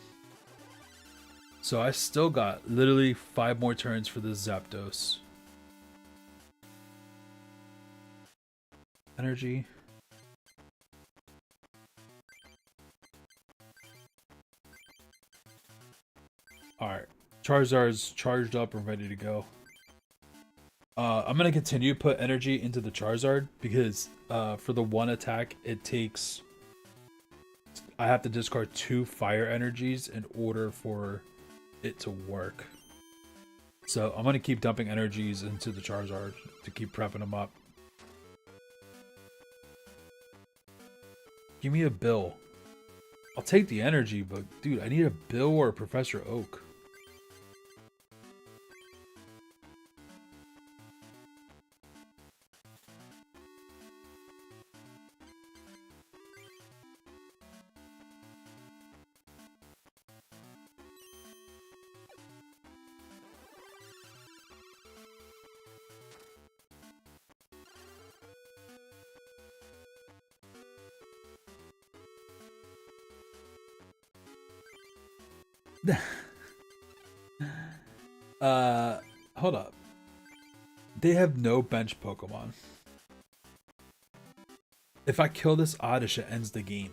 So I still got literally 5 more turns for this Zapdos. Energy. Alright. Charizard's charged up and ready to go. I'm going to continue to put energy into the Charizard because for the 1 attack, it takes... I have to discard 2 fire energies in order for it to work. So I'm going to keep dumping energies into the Charizard to keep prepping him up. Give me a Bill. I'll take the energy, but dude, I need a Bill or a Professor Oak. Hold up. They have no bench Pokemon. If I kill this Oddish, it ends the game.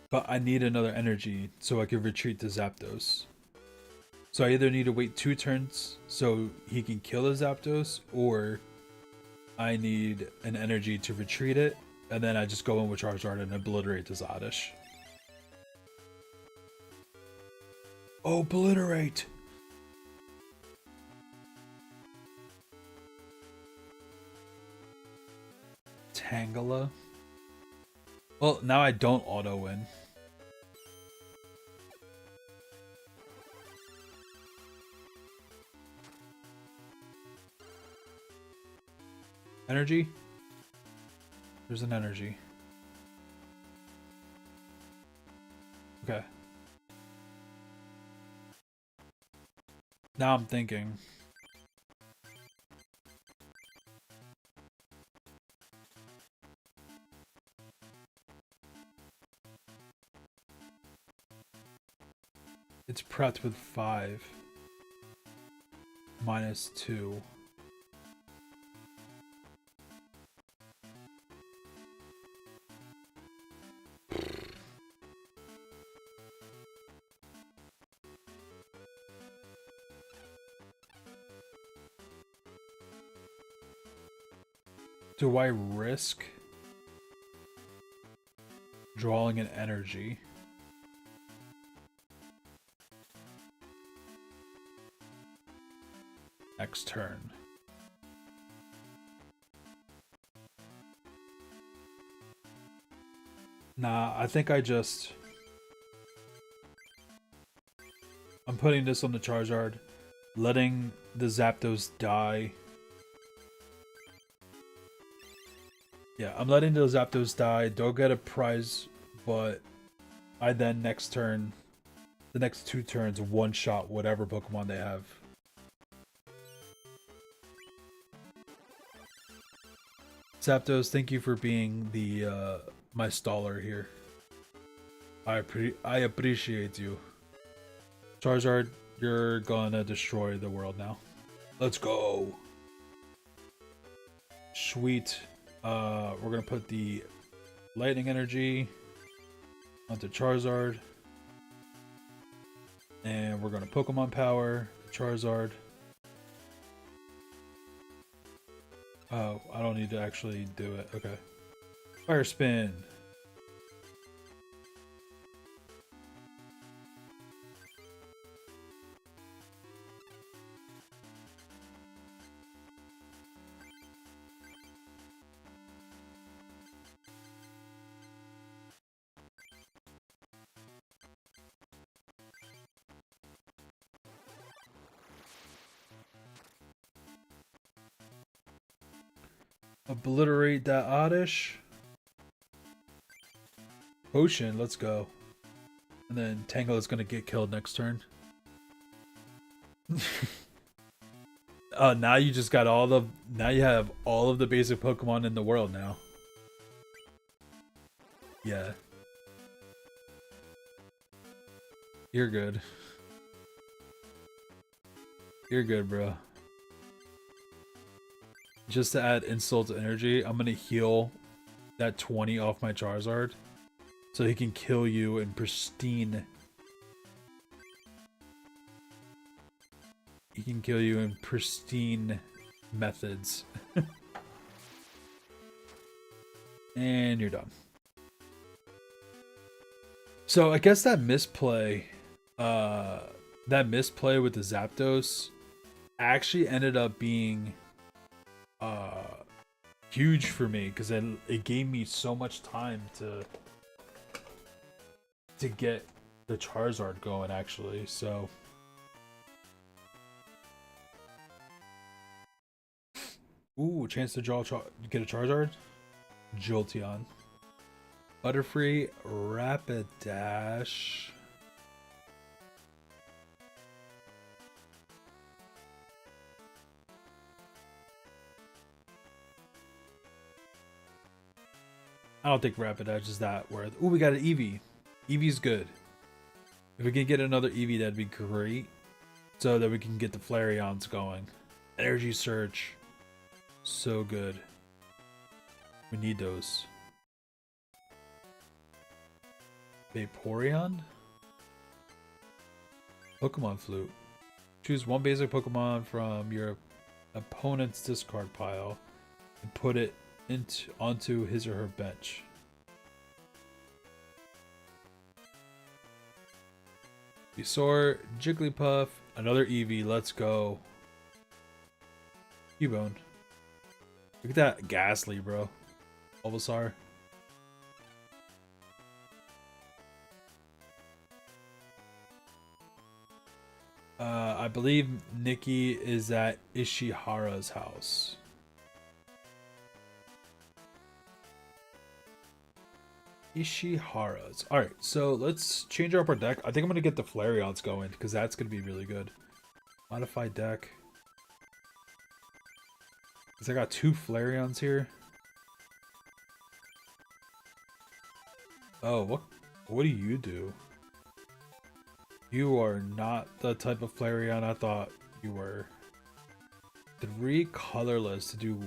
But I need another energy so I can retreat to Zapdos. So I either need to wait 2 turns so he can kill the Zapdos, or I need an energy to retreat it, and then I just go in with Charizard and obliterate this Oddish. Obliterate! Tangela? Well, now I don't auto-win. Energy? There's an energy. Okay. Now I'm thinking. It's prepped with 5. Minus 2. Do I risk drawing an energy? Next turn. Nah, I think I'm putting this on the Charizard, letting the Zapdos die. Yeah, I'm letting the Zapdos die. Don't get a prize, but I then next turn, the next 2 turns, one-shot whatever Pokemon they have. Zapdos, thank you for being the my staller here. I appreciate you. Charizard, you're gonna destroy the world now. Let's go. Sweet. We're gonna put the Lightning Energy onto Charizard. And we're going to Pokemon Power Charizard. Oh, I don't need to actually do it. Okay. Fire Spin. Obliterate that Oddish. Potion, let's go. And then Tango is gonna get killed next turn. Now you just got all the. Now you have all of the basic Pokemon in the world now. Yeah. You're good. You're good, bro. Just to add insult to energy, I'm gonna heal that 20 off my Charizard, so he can kill you in pristine. He can kill you in pristine methods. And you're done. So I guess that misplay with the Zapdos actually ended up being huge for me, because it gave me so much time to get the Charizard going, actually. So ooh, chance to get a Charizard. Jolteon. Butterfree, Rapidash. I don't think Rapidash is that worth. Ooh, we got an Eevee. Eevee's good. If we can get another Eevee, that'd be great. So that we can get the Flareons going. Energy Search. So good. We need those. Vaporeon? Pokemon Flute. Choose one basic Pokemon from your opponent's discard pile and put it onto his or her bench. Venusaur, Jigglypuff, another Eevee, let's go. Cubone. Look at that Ghastly, bro. Bulbasaur. I believe Nikki is at Ishihara's house. Ishihara's. Alright, so let's change up our deck. I think I'm going to get the Flareons going, because that's going to be really good. Modify deck. Because I got 2 Flareons here. Oh, what do you do? You are not the type of Flareon I thought you were. 3 colorless to do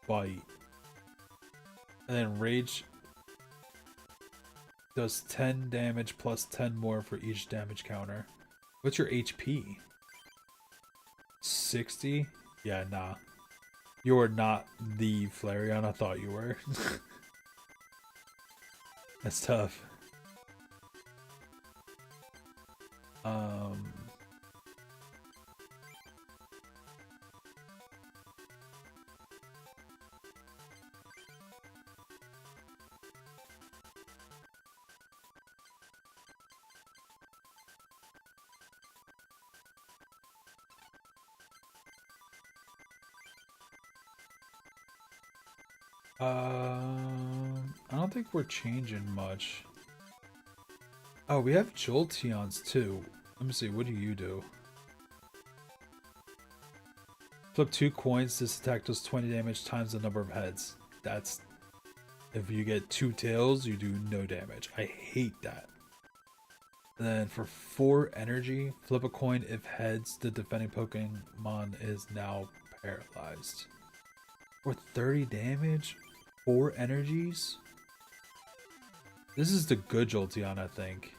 bite. And then Rage does 10 damage plus 10 more for each damage counter. What's your HP? 60? Yeah, nah. You are not the Flareon I thought you were. That's tough. I don't think we're changing much. Oh, we have Jolteons too. Let me see, what do you do? Flip 2 coins, this attack does 20 damage times the number of heads. That's... If you get 2 tails, you do no damage. I hate that. And then for 4 energy, flip a coin. If heads, the defending Pokemon is now paralyzed. For 30 damage, 4 energies? This is the good Jolteon, I think.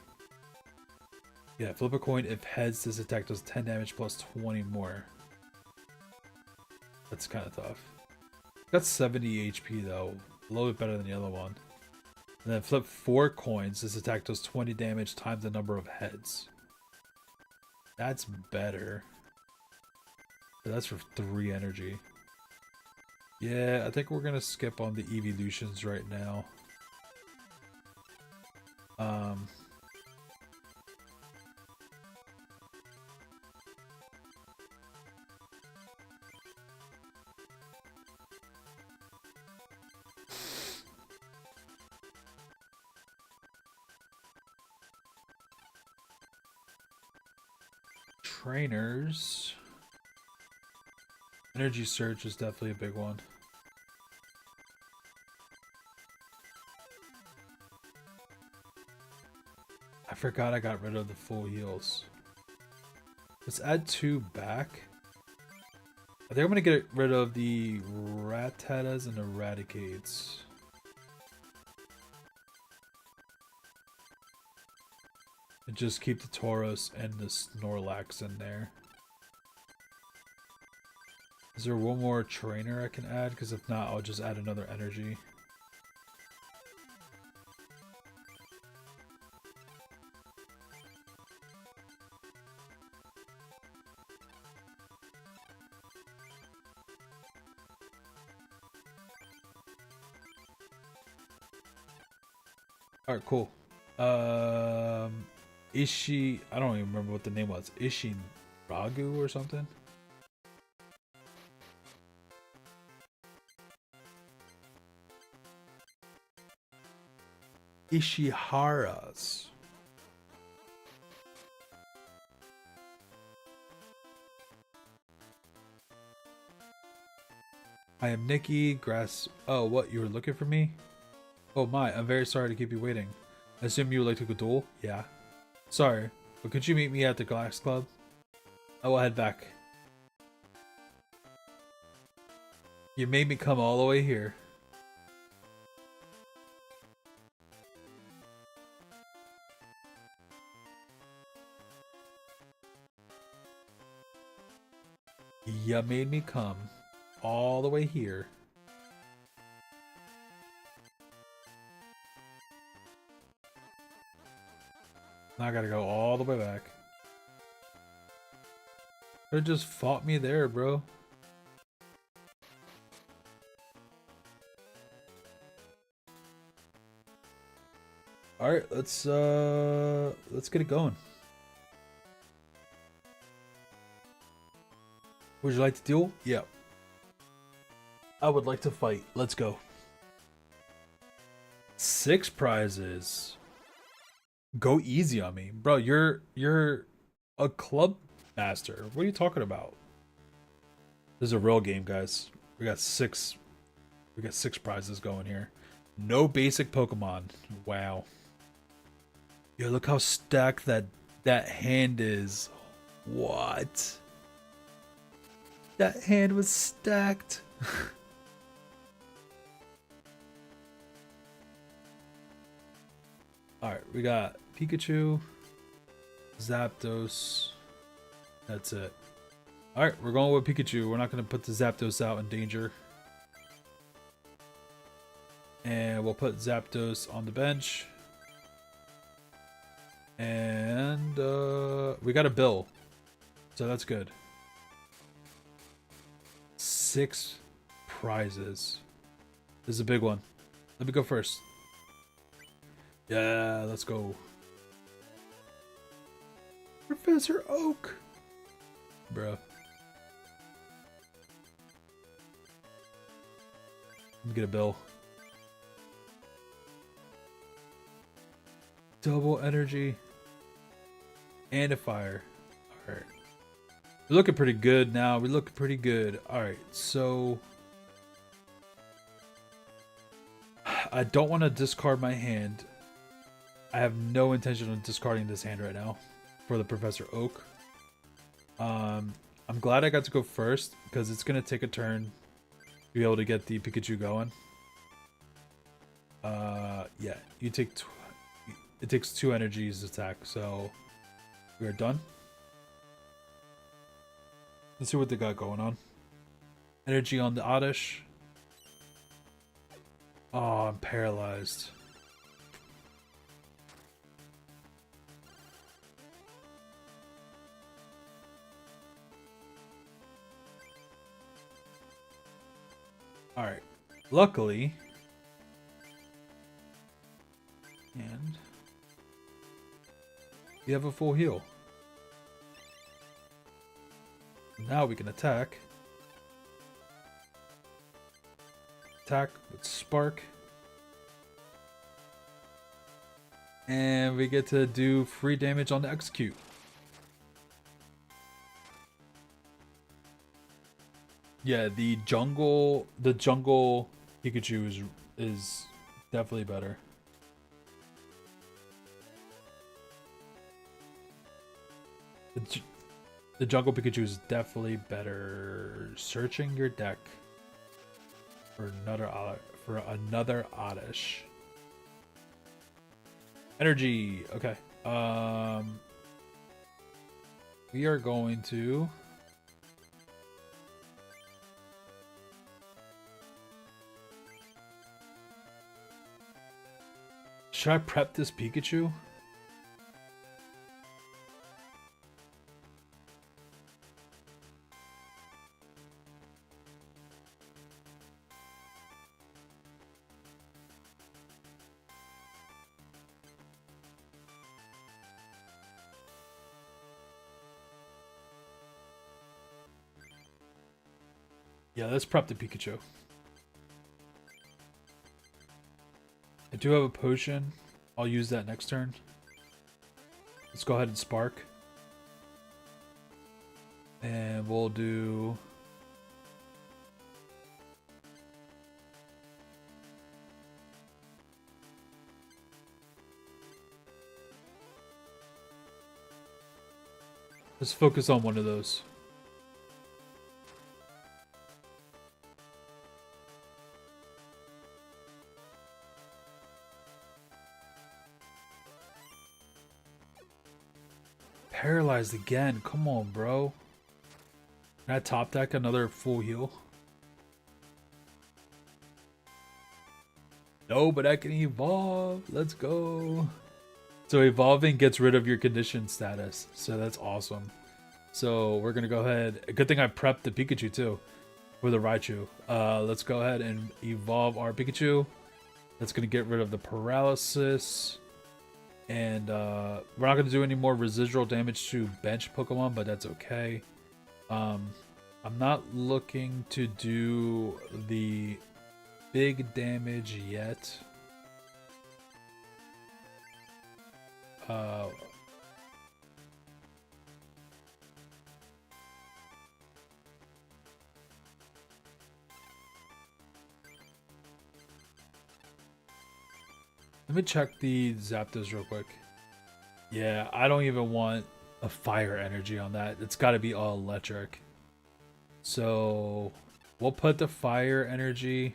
Yeah, flip a coin. If heads, this attack does 10 damage plus 20 more. That's kind of tough. Got 70 HP though. A little bit better than the other one. And then flip 4 coins. This attack does 20 damage times the number of heads. That's better. That's for 3 energy. Yeah, I think we're gonna skip on the evolutions right now. Trainers. Energy Surge is definitely a big one. I forgot I got rid of the full heals. Let's add 2 back. I think I'm gonna get rid of the Rattatas and Eradicates. And just keep the Tauros and the Snorlax in there. Is there one more trainer I can add? Because if not, I'll just add another energy. Alright, cool. Ishi, I don't even remember what the name was. Ragu or something? Ishiharas. I am Nikki, grass. Oh, what? You were looking for me? Oh my, I'm very sorry to keep you waiting. I assume you would like to go duel? Yeah. Sorry, but could you meet me at the Glass Club? I will head back. You made me come all the way here. You made me come all the way here. Now I gotta go all the way back. Could've just fought me there, bro. Alright, let's get it going. Would you like to duel? Yeah. I would like to fight. Let's go. 6 prizes. Go easy on me. Bro, you're a club master. What are you talking about? This is a real game, guys. We got 6 prizes going here. No basic Pokemon. Wow. Yo, look how stacked that hand is. What? That hand was stacked. Alright, we got Pikachu, Zapdos. That's it. Alright, we're going with Pikachu. We're not going to put the Zapdos out in danger. And we'll put Zapdos on the bench. And we got a bill. So that's good. 6 prizes. This is a big one. Let me go first. Yeah, let's go. Professor Oak. Bro. Let me get a bill. Double energy. And a fire. Alright. We're looking pretty good now. We look pretty good. Alright, so I don't want to discard my hand. I have no intention of discarding this hand right now for the Professor Oak. I'm glad I got to go first because it's going to take a turn to be able to get the Pikachu going. Yeah, you take it takes 2 energies to attack, so we are done. Let's see what they got going on. Energy on the Oddish. Oh, I'm paralyzed. Alright. Luckily. And you have a full heal. Now we can attack. Attack with Spark. And we get to do free damage on the Execute. Yeah, the jungle Pikachu is definitely better. The jungle Pikachu is definitely better. Searching your deck for another Oddish. Energy. Okay. We are going to should I prep this Pikachu? Yeah, let's prep the Pikachu. I do have a potion. I'll use that next turn. Let's go ahead and Spark. And we'll do... Let's focus on one of those. Paralyzed again. Come on, bro. Can I top deck another full heal? No, but I can evolve. Let's go. So evolving gets rid of your condition status. So that's awesome. So we're going to go ahead. Good thing I prepped the Pikachu too. For the Raichu. Let's go ahead and evolve our Pikachu. That's going to get rid of the paralysis. And we're not going to do any more residual damage to bench Pokemon, but that's okay. I'm not looking to do the big damage yet. Let me check the Zapdos real quick. Yeah, I don't even want a fire energy on that. It's got to be all electric. So we'll put the fire energy.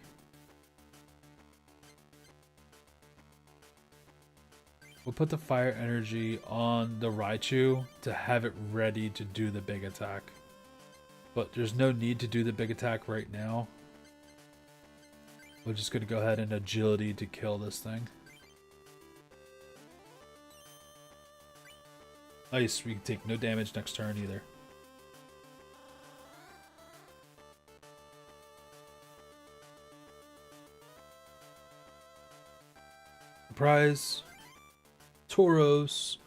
We'll put the fire energy on the Raichu to have it ready to do the big attack. But there's no need to do the big attack right now. We're just going to go ahead and agility to kill this thing. Nice, we can take no damage next turn either. Surprise. Tauros.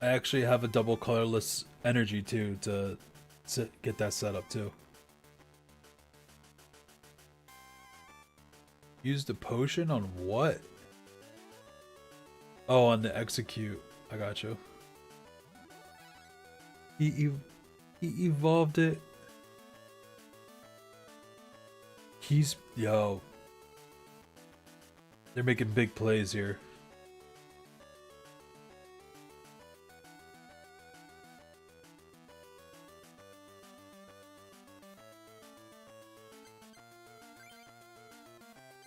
I actually have a double colorless energy too to get that set up too. Use the potion on what? Oh, on the execute. I got you. He evolved it. Yo. They're making big plays here.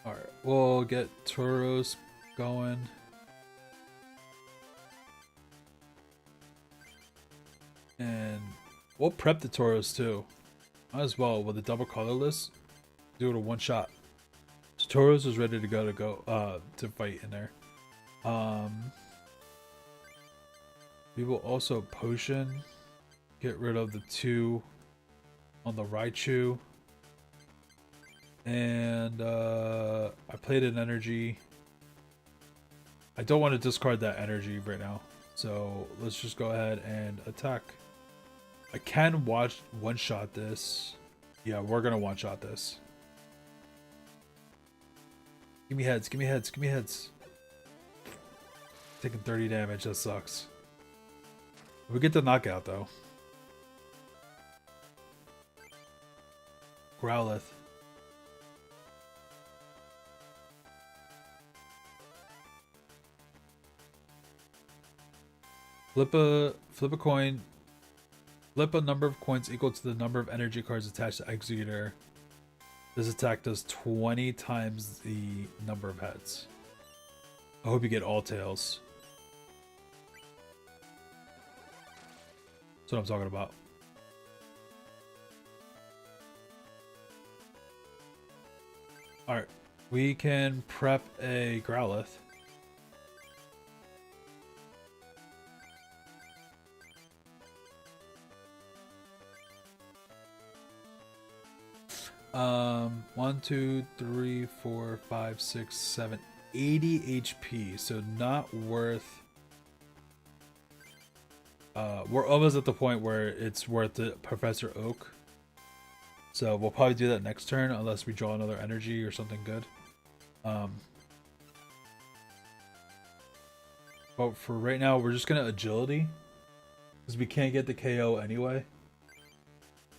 Alright, we'll get Tauros going. We'll prep the Tauros too. Might as well with the double colorless. Do it a one shot. So Tauros is ready to go to fight in there. We will also potion. Get rid of the 2 on the Raichu. And I played an energy. I don't want to discard that energy right now. So let's just go ahead and attack. I can one-shot this. Yeah, we're going to one-shot this. Give me heads, give me heads, give me heads. Taking 30 damage, that sucks. We get the knockout though. Growlithe. Flip a coin. Flip a number of coins equal to the number of energy cards attached to Executor. This attack does 20 times the number of heads. I hope you get all tails. That's what I'm talking about. Alright, we can prep a Growlithe. One, two, three, 4, 5, 6, 7, 80 HP. So not worth. We're almost at the point where it's worth it, Professor Oak. So we'll probably do that next turn unless we draw another energy or something good. But for right now, we're just gonna agility because we can't get the KO anyway.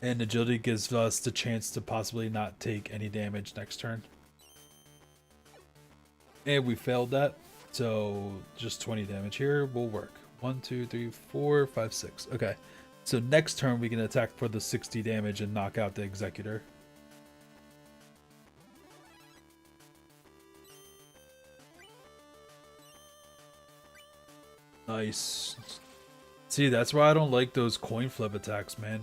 And agility gives us the chance to possibly not take any damage next turn. And we failed that. So just 20 damage here will work. 1, 2, 3, 4, 5, 6. Okay. So next turn we can attack for the 60 damage and knock out the Executor. Nice. See, that's why I don't like those coin flip attacks, man.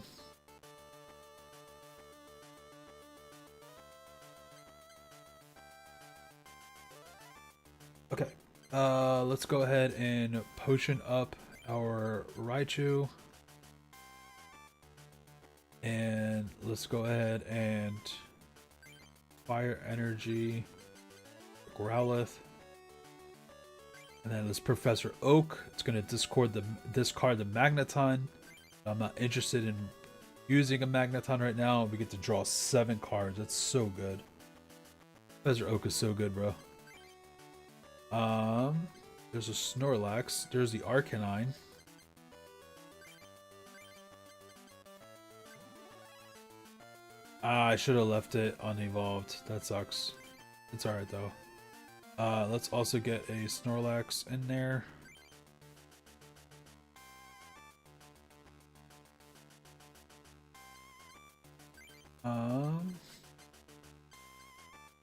Okay, let's go ahead and potion up our Raichu. And let's go ahead and fire energy Growlithe. And then let's Professor Oak. It's going to discard the Magneton. I'm not interested in using a Magneton right now. We get to draw 7 cards. That's so good. Professor Oak is so good, bro. There's a Snorlax. There's the Arcanine. I should have left it unevolved. That sucks. It's alright though. Let's also get a Snorlax in there.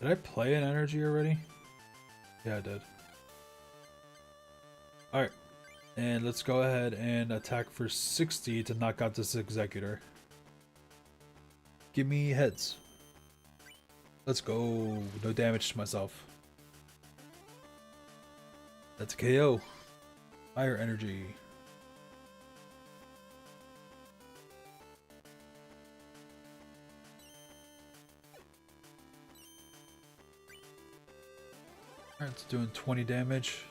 Did I play an energy already? Yeah, I did. Alright. And let's go ahead and attack for 60 to knock out this Executor. Give me heads. Let's go. No damage to myself. That's a KO. Fire energy. Alright, it's doing 20 damage.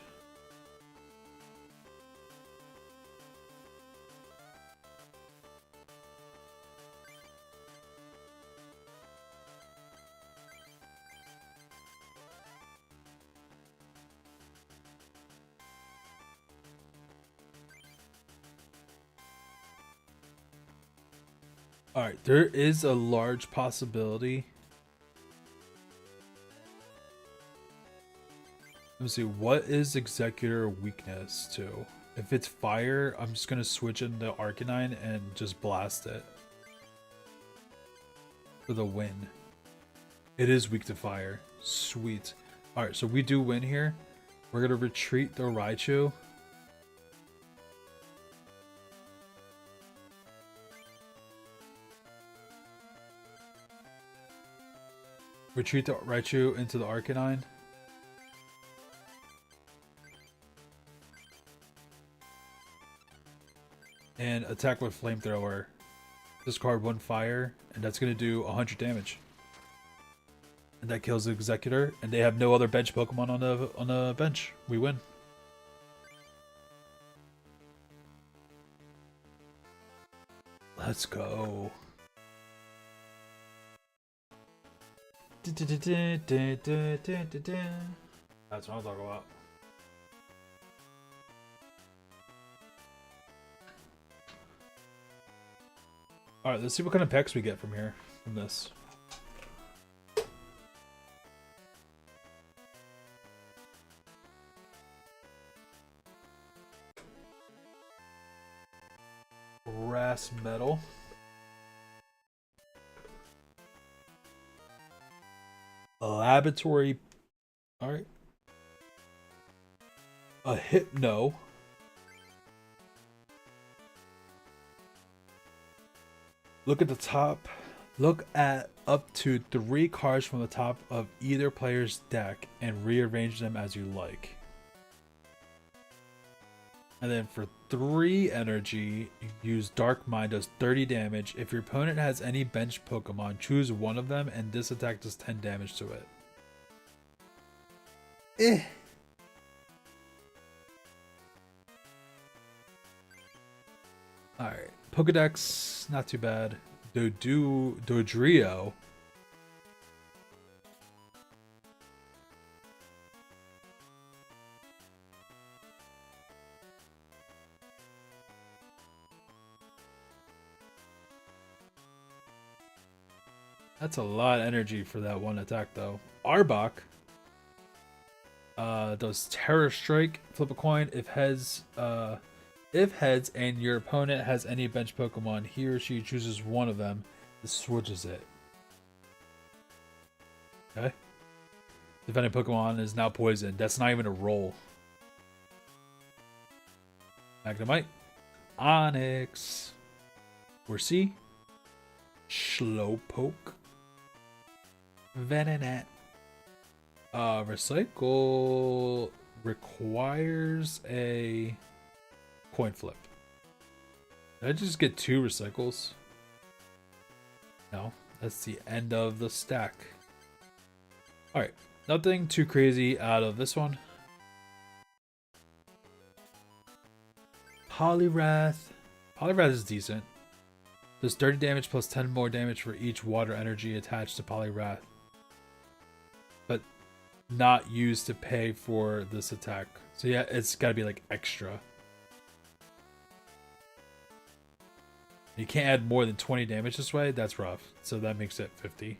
Alright, there is a large possibility. Let me see, what is Executor weakness to? If it's fire, I'm just gonna switch into Arcanine and just blast it. For the win. It is weak to fire. Sweet. Alright, so we do win here. We're gonna retreat the Raichu. Retreat the Raichu into the Arcanine. And attack with Flamethrower. Discard 1 fire, and that's going to do 100 damage. And that kills the Executor, and they have no other bench Pokemon on the bench. We win. Let's go. That's what I'm talking about. Alright, let's see what kind of packs we get from here, from this. Brass metal. A laboratory. Alright. A Hypno. Look at the top. Look at up to 3 cards from the top of either player's deck and rearrange them as you like. And then for 3 energy, use Dark Mind, does 30 damage. If your opponent has any bench Pokemon, choose one of them and this attack does 10 damage to it. Alright. Pokedex, not too bad. Dodrio. That's a lot of energy for that one attack, though. Arbok does Terror Strike. Flip a coin. If heads and your opponent has any bench Pokemon, he or she chooses one of them. This switches it. Okay. Defending Pokemon is now poisoned. That's not even a roll. Magnemite. Onyx. Horsey. Slowpoke. Venonat. Recycle requires a coin flip. Did I just get 2 recycles? No, that's the end of the stack. Alright, nothing too crazy out of this one. Poliwrath. Poliwrath is decent. Does 30 damage plus 10 more damage for each water energy attached to Poliwrath. But not used to pay for this attack. So yeah, it's gotta be like extra. You can't add more than 20 damage this way. That's rough. So that makes it 50.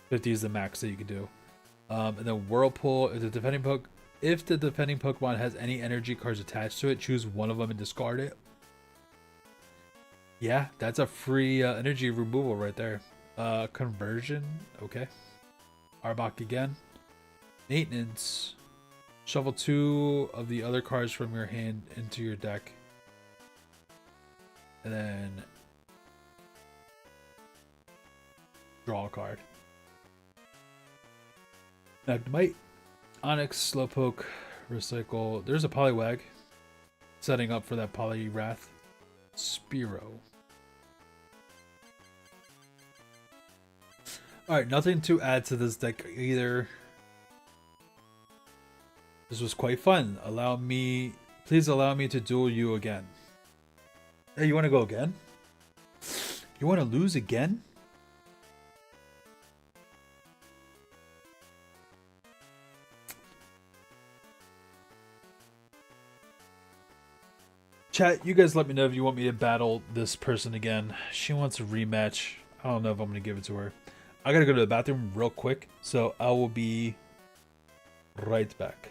50 is the max that you can do. And then Whirlpool. If the defending Pokemon has any energy cards attached to it, choose one of them and discard it. Yeah, that's a free energy removal right there. Conversion. Okay. Arbok again. Maintenance. Shuffle 2 of the other cards from your hand into your deck. And then draw a card. Magnemite, Onyx, Slowpoke, Recycle. There's a Poliwag. Setting up for that Poliwrath. Spearow. Alright, nothing to add to this deck either. This was quite fun. Please allow me to duel you again. Hey, you want to go again? You want to lose again? Chat, you guys let me know if you want me to battle this person again. She wants a rematch. I don't know if I'm going to give it to her. I got to go to the bathroom real quick, so I will be right back.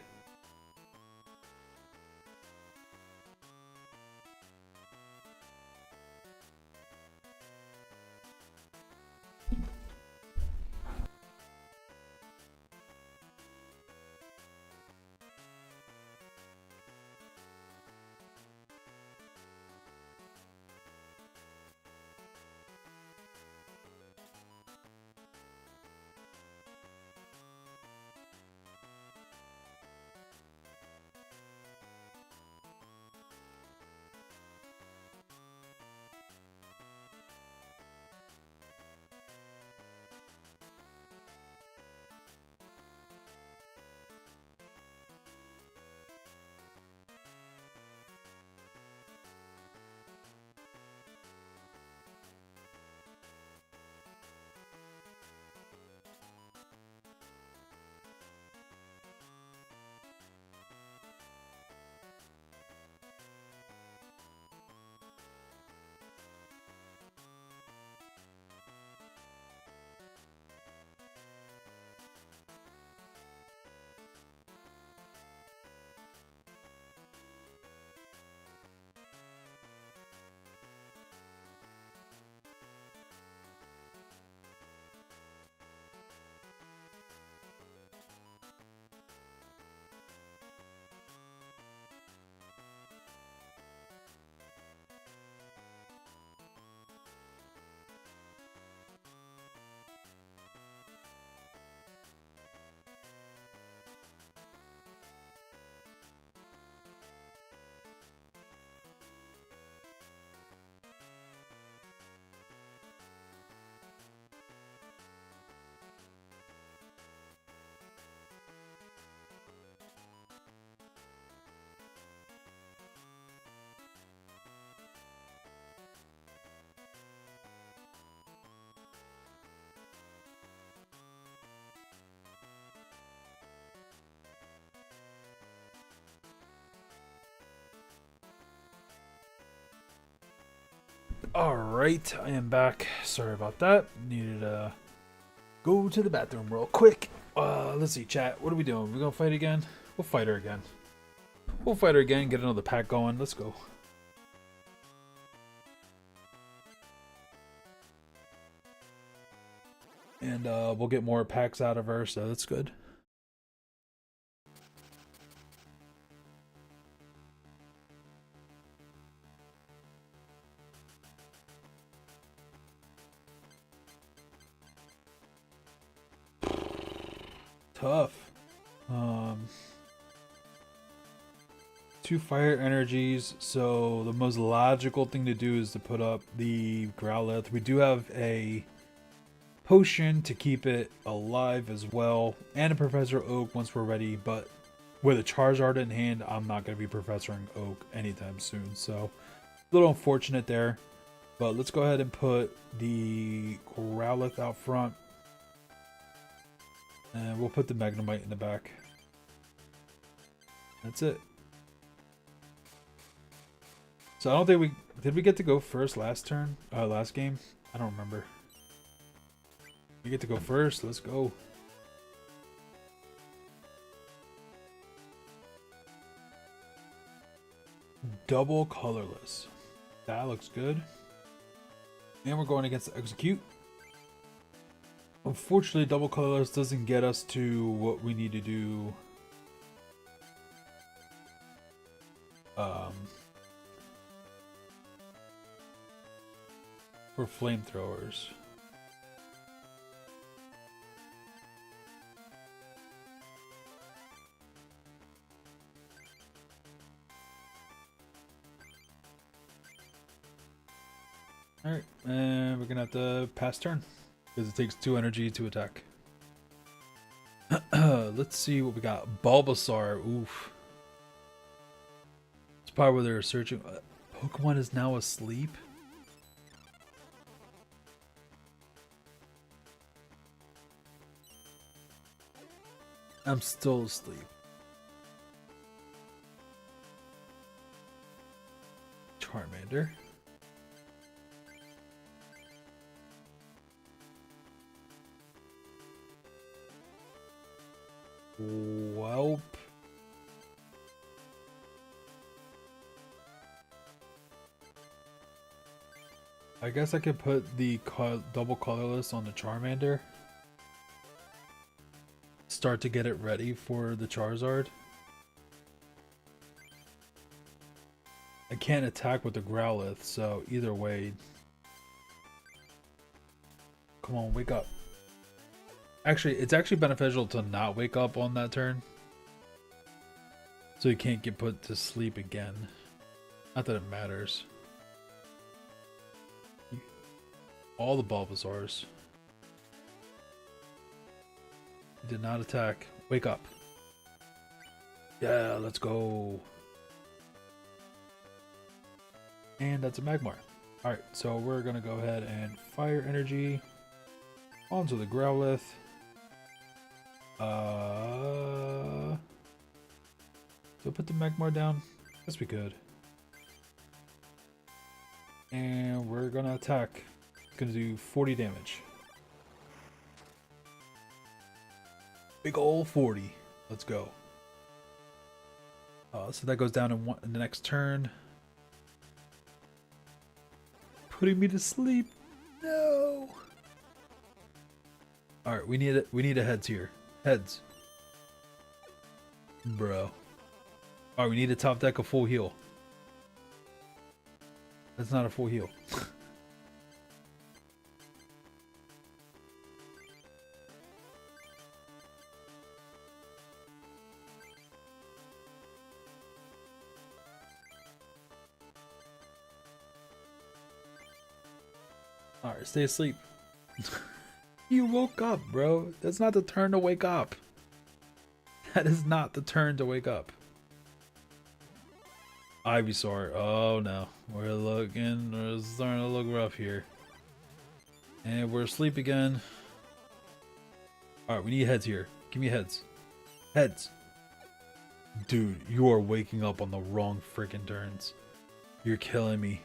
Alright, I am back. Sorry about that. Needed to go to the bathroom real quick. Let's see, chat. What are we doing? We gonna fight again? We'll fight her again. We'll fight her again, get another pack going. Let's go. And we'll get more packs out of her, so that's good. Tough. 2 fire energies, so the most logical thing to do is to put up the Growlithe. We do have a potion to keep it alive as well, and a Professor Oak once we're ready, but with a Charizard in hand, I'm not going to be Professoring Oak anytime soon, so a little unfortunate there. But let's go ahead and put the Growlithe out front, and we'll put the Magnemite in the back. That's it. So I don't think did we get to go first last turn? Last game? I don't remember. We get to go first. Let's go. Double colorless. That looks good. And we're going against the Execute. Unfortunately, double colorless doesn't get us to what we need to do. For flamethrowers. Alright, and we're gonna have to pass turn because it takes 2 energy to attack. Let's see what we got. Bulbasaur. Oof. It's probably where they're searching. Pokemon is now asleep. I'm still asleep. Charmander. Welp. I guess I could put the double colorless on the Charmander. Start to get it ready for the Charizard. I can't attack with the Growlithe, so either way. Come on, wake up. Actually, it's actually beneficial to not wake up on that turn. So you can't get put to sleep again. Not that it matters. All the Bulbasaurs. Did not attack. Wake up. Yeah, let's go. And that's a Magmar. Alright, so we're going to go ahead and Fire Energy onto the Growlithe. Do I put the Magmar down? Guess we could. And we're going to attack. It's going to do 40 damage. Big ol' 40. Let's go. So that goes down in the next turn. Putting me to sleep. No. All right, we need a heads here. Heads. Bro. All right, we need a top deck a full heal. That's not a full heal. Alright, stay asleep. You woke up, bro. That's not the turn to wake up. That is not the turn to wake up. Ivysaur. Oh no. We're starting to look rough here. And we're asleep again. Alright, we need heads here. Give me heads. Heads. Dude, you are waking up on the wrong freaking turns. You're killing me.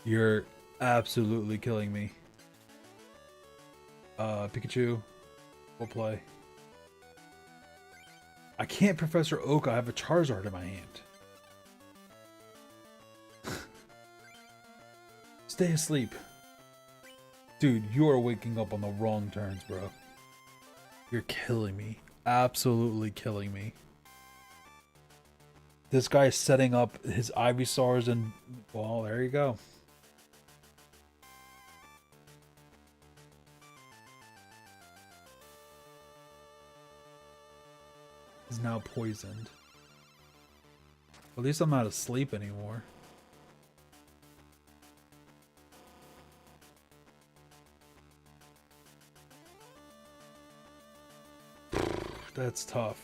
You're absolutely killing me. Pikachu, we'll play. I can't Professor Oak. I have a Charizard in my hand. Stay asleep. Dude, you are waking up on the wrong turns, bro. You're killing me. Absolutely killing me. This guy's setting up his Ivysaurs and... Well, there you go. He's now poisoned. At least I'm not asleep anymore. That's tough.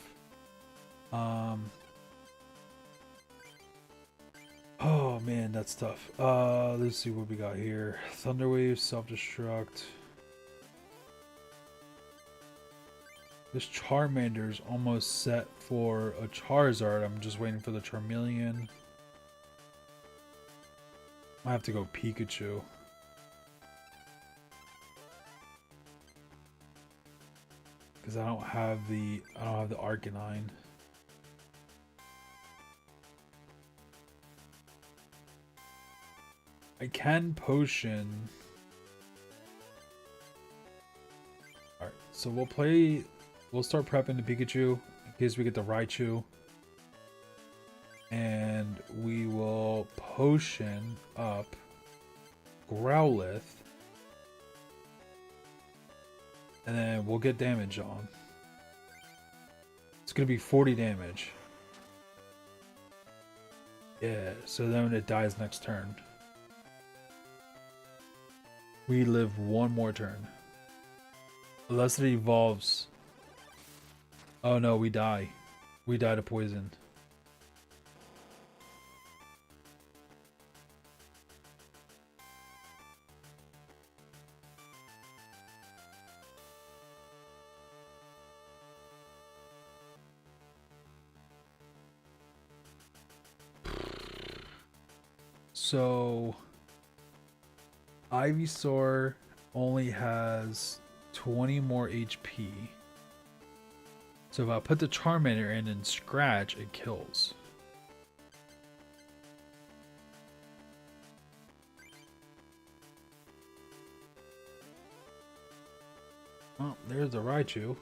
Oh man, that's tough. Let's see what we got here. Thunderwave, self-destruct. This Charmander's almost set for a Charizard. I'm just waiting for the Charmeleon. I have to go Pikachu. Because I don't have the Arcanine. I can potion. Alright, so we'll start prepping the Pikachu in case we get the Raichu. And we will potion up Growlithe. And then we'll get damage on. It's gonna be 40 damage. Yeah, so then it dies next turn. We live one more turn. Unless it evolves. Oh no, we die. We die to poison. So Ivysaur only has 20 more HP. So if I put the Charmander in and scratch, it kills. Oh, there's the Raichu.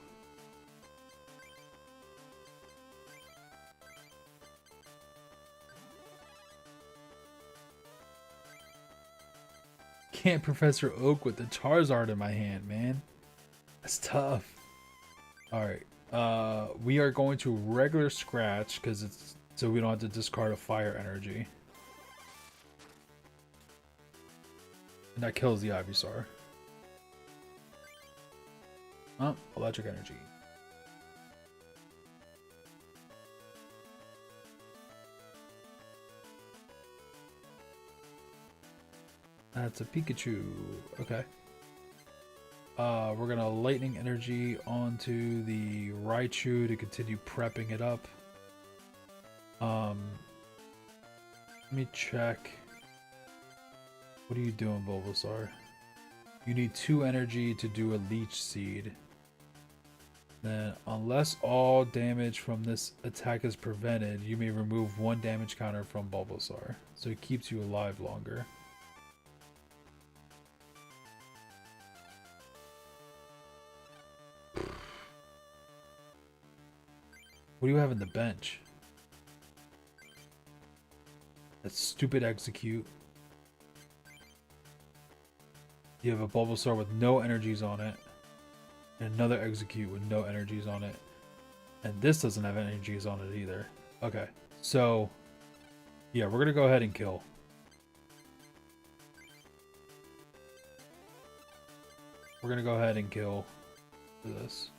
Can't Professor Oak with the Charizard in my hand, man. That's tough. Alright. We are going to regular scratch because it's so we don't have to discard a fire energy. And that kills the Ivysaur. Oh, electric energy. That's a Pikachu. Okay. We're gonna lightning energy onto the Raichu to continue prepping it up. Let me check. What are you doing, Bulbasaur? You need 2 energy to do a Leech Seed. Then, unless all damage from this attack is prevented, you may remove 1 damage counter from Bulbasaur. So it keeps you alive longer. What do you have in the bench? That stupid Execute. You have a Bulbasaur with no energies on it. And another Execute with no energies on it. And this doesn't have energies on it either. Okay, so yeah, we're gonna go ahead and kill. We're gonna go ahead and kill for this.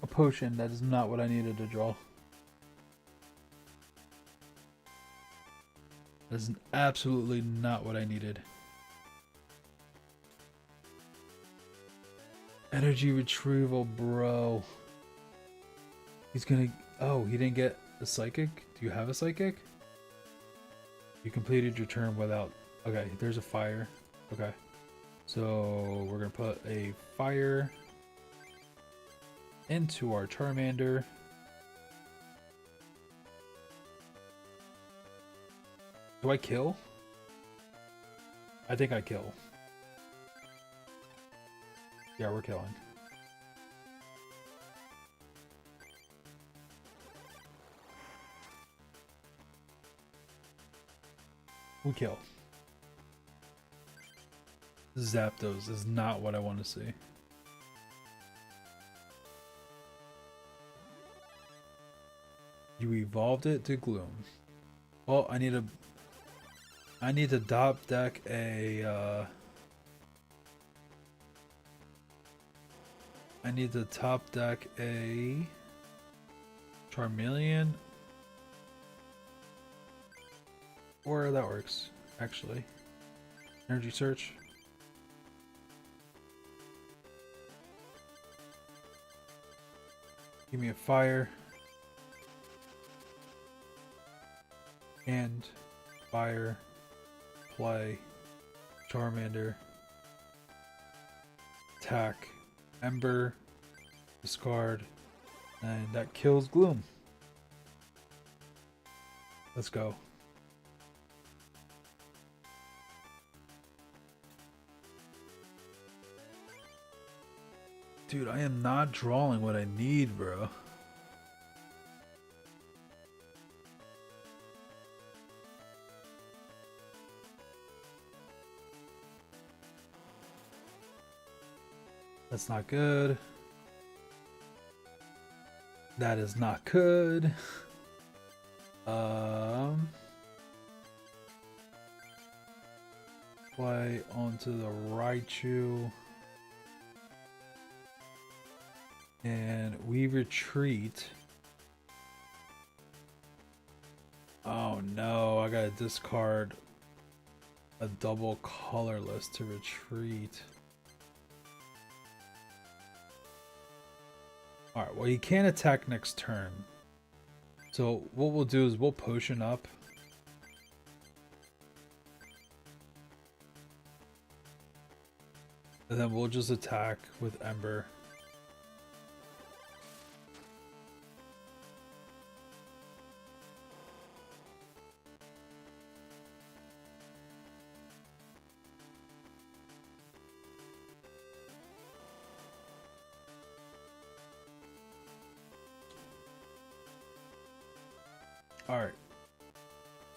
A potion, that is not what I needed to draw. That is absolutely not what I needed. Energy retrieval, bro. He's gonna... Oh, he didn't get a psychic? Do you have a psychic? You completed your turn without... Okay, there's a fire. Okay. So we're gonna put a fire into our Charmander. Do I kill? I think I kill. Yeah, we're killing. We kill. Zapdos is not what I want to see. You evolved it to Gloom. Oh, I need to top deck a I need to top deck a Charmeleon. Or that works, actually. Energy search. Give me a fire. And fire. Play. Charmander. Attack. Ember. Discard. And that kills Gloom. Let's go. Dude, I am not drawing what I need, bro. That's not good. That is not good. Play onto the Raichu. And we retreat. Oh no, I gotta discard a double colorless to retreat. Alright, well, he can't attack next turn. So what we'll do is we'll potion up. And then we'll just attack with Ember. Alright.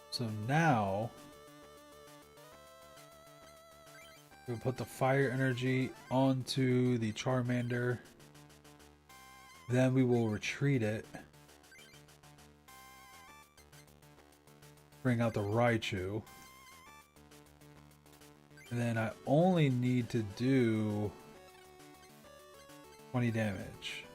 So now we'll put the fire energy onto the Charmander. Then we will retreat it. Bring out the Raichu. And then I only need to do 20 damage.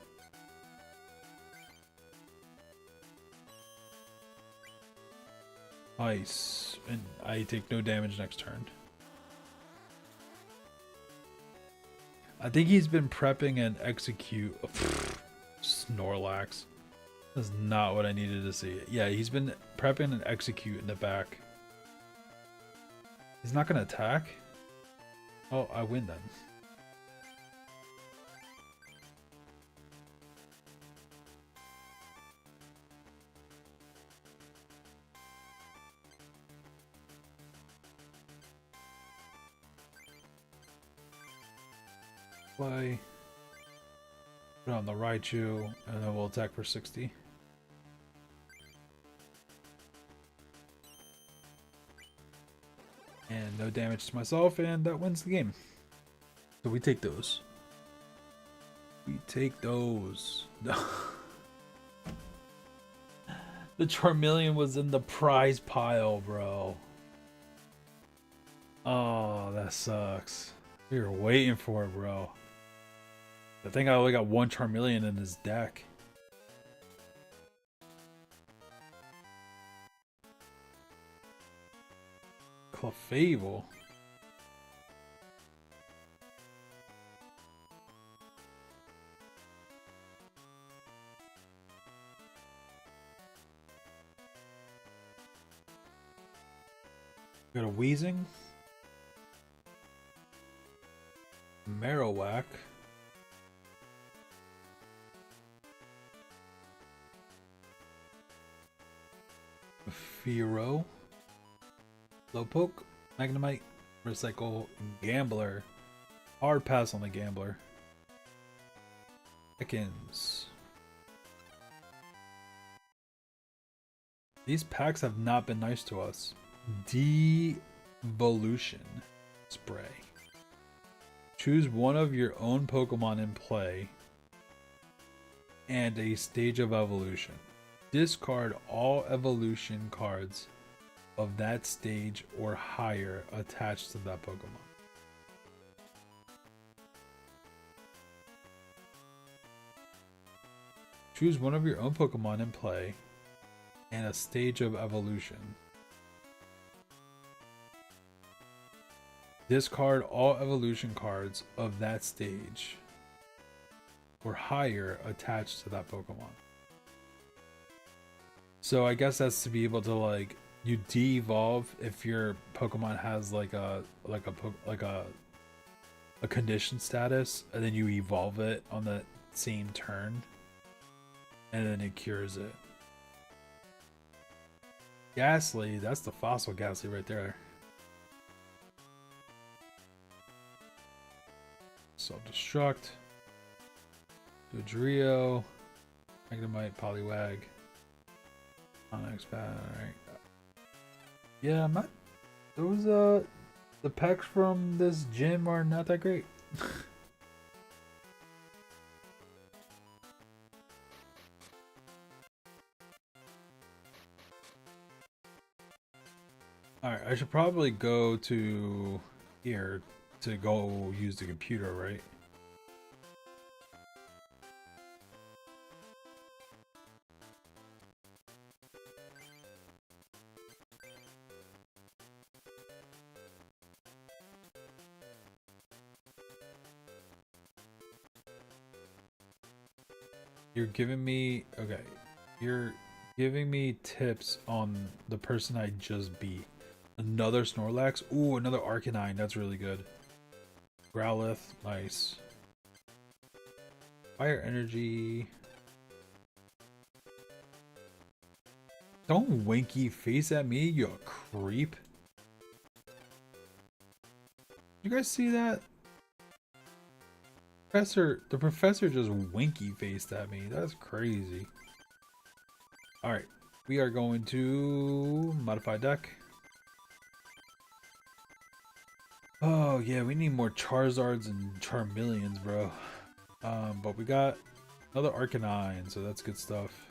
Nice. And I take no damage next turn. I think he's been prepping and execute. Snorlax. That's not what I needed to see. Yeah, he's been prepping and execute in the back. He's not gonna attack? Oh, I win then. Play. Put on the Raichu, and then we'll attack for 60. And no damage to myself, and that wins the game. So we take those. We take those. The Charmeleon was in the prize pile, bro. Oh, that sucks. We were waiting for it, bro. I think I only got one Charmeleon in his deck. Clefable. Got a Weezing. Marowak. Fearow. Slowpoke. Magnemite. Recycle. Gambler. Hard pass on the Gambler. Ekans. These packs have not been nice to us. Devolution Spray. Choose one of your own Pokemon in play and a stage of evolution. Discard all evolution cards of that stage or higher attached to that Pokemon. Choose one of your own Pokemon in play and a stage of evolution. Discard all evolution cards of that stage or higher attached to that Pokemon. So I guess that's to be able to, like, you de-evolve if your Pokemon has like a condition status, and then you evolve it on the same turn, and then it cures it. Ghastly, that's the fossil Ghastly right there. Self-destruct. Dodrio. Magnemite, Poliwag. Onyx Pad, alright. Yeah, I'm not. Those, the packs from this gym are not that great. Alright, I should probably go to here to go use the computer, right? You're giving me, okay, you're giving me tips on the person I just beat. Another Snorlax. Ooh, another Arcanine. That's really good. Growlithe. Nice. Fire Energy. Don't winky face at me, you creep. You guys see that? The professor just winky faced at me. That's crazy. Alright. We are going to modify deck. Oh yeah, we need more Charizards and Charmeleons, bro. But we got another Arcanine, so that's good stuff.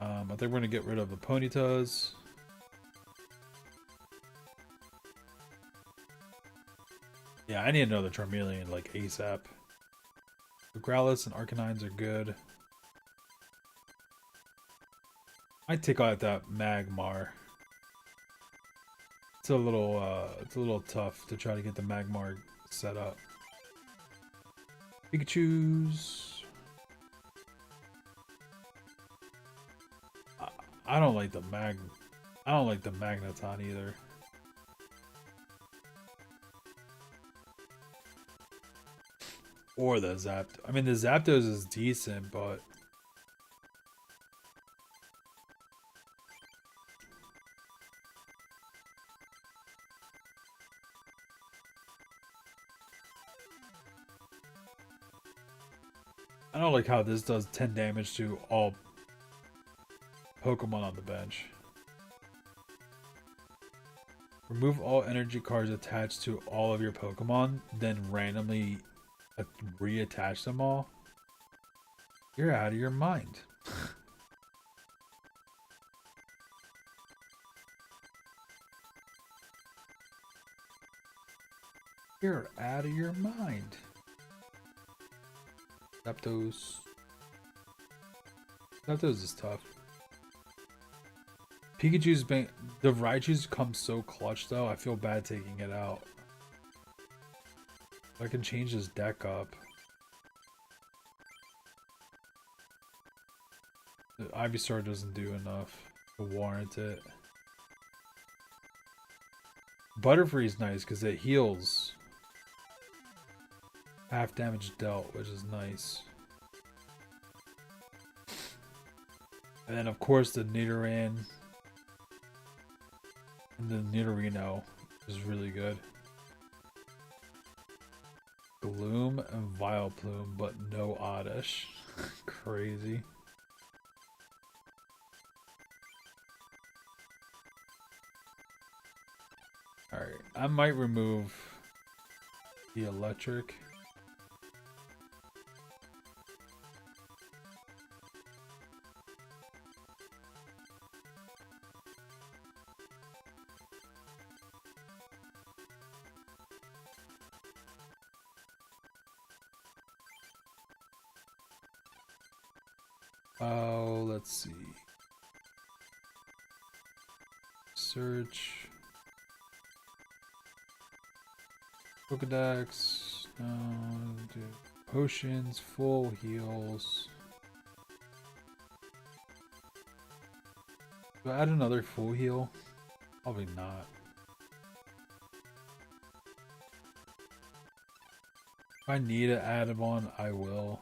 I think we're gonna get rid of the Ponytas. Yeah, I need another Charmeleon like ASAP. The Growlithe and Arcanines are good. I take out that Magmar. It's a little tough to try to get the Magmar set up. Pikachu's. I don't like the Magneton either. Or the Zapdos. I mean, the Zapdos is decent, but I don't like how this does 10 damage to all Pokemon on the bench. Remove all energy cards attached to all of your Pokemon, then randomly reattach them all. You're out of your mind. You're out of your mind. Zapdos. Zapdos is tough. Pikachu's been... The Raichu's come so clutch though, I feel bad taking it out. I can change his deck up. The Ivysaur doesn't do enough to warrant it. Butterfree's nice because it heals half damage dealt, which is nice. And then of course the Nidoran and the Nidorino is really good. Gloom and Vileplume, but no Oddish. Crazy. Alright, I might remove the electric. Oh, let's see. Search. Pokedex. Potions, full heals. Do I add another full heal? Probably not. If I need to add one, I will.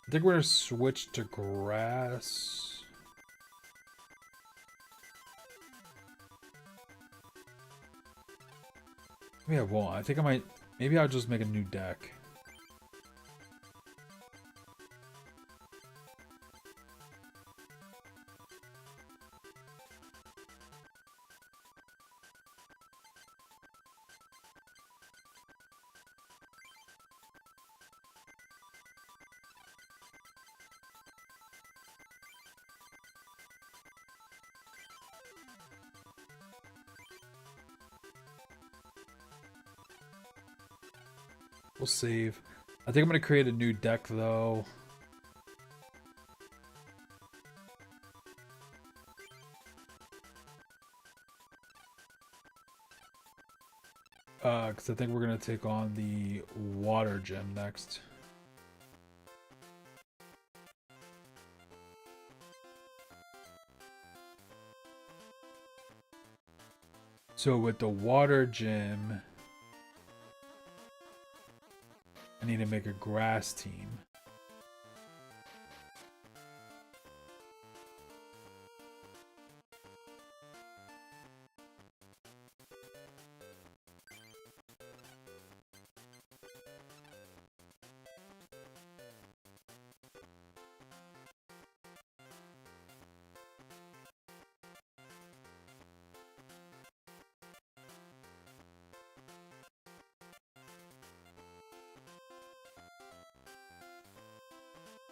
I think we're gonna switch to grass. Maybe I won't. I think I might. Maybe I'll just make a new deck. We'll save. I think I'm going to create a new deck, though. Because I think we're going to take on the water gym next. So with the water gym, I need to make a grass team.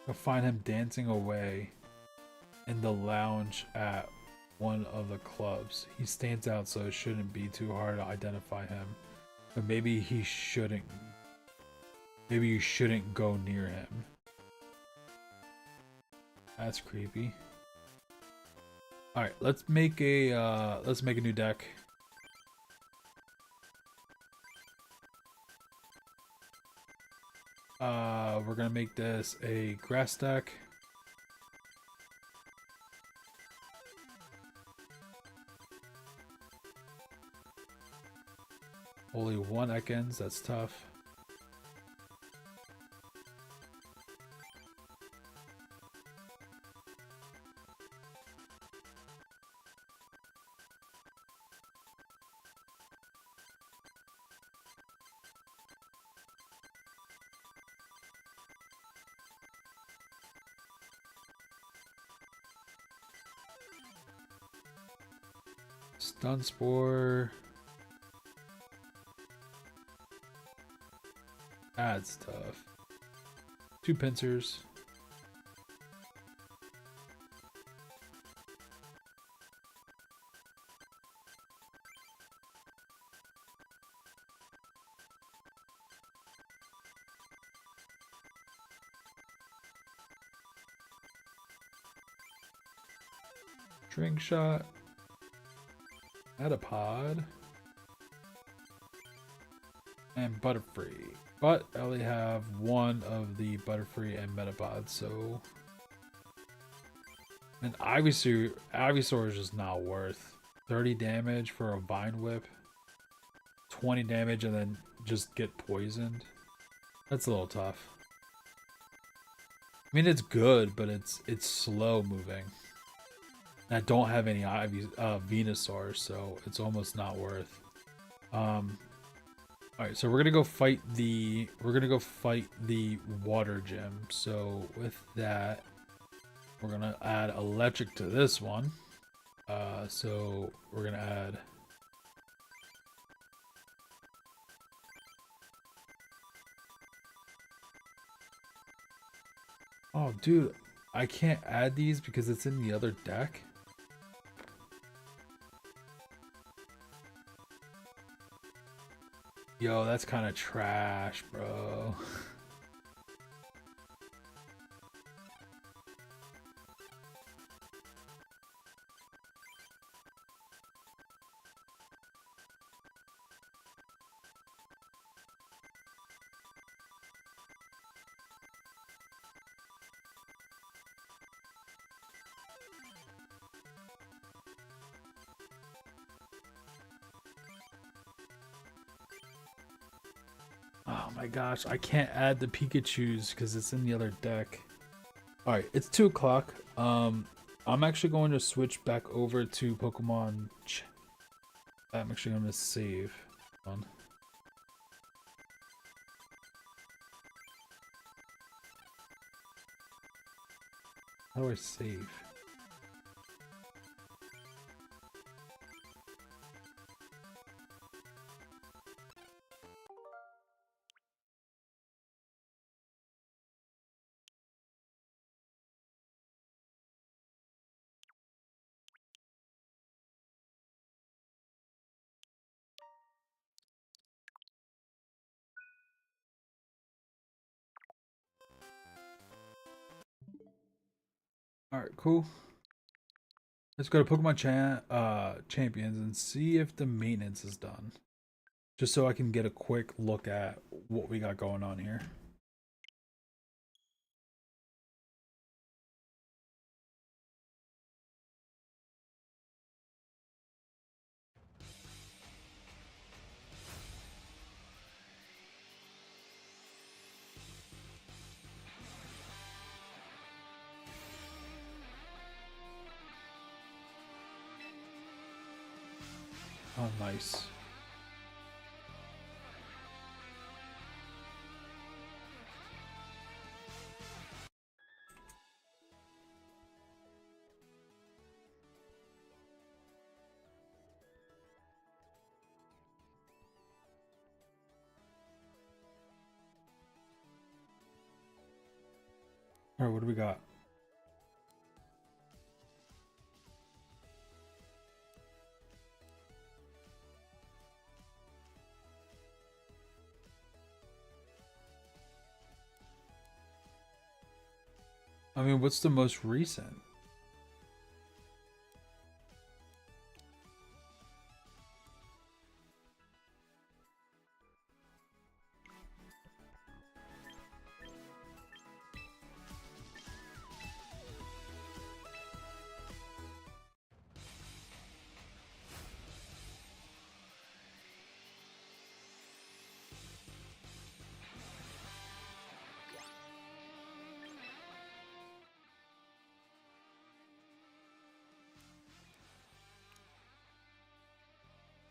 I'll find him dancing away in the lounge at one of the clubs. He stands out, so it shouldn't be too hard to identify him. But maybe he shouldn't. Maybe you shouldn't go near him. That's creepy. Alright, let's make a new deck. We're gonna make this a grass deck. Only one Ekans, that's tough. Stunspore. That's tough. 2 pincers. Drink shot. Metapod. And Butterfree. But I only have one of the Butterfree and Metapod, so And Ivysaur is just not worth 30 damage for a Vine Whip, 20 damage, and then just get poisoned. That's a little tough. I mean, it's good, but it's slow moving. And I don't have any Venusaur, so it's almost not worth. All right, so we're gonna go fight the water gym. So with that, we're gonna add electric to this one. So we're gonna add. Oh, dude, I can't add these because it's in the other deck. Yo, that's kind of trash, bro. Oh my gosh, I can't add the Pikachus because it's in the other deck. Alright, it's 2 o'clock. I'm actually going to switch back over to Pokemon. I'm actually going to save. Hold on. How do I save? Alright, cool. Let's go to Pokemon Champions and see if the maintenance is done. Just so I can get a quick look at what we got going on here. Oh, nice. Alright, what do we got? I mean, what's the most recent?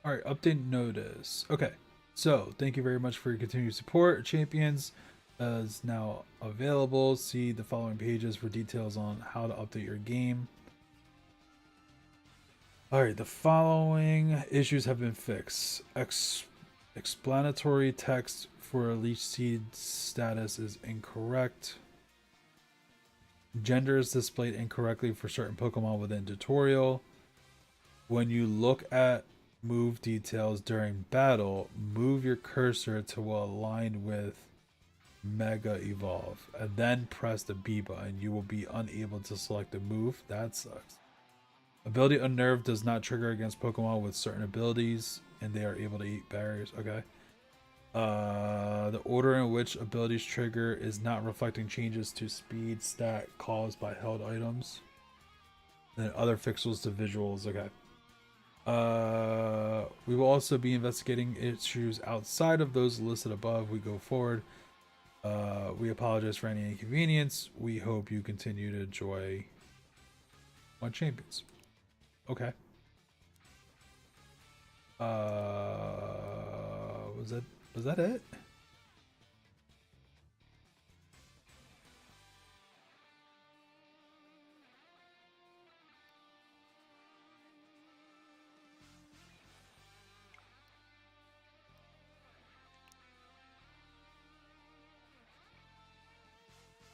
Alright, update notice. Okay, so thank you very much for your continued support. Champions is now available. See the following pages for details on how to update your game. Alright, the following issues have been fixed. Explanatory text for Leech Seed status is incorrect. Gender is displayed incorrectly for certain Pokemon within tutorial. When you look at move details during battle, move your cursor to align with Mega Evolve and then press the B button. You will be unable to select a move. That sucks. Ability Unnerve does not trigger against Pokemon with certain abilities and they are able to eat barriers. Okay. The order in which abilities trigger is not reflecting changes to speed stat caused by held items. And other fixels to visuals. Okay. We will also be investigating issues outside of those listed above. We go forward. We apologize for any inconvenience. We hope you continue to enjoy my champions. Okay. Was that it?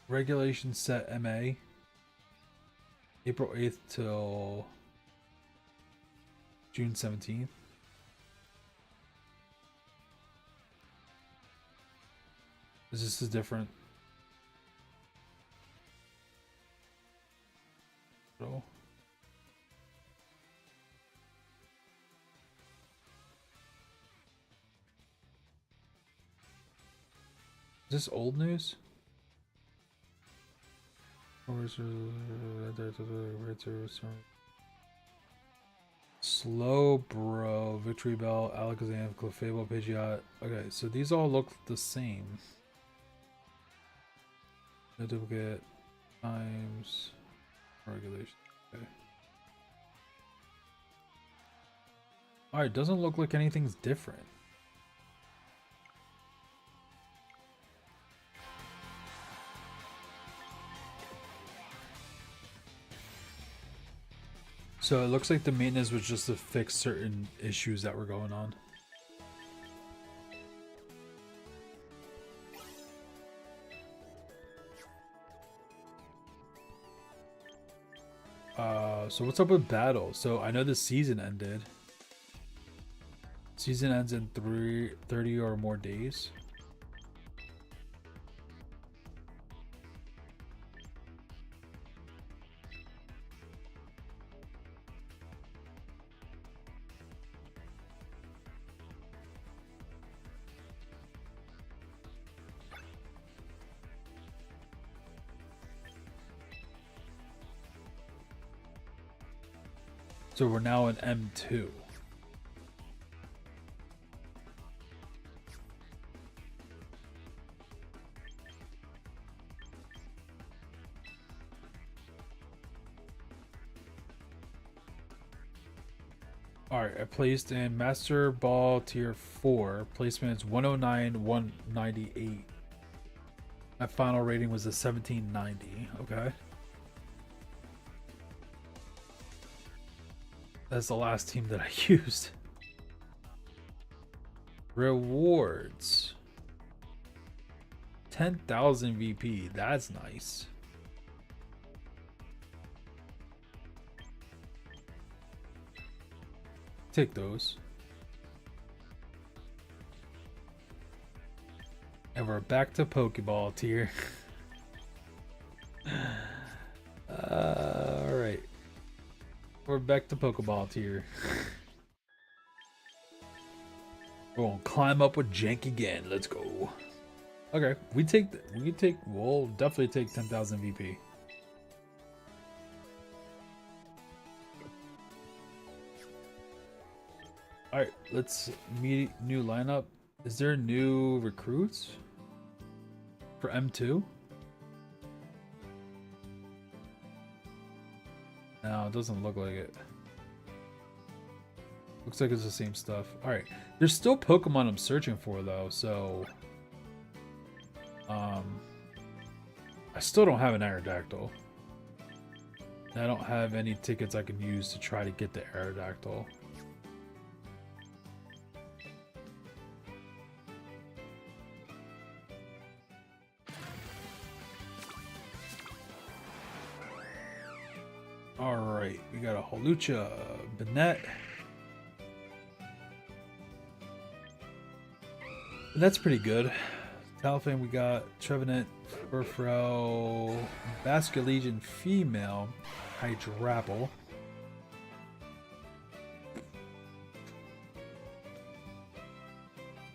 Regulation set MA April 8th till June 17th. This is different. So is this old news? Slow Bro, Victory Bell, Alakazam, Clefable, Pidgeot. Okay, so these all look the same. No duplicate times regulation. Okay. Alright, doesn't look like anything's different. So it looks like the maintenance was just to fix certain issues that were going on. So what's up with battle? So I know the season ended. Season ends in 30 or more days. So we're now in M2. Alright, I placed in Master Ball Tier 4. Placement is 109, 198. My final rating was a 1790. Okay. That's the last team that I used. Rewards. 10,000 VP. That's nice. Take those. And we're back to Pokeball tier. Alright. We're back to Pokeball tier. We're gonna climb up with Jank again. Let's go. Okay, we'll definitely take 10,000 VP. Alright, let's meet new lineup. Is there new recruits for M2? No, it doesn't look like it. Looks like it's the same stuff. Alright, there's still Pokemon I'm searching for though, so... I still don't have an Aerodactyl. I don't have any tickets I can use to try to get the Aerodactyl. Alright, we got a Holucha, Banette. That's pretty good. Talfan, we got Trevenant, Furfrou, Basculegion Female, Hydrapple.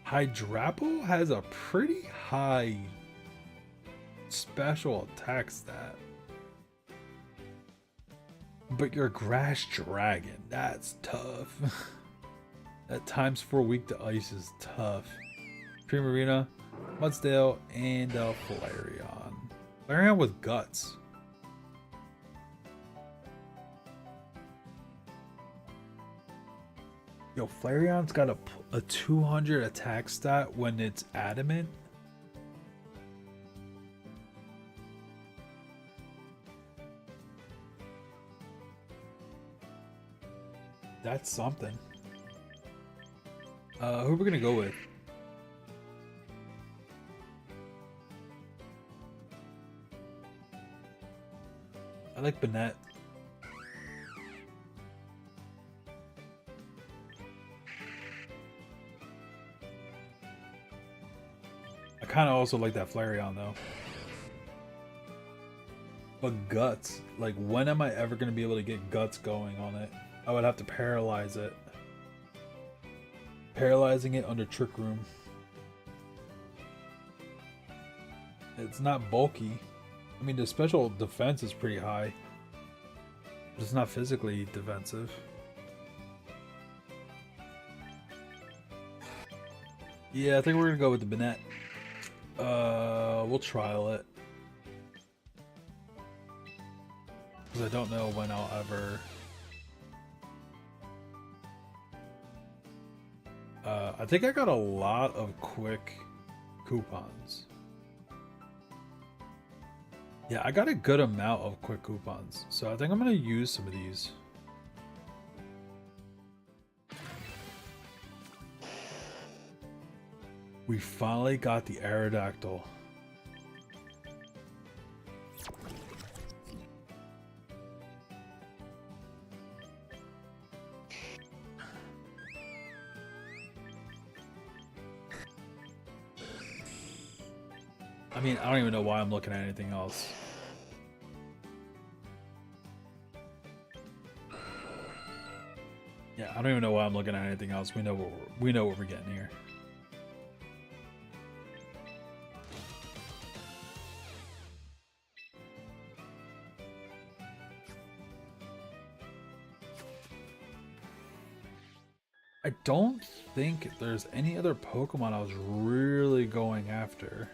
Hydrapple has a pretty high special attack stat. But you're a grass dragon. That's tough. That times 4 weak to ice is tough. Primarina, Mudsdale, and Flareon. Flareon with guts. Yo, Flareon's got a 200 attack stat when it's adamant. That's something. Who are we gonna go with? I like Banette. I kind of also like that Flareon though. But Guts, like when am I ever gonna be able to get Guts going on it? I would have to paralyze it. Paralyzing it under Trick Room. It's not bulky. I mean, the special defense is pretty high. But it's not physically defensive. Yeah, I think we're gonna go with the Banette. We'll trial it. Because I don't know when I'll ever... I think I got a lot of quick coupons. Yeah, I got a good amount of quick coupons. So I think I'm going to use some of these. We finally got the Aerodactyl. I mean, I don't even know why I'm looking at anything else. Yeah, I don't even know why I'm looking at anything else. We know what we're getting here. I don't think there's any other Pokemon I was really going after.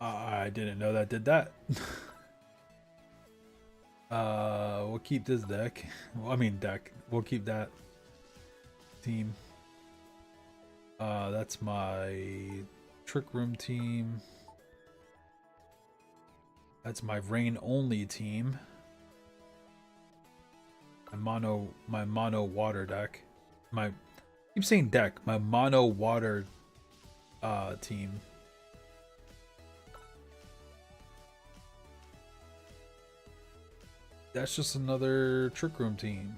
I didn't know that did that. We'll keep this deck. Well, I mean deck. We'll keep that team. That's my Trick Room team. That's my rain only team. My mono water deck. I keep saying deck. My mono water team. That's just another Trick Room team.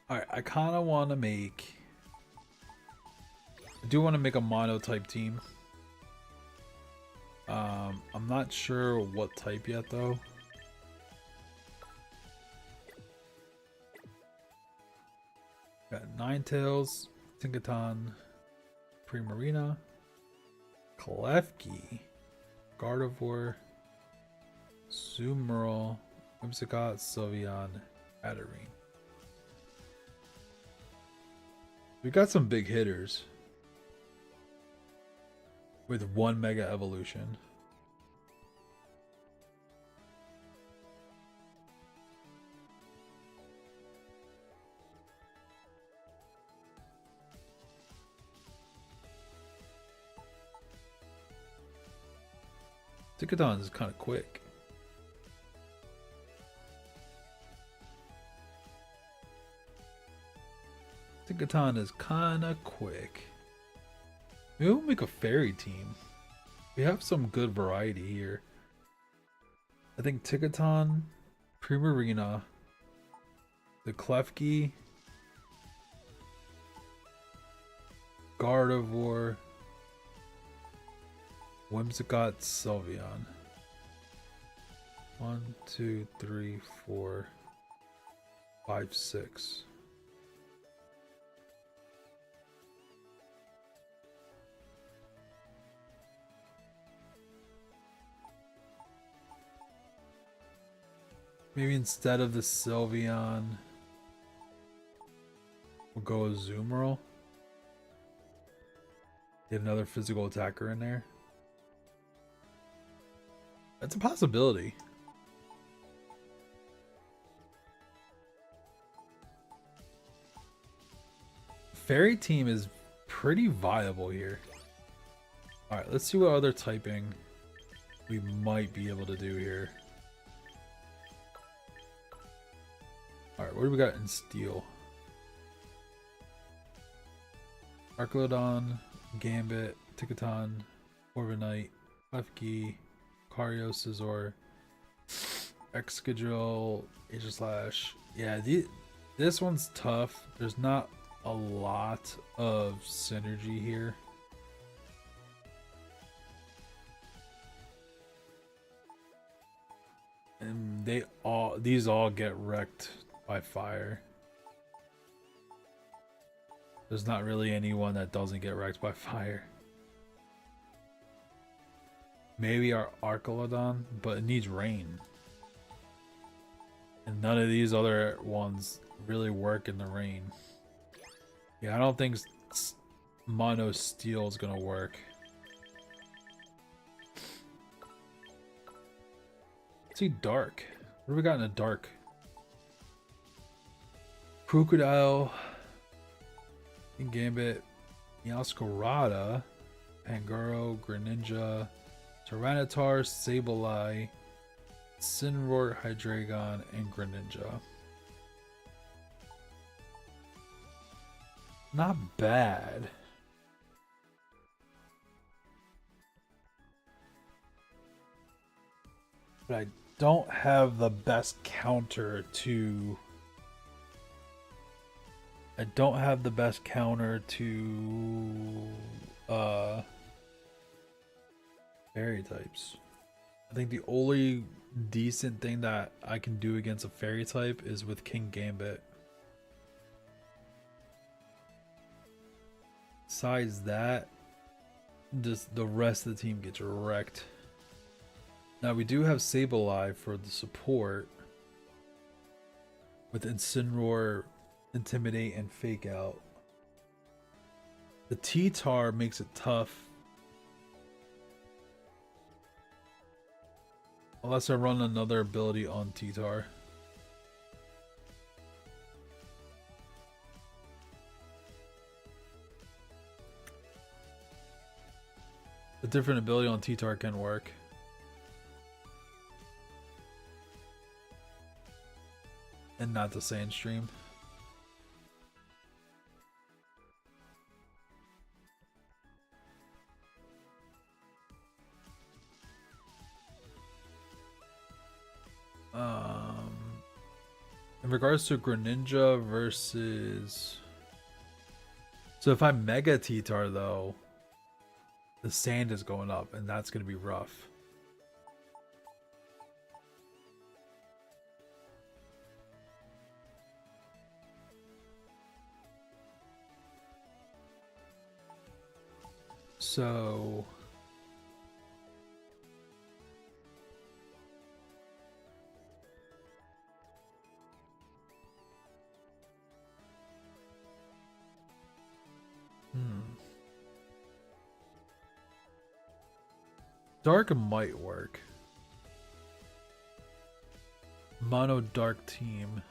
Alright, I kind of want to make... I do want to make a mono type team. I'm not sure what type yet though. Got Ninetales, Tinkaton, Primarina, Klefki, Gardevoir, Sumerl, Whimsicott, Sylveon, Adderine. We got some big hitters with one Mega Evolution. Tickaton is kind of quick. Tickaton is kind of quick. Maybe we'll make a fairy team. We have some good variety here. I think Tickaton, Primarina, the Klefki, Gardevoir, Whimsicott, Sylveon. 1, 2, 3, 4, 5, 6. Maybe instead of the Sylveon, we'll go with Azumarill. Get another physical attacker in there. That's a possibility. Fairy team is pretty viable here. Alright, let's see what other typing we might be able to do here. Alright, what do we got in steel? Arclodon, Gambit, Tickaton, Corviknight, Klefki, Lucario, Scizor, Excadrill, Aegislash. Yeah, this one's tough. There's not a lot of synergy here. And these all get wrecked by fire. There's not really anyone that doesn't get wrecked by fire. Maybe our Archelodon, but it needs rain. And none of these other ones really work in the rain. Yeah, I don't think Mono Steel is gonna work. Let's see Dark. What do we got in a Dark? Crocodile, Gambit, Meowscarada, Pangoro, Greninja, Tyranitar, Sableye, Incineroar, Hydreigon, and Greninja. Not bad. But I don't have the best counter to... fairy types. I think the only decent thing that I can do against a fairy type is with King Gambit. Besides that, just the rest of the team gets wrecked. Now we do have Sableye for the support with Incineroar, Intimidate, and Fake Out. The T-Tar makes it tough. Unless I run another ability on T-Tar. A different ability on T-Tar can work. And not the Sandstream. In regards to Greninja versus... So if I Mega T-Tar though, the sand is going up and that's going to be rough. So... Dark might work. Mono dark team.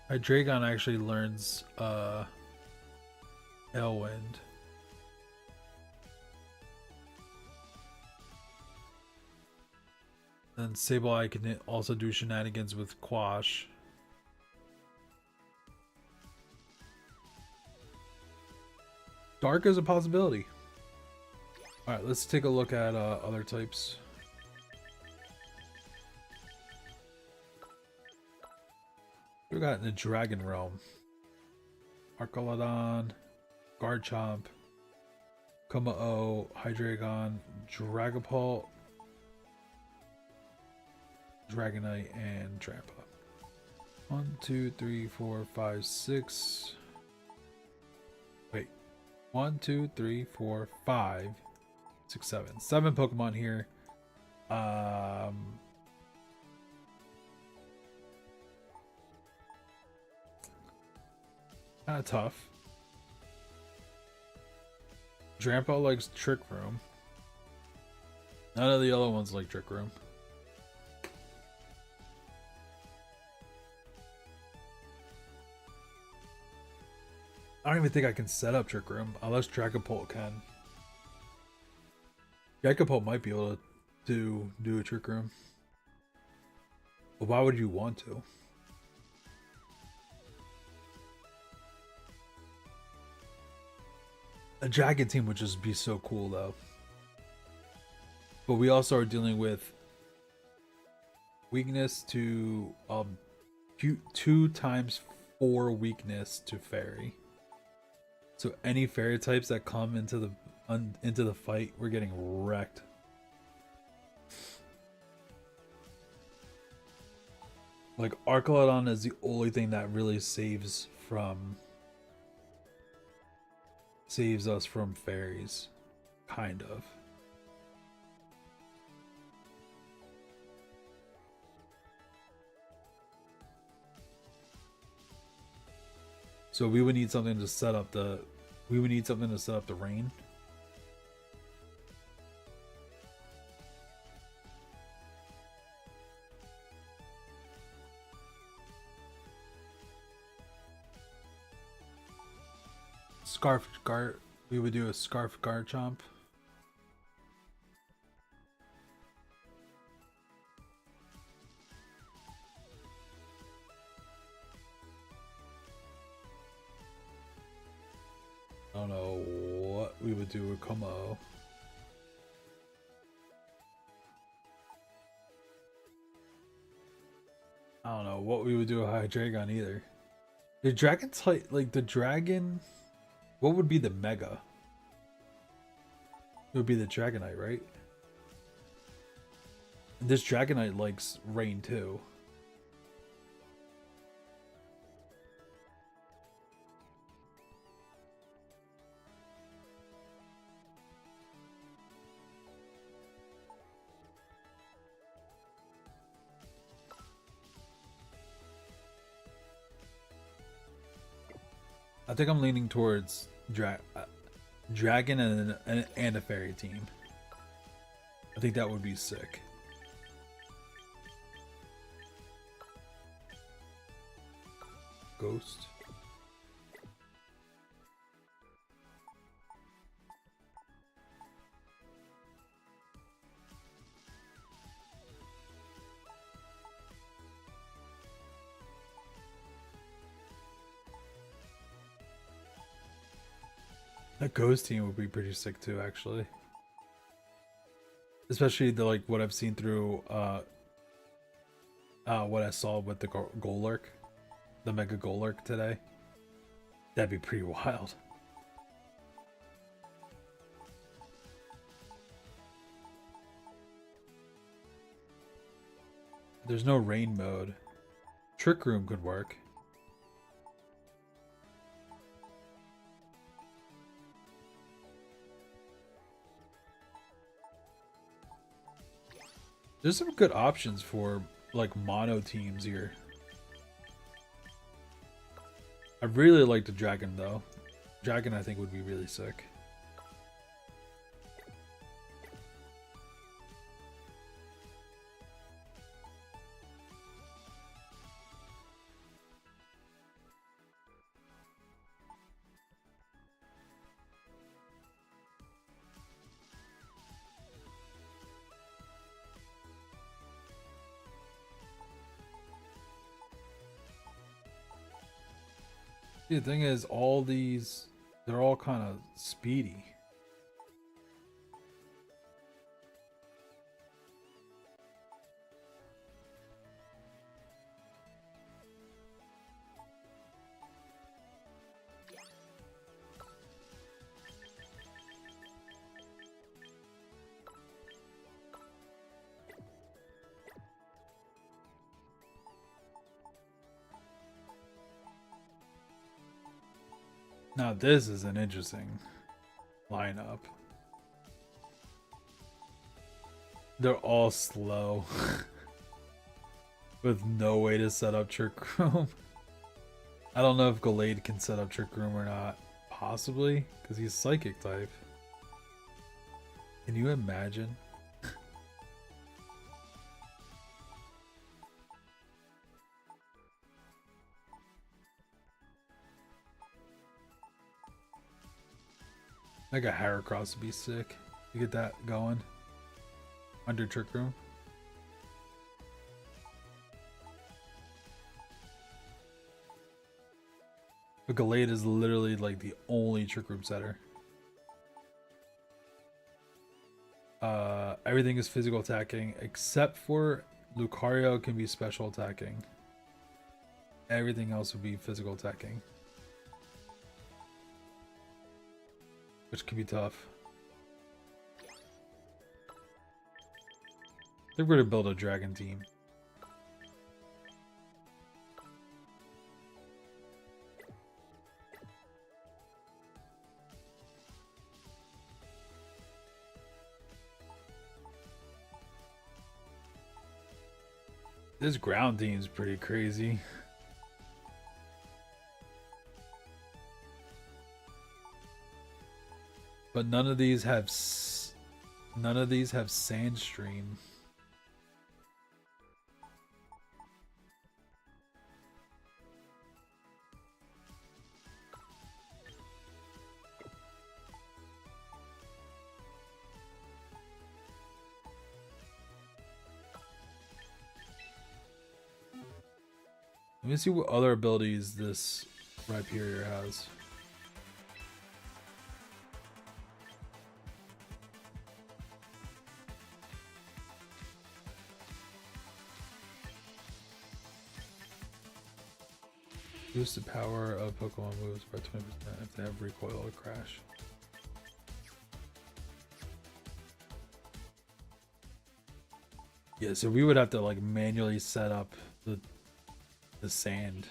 Hydreigon actually learns Elwind. Then Sableye can also do shenanigans with Quash. Dark is a possibility. Alright, let's take a look at other types. We got in the Dragon Realm. Arcalodon, Garchomp, Kommo-o, Hydreigon, Dragapult, Dragonite, and Trampa. 1, 2, 3, 4, 5, 6. Wait. 1, 2, 3, 4, 5, 6, 7. 7 Pokemon here. Kind of tough. Trampa likes Trick Room. None of the other ones like Trick Room. I don't even think I can set up Trick Room unless Dragapult can. Dragapult might be able to do a Trick Room. But why would you want to? A Dragon team would just be so cool though. But we also are dealing with weakness to 2 times 4 weakness to Fairy. So any Fairy types that come into the fight, we're getting wrecked. Like Arcalodon is the only thing that really saves us from fairies, kind of. So we would need something to set up the rain. We would do a Scarf Garchomp. I don't know what we would do with Kommo-o. I don't know what we would do with Hydreigon either. The dragon type, like the dragon. What would be the Mega? It would be the Dragonite, right? And this Dragonite likes rain too. I think I'm leaning towards Dragon and a Fairy team. I think that would be sick. Ghost. That Ghost team would be pretty sick too, actually. Especially the what I've seen through what I saw with the Golurk, the Mega Golurk today. That'd be pretty wild. There's no rain mode. Trick Room could work. There's some good options for like mono teams here. I really like the Dragon though. Dragon, I think, would be really sick. The thing is, all these, they're all kind of speedy. Now this is an interesting lineup. They're all slow. With no way to set up Trick Room. I don't know if Gallade can set up Trick Room or not. Possibly, because he's Psychic type. Can you imagine? Like a Heracross would be sick. You get that going. Under Trick Room. But Gallade is literally like the only Trick Room setter. Everything is physical attacking except for Lucario can be special attacking. Everything else would be physical attacking. Which could be tough. I think we're gonna build a dragon team. This ground team is pretty crazy. But none of these have Sandstream. Let me see what other abilities this Rhyperior has. Boost the power of Pokemon moves by 20% if they have recoil or crash. Yeah, so we would have to like manually set up the sand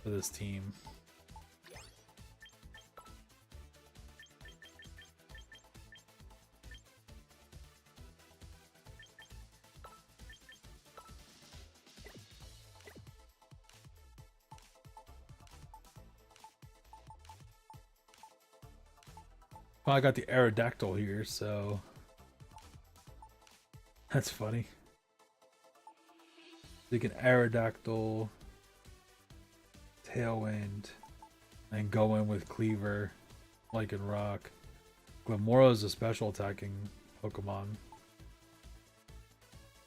for this team. Well, I got the Aerodactyl here, so that's funny. You can Aerodactyl, Tailwind, and go in with Cleaver, like in Rock. Glimmora is a special attacking Pokemon.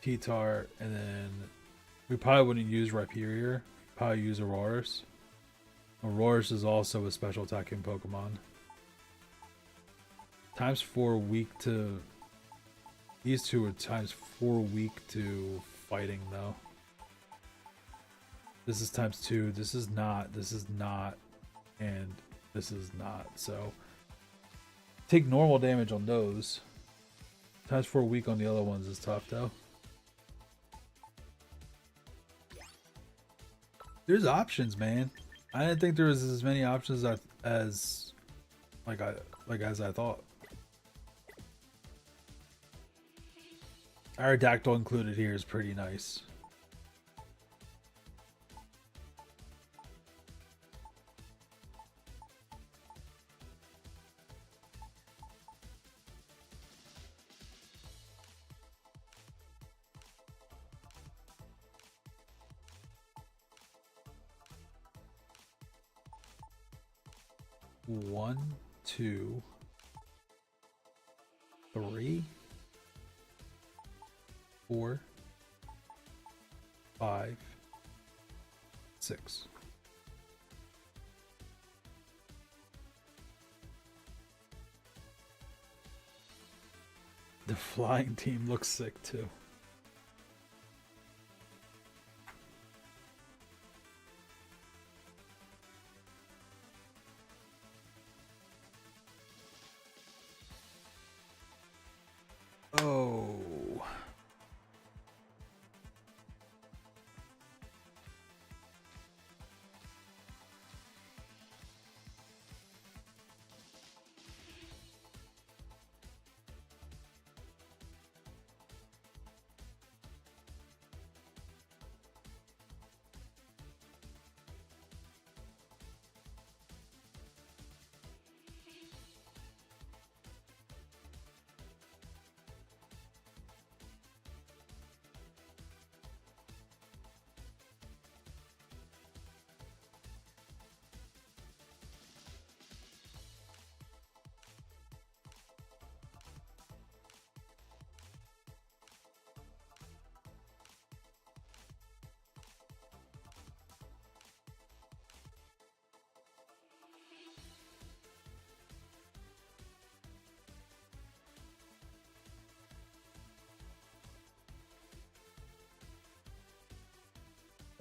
T-Tar, and then we probably wouldn't use Rhyperior. Probably use Aurorus. Aurorus is also a special attacking Pokemon. Times 4 weak to... These two are times 4 weak to fighting, though. This is times 2. This is not, and this is not. So, take normal damage on those. Times 4 weak on the other ones is tough, though. There's options, man. I didn't think there was as many options as I thought. Aerodactyl included here is pretty nice. 1, 2, 3, 4, 5, 6. The flying team looks sick too. Oh.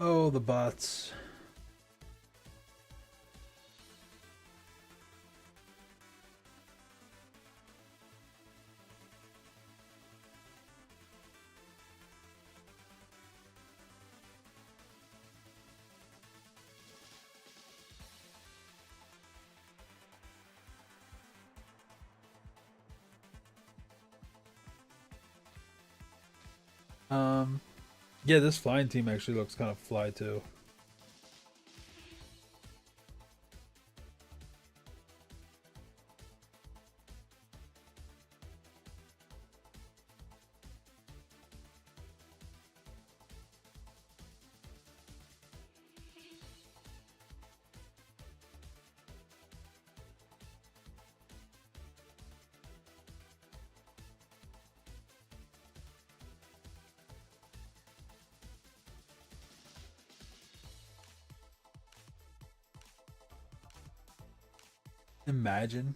Oh, the bots. Yeah, this flying team actually looks kind of fly too. Imagine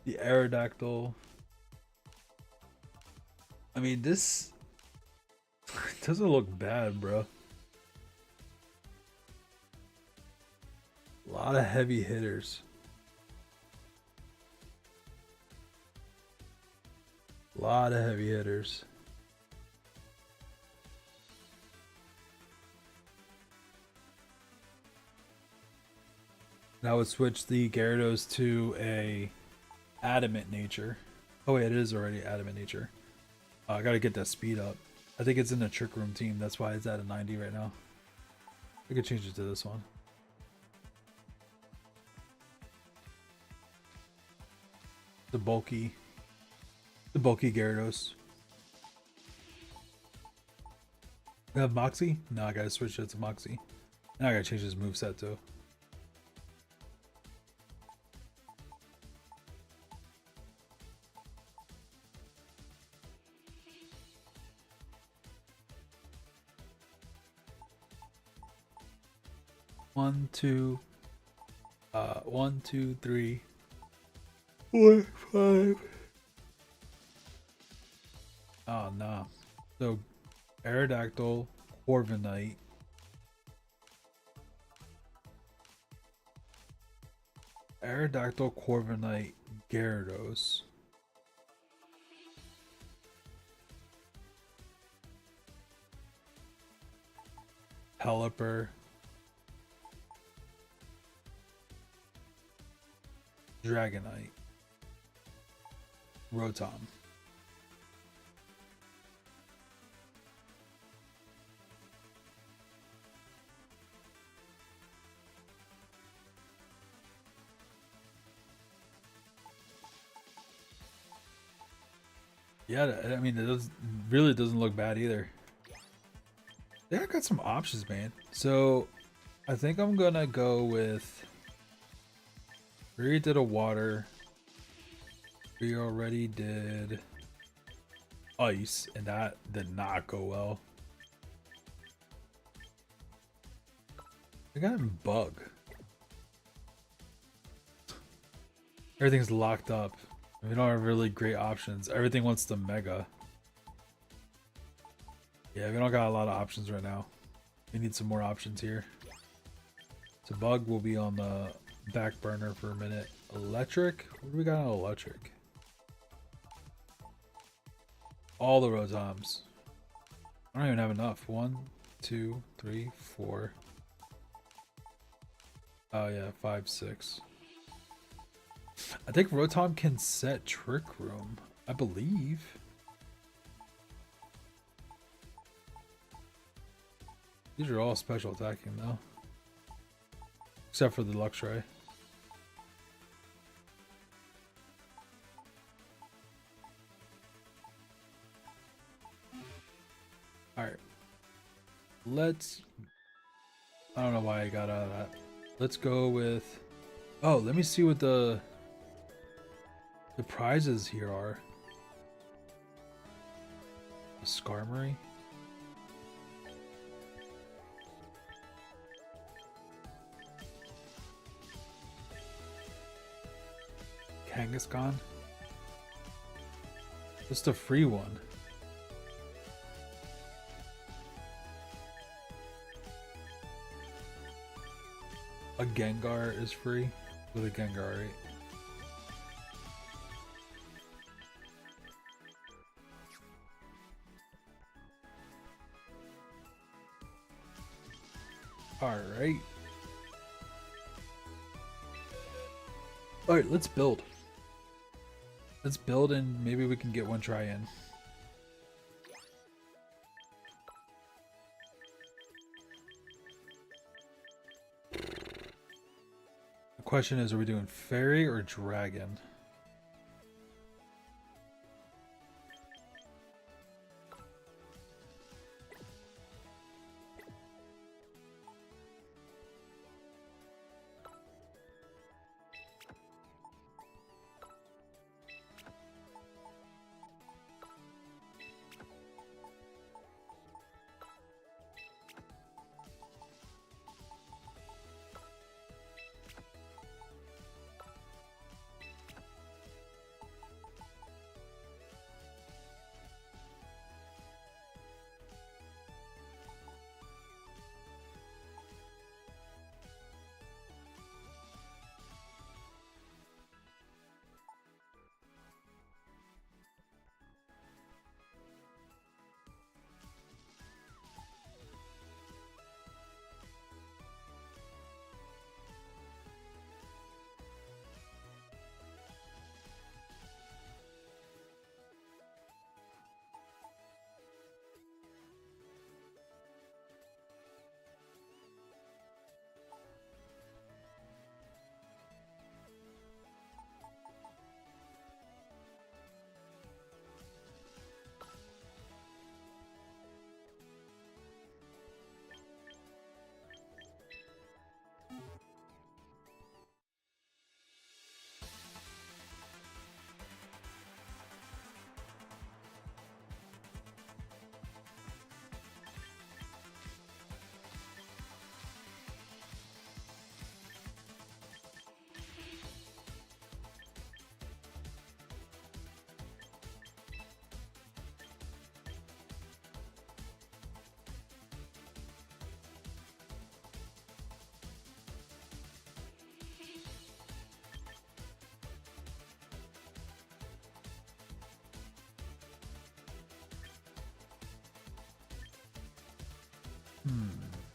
the Aerodactyl. I mean, this doesn't look bad, bro. A lot of heavy hitters. A lot of heavy hitters. Now I would switch the Gyarados to a adamant nature. Oh wait, it is already adamant nature. I gotta get that speed up. I think it's in the Trick Room team. That's why it's at a 90 right now. I could change it to this one. The bulky Gyarados. I have Moxie? No, I gotta switch it to Moxie. Now I gotta change his moveset too. One, two, 3, 4, 5. Oh no. So Aerodactyl, Corviknight. Aerodactyl, Corviknight, Gyarados. Pelipper. Dragonite. Rotom. Yeah, I mean, it really doesn't look bad either. Yeah, I got some options, man. So, I think I'm gonna go with We already did a water. We already did ice, and that did not go well. I got him bug. Everything's locked up. We don't have really great options. Everything wants the mega. Yeah, we don't got a lot of options right now. We need some more options here. So bug will be on the back burner for a minute. Electric? What do we got on electric? All the Rotoms. I don't even have enough. 1, 2, 3, 4. Oh yeah, 5, 6. I think Rotom can set Trick Room, I believe. These are all special attacking though. Except for the Luxray. Alright. Let's... I don't know why I got out of that. Let's go with... Oh, let me see what the prizes here are. A Skarmory. Kangaskhan. Just a free one. A Gengar is free with a Gengar, right? Alright. Alright, let's build. Let's build and maybe we can get one try in. The question is, are we doing fairy or dragon?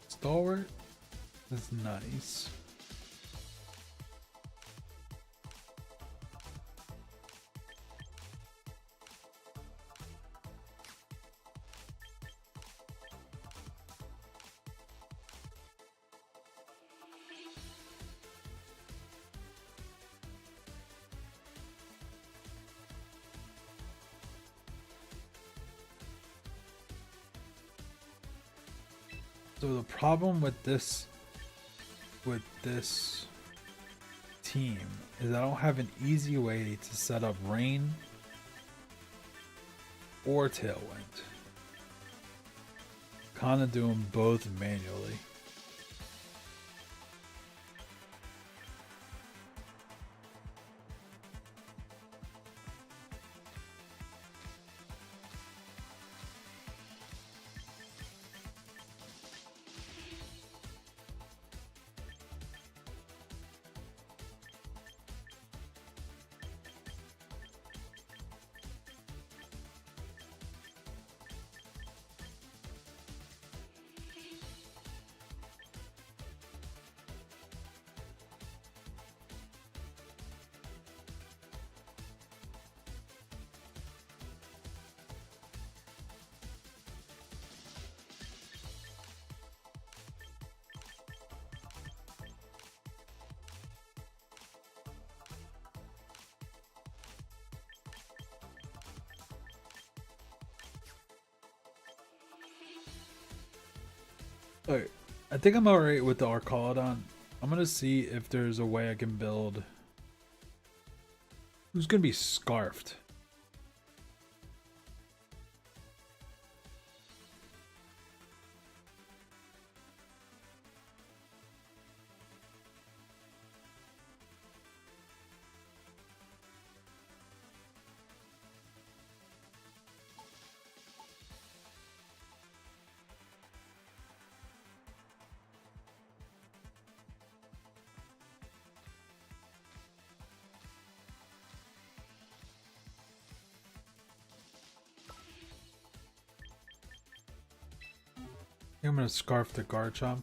Stalwart is nice. So the problem with this team is I don't have an easy way to set up rain or tailwind. Kind of do them both manually. Alright, I think I'm alright with the Arcaladon. I'm gonna see if there's a way I can build. Who's gonna be scarfed? I'm gonna scarf the Garchomp.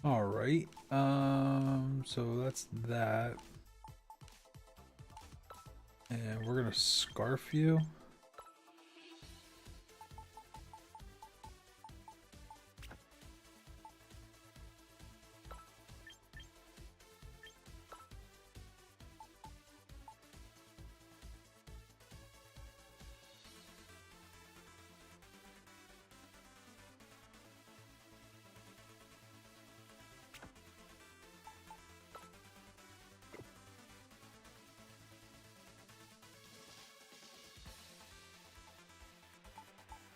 All right. So that's that. And we're gonna scarf you.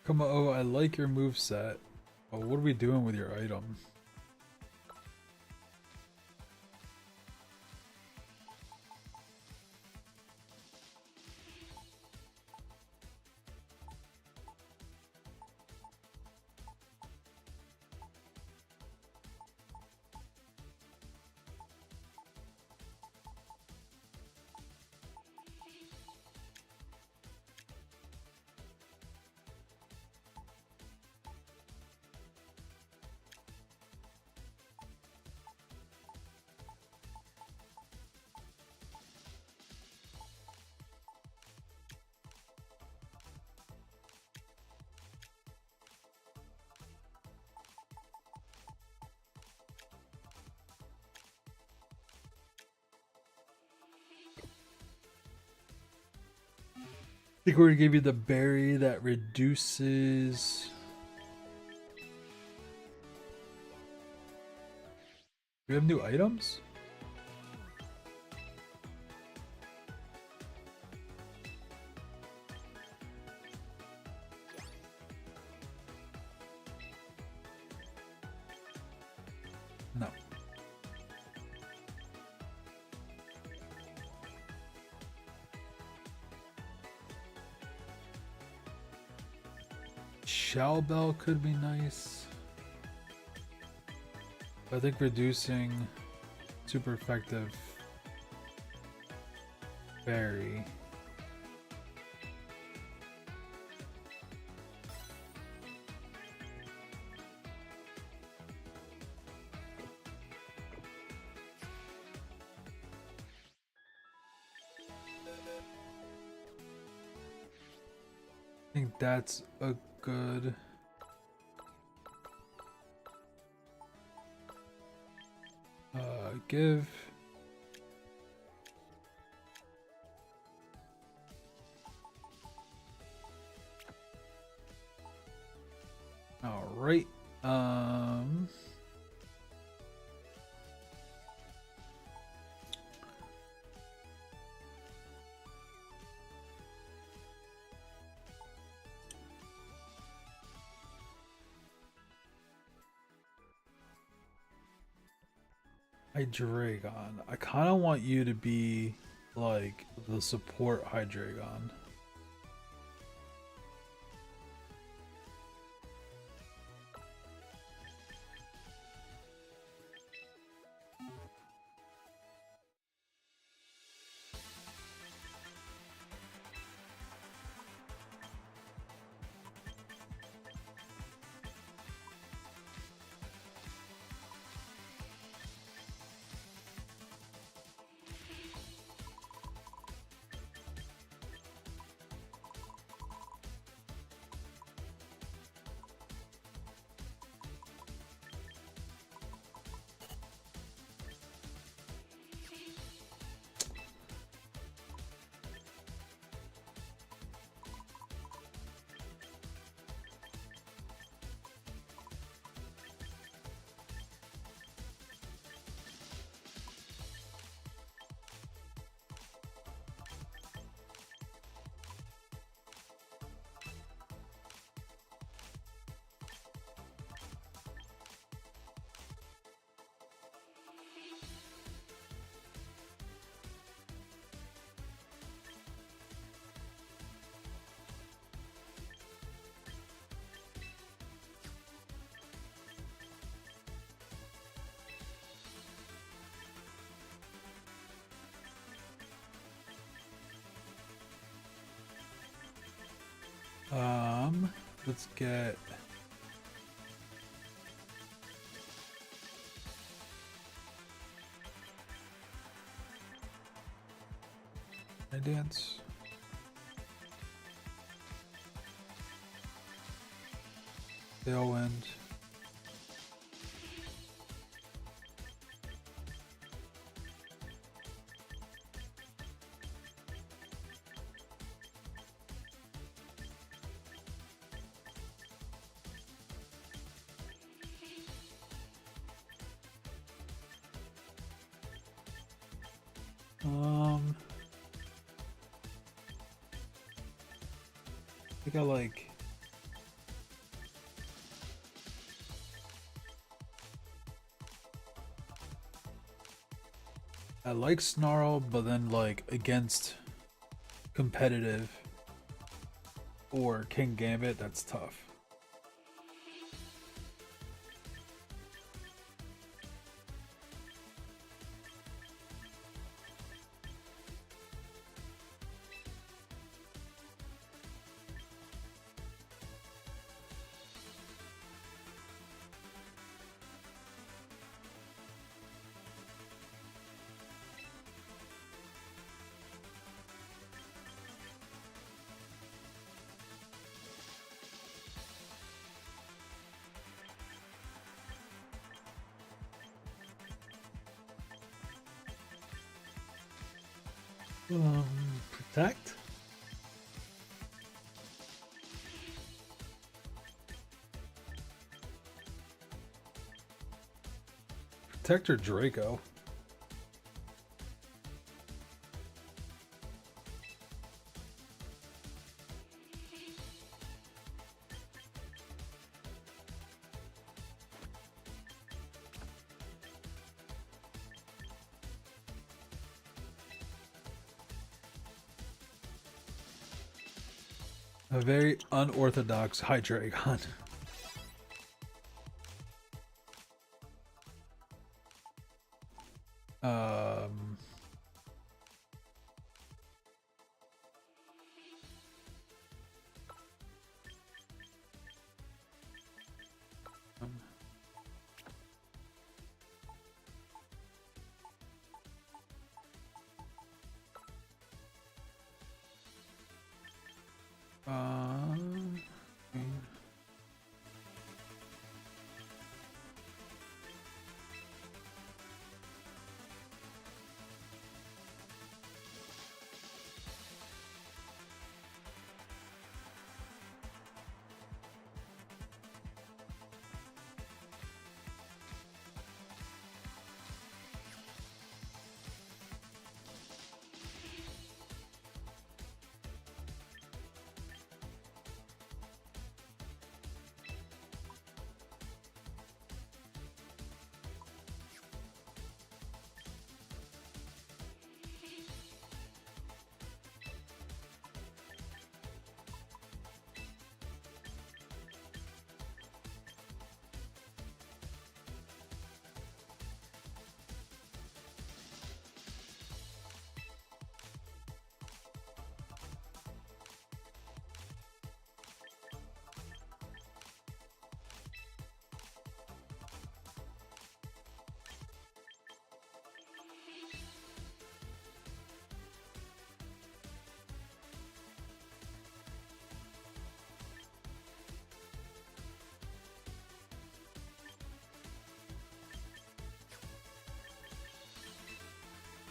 Come on, oh, I like your move set. Oh, what are we doing with your item? I think we're gonna give you the berry that reduces. Do we have new items? No. Shellbell could be nice. I think reducing super effective berry. think that's a good... give... All right. Hydreigon. I kind of want you to be like the support Hydreigon. Let's get a dance. Tailwind. I think I like Snarl, but then like against competitive or King Gambit, that's tough. Protect? Protect or Draco? A very unorthodox Hydreigon. um...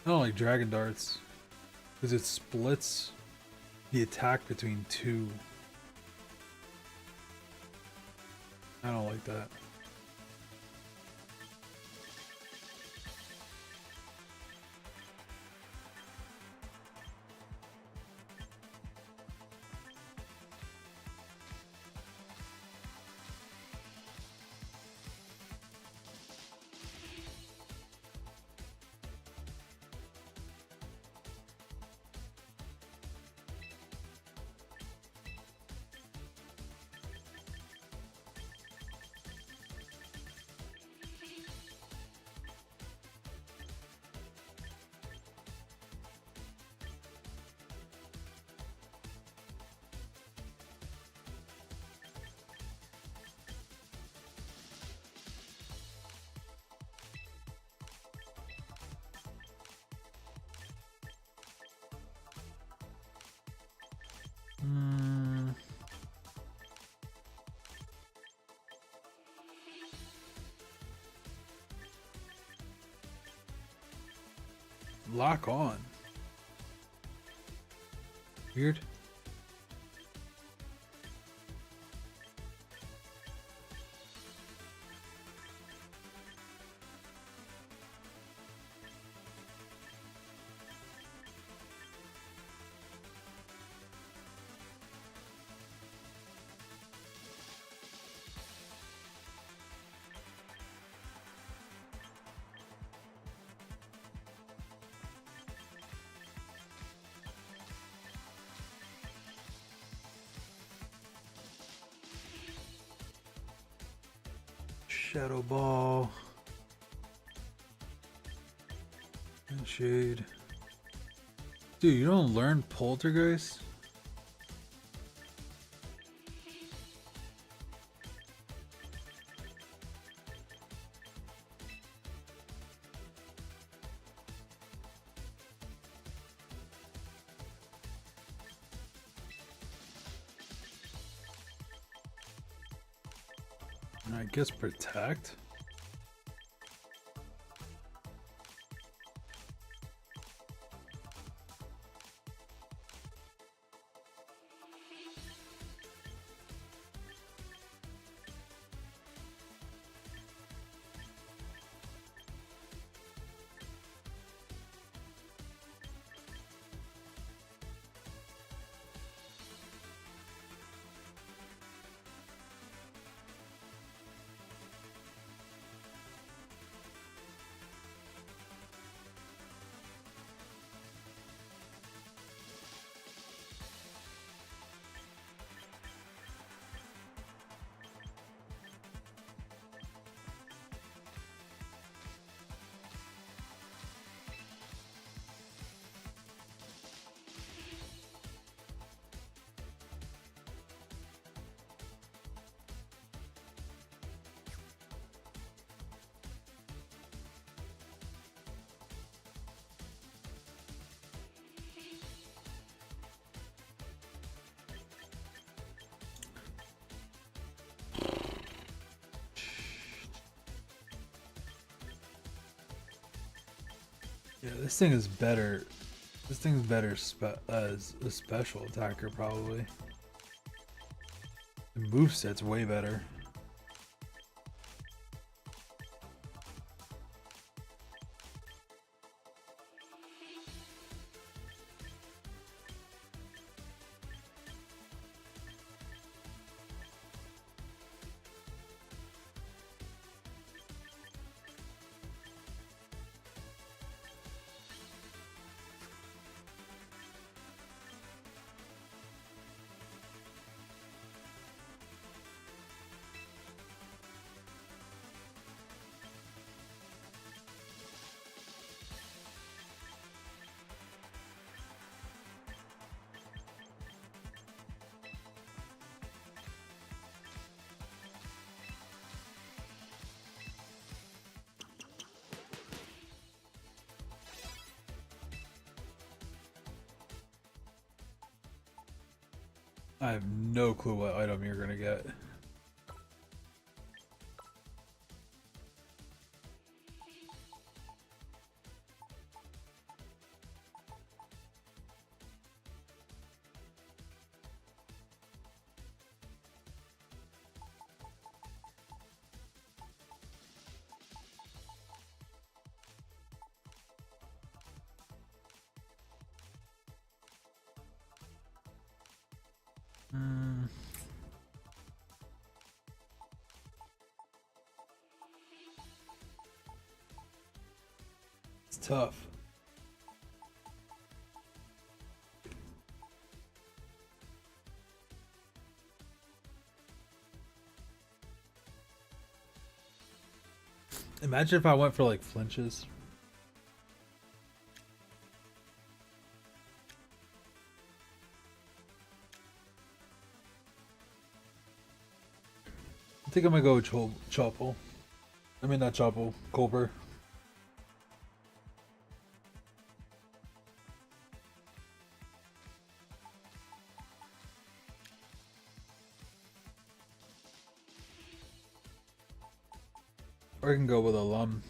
I don't like dragon darts because it splits the attack between two. I don't like that. Lock on. Weird. Shadow Ball. And Shade. Dude, you don't learn Poltergeist? I guess Protect. Yeah, this thing is better. This thing's better as a special attacker, probably. The moveset's way better. I have no clue what item you're gonna get. Mm. It's tough. Imagine if I went for like flinches. I think I'm gonna go with Choppel. I mean, not Choppel, Colbert. Or I can go with Alum.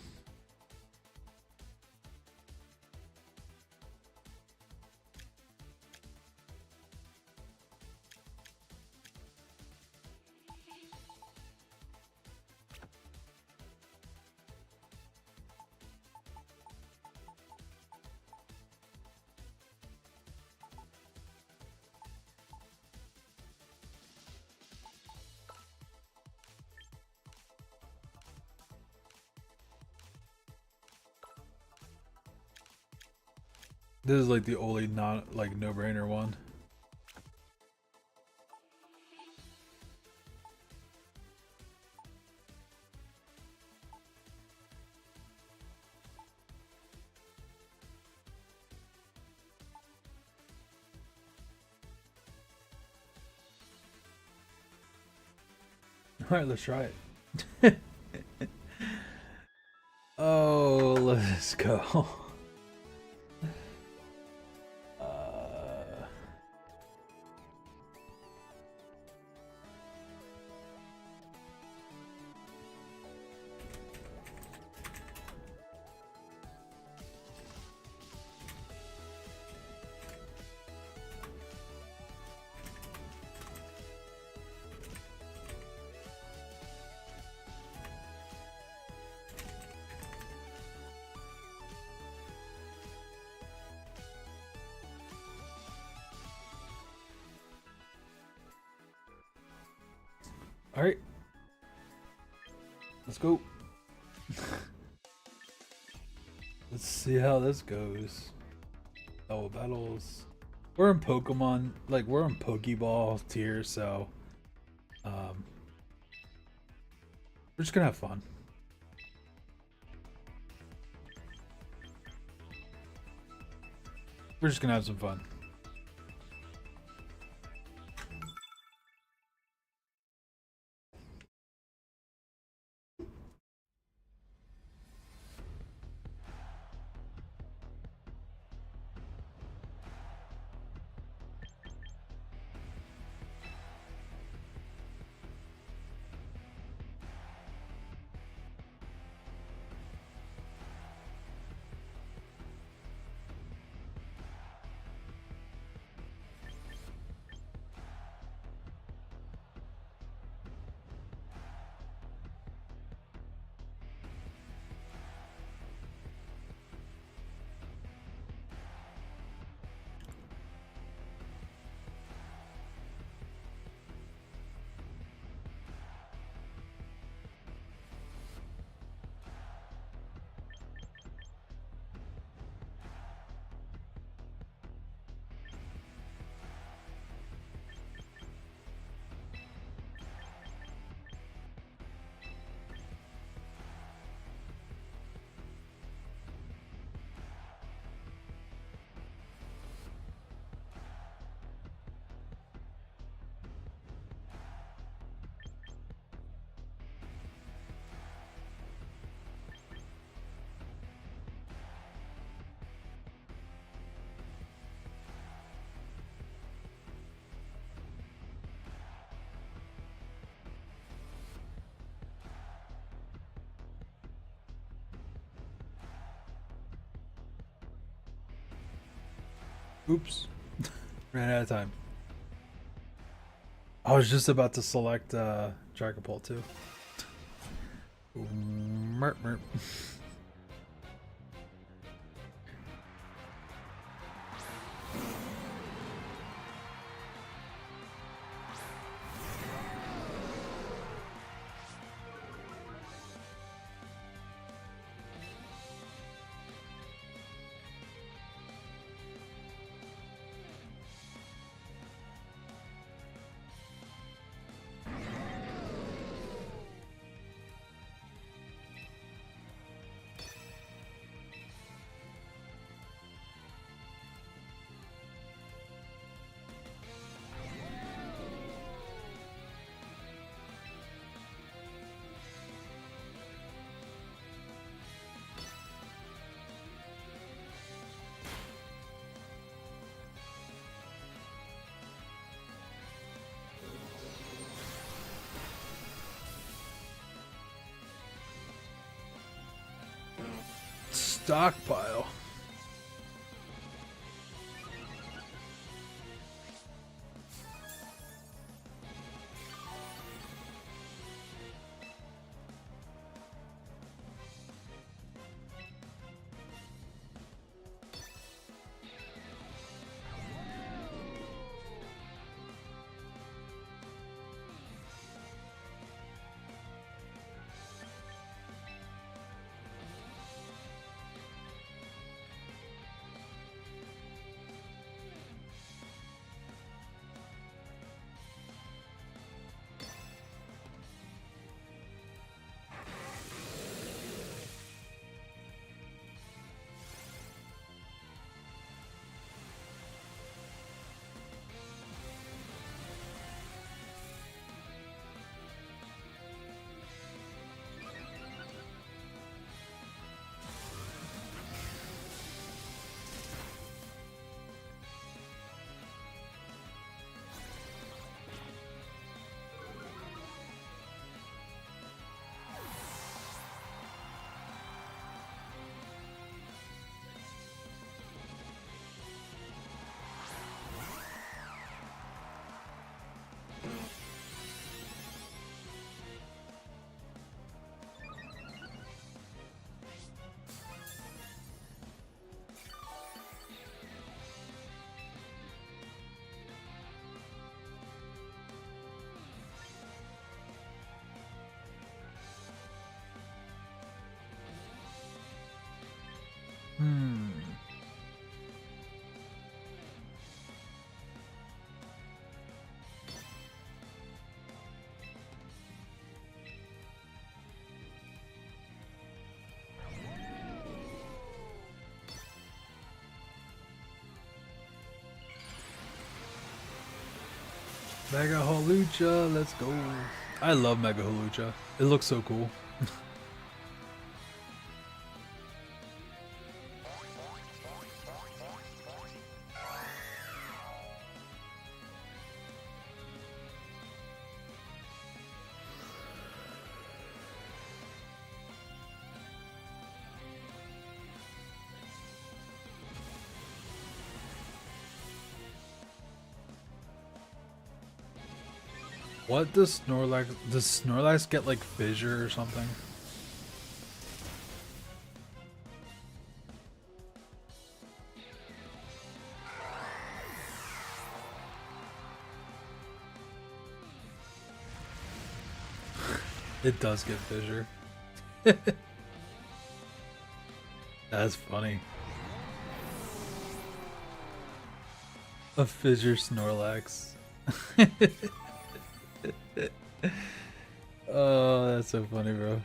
This is like the only not like no-brainer one. All right, let's try it. Oh, let's go. All right, let's go. Let's see how this goes. Oh, battles. We're in Pokemon, like we're in Pokeball tier, so we're just gonna have fun. We're just gonna have some fun. Oops. Ran out of time. I was just about to select Dragapult too. Merp merp. stockpile. Mega Holucha, let's go. I love Mega Holucha. It looks so cool. What does Snorlax... Does Snorlax get like fissure or something? It does get fissure. That's funny. A fissure Snorlax. Oh, that's so funny, bro.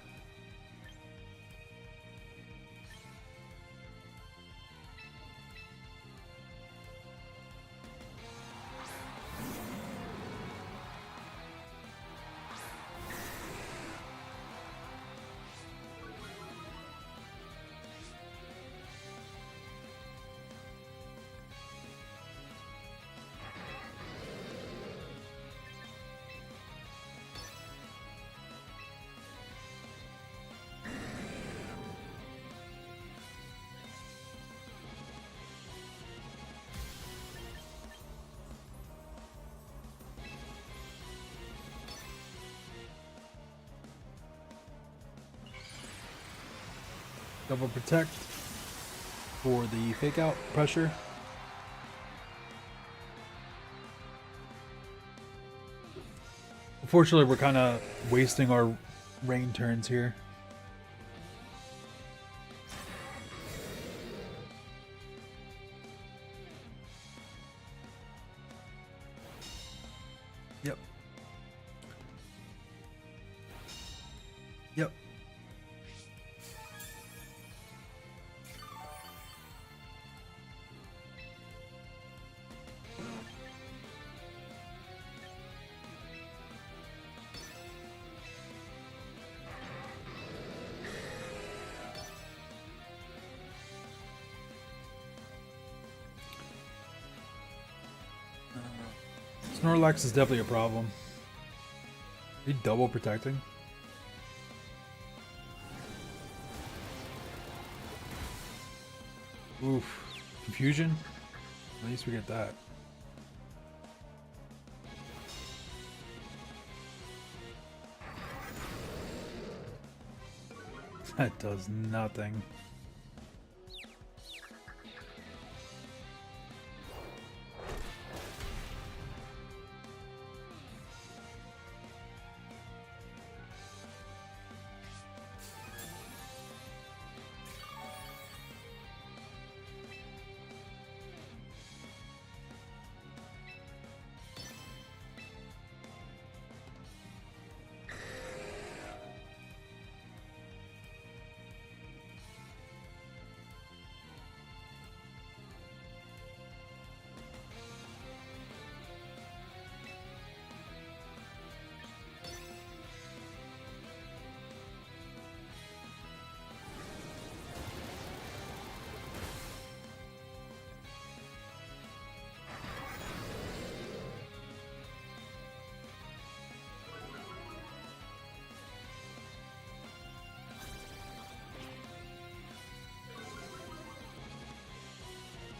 Double protect for the fake out pressure. Unfortunately, we're kind of wasting our rain turns here. Yep. Yep. Snorlax is definitely a problem. Are you double protecting? Oof. Confusion? At least we get that. That does nothing.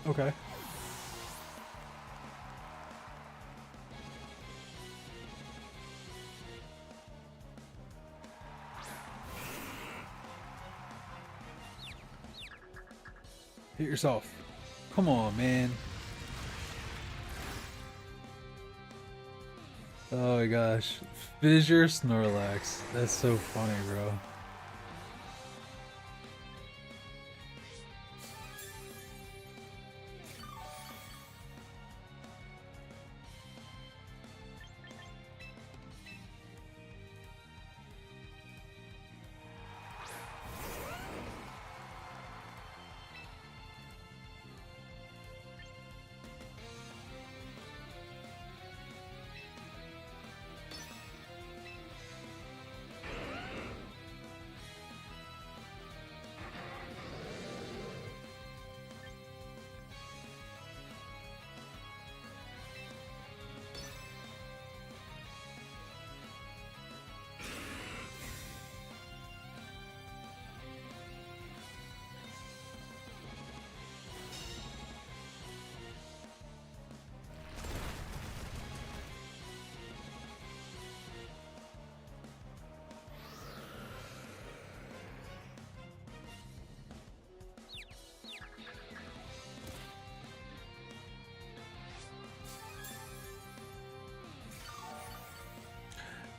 Okay. Hit yourself. Come on, man. Oh my gosh. Fissure Snorlax. That's so funny, bro.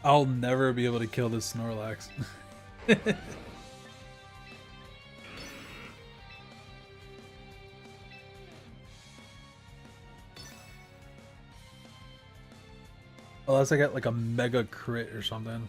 I'll never be able to kill this Snorlax. Unless I get like a mega crit or something.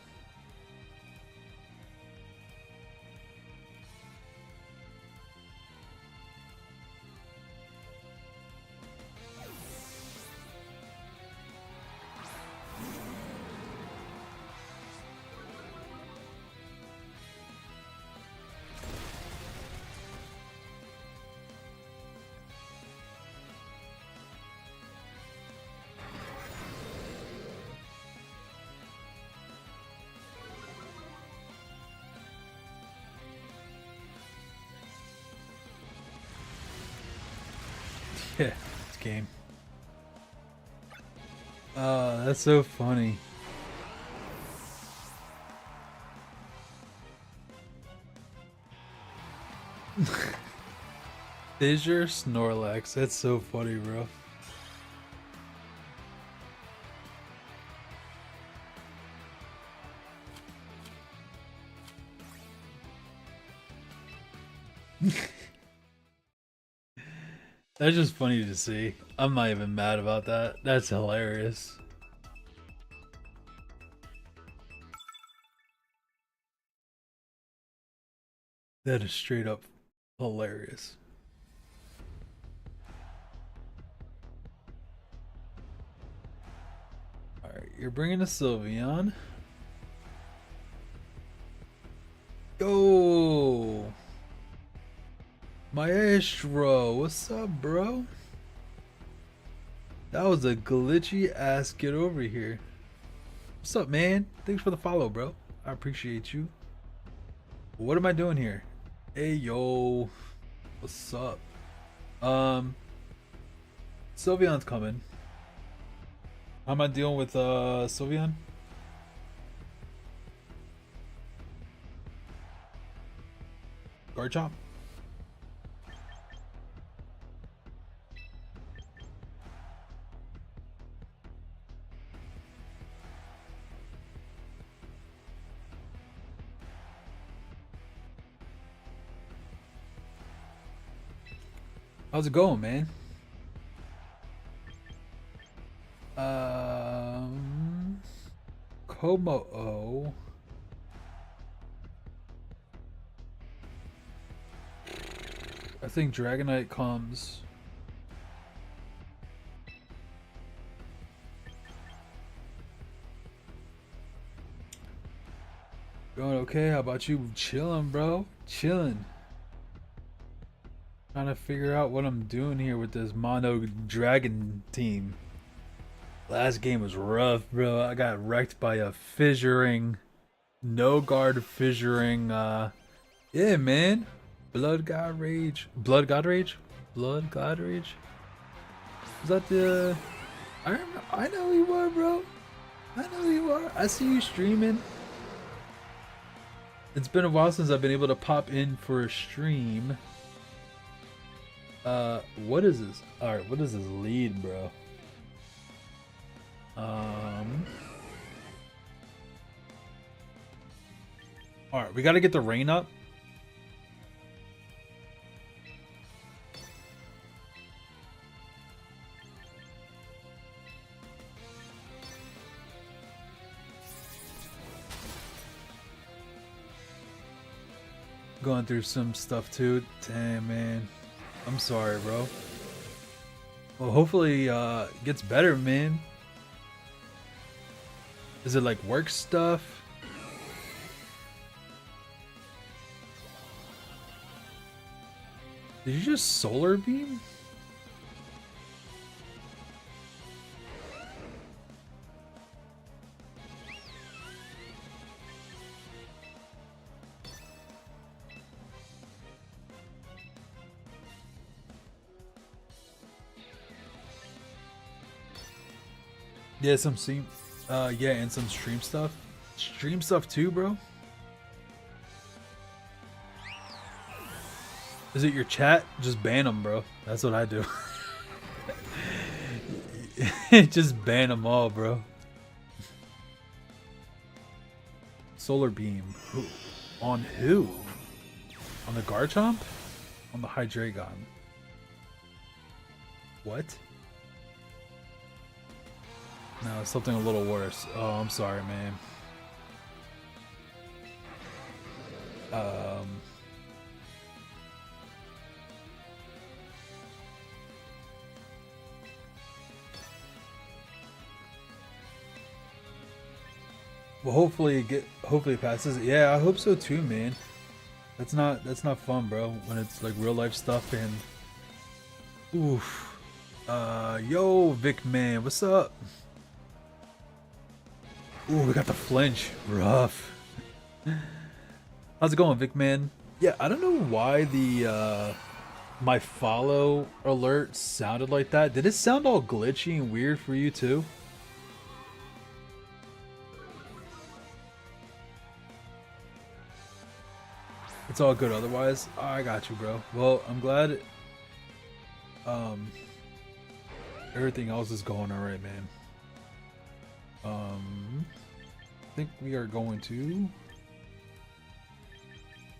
Yeah, this game. That's so funny. Fissure Snorlax. That's so funny, bro. That's just funny to see. I'm not even mad about that. That's hilarious. That is straight up hilarious. Alright, you're bringing a Sylveon. Go! Maestro, what's up, bro? That was a glitchy ass get over here. What's up, man? Thanks for the follow, bro. I appreciate you. What am I doing here? Hey, yo. What's up? Sylveon's coming. How am I dealing with Sylveon? Garchomp? How's it going, man? Como-O. I think Dragonite comes. Going okay? How about you? Chilling, bro. Chilling. Trying to figure out what I'm doing here with this mono dragon team. Last game was rough, bro. I got wrecked by a fissuring, no guard fissuring. Yeah, man. Blood God Rage. Blood God Rage? Blood God Rage? Was that the... I know you are, bro. I know you are. I see you streaming. It's been a while since I've been able to pop in for a stream. What is this? Alright, what is this lead, bro? Alright, we gotta get the rain up. Going through some stuff too. Damn, man. I'm sorry, bro. Well, hopefully it gets better, man. Is it like work stuff? Did you just solar beam? Yeah, some stream, yeah, and some stream stuff. Stream stuff too, bro. Is it your chat? Just ban them, bro. That's what I do. Just ban them all, bro. Solar beam. Who? On who? On the Garchomp? On the Hydreigon? What? No, something a little worse. Oh, I'm sorry, man. Well, hopefully it passes. Yeah, I hope so too, man. That's not fun, bro. When it's like real life stuff and oof. Yo, Vic man, what's up? Ooh, we got the flinch. Rough. How's it going, Vic man? Yeah, I don't know why the my follow alert sounded like that. Did it sound all glitchy and weird for you too? It's all good otherwise. Oh, I got you, bro. Well, I'm glad everything else is going alright, man. I think we are going to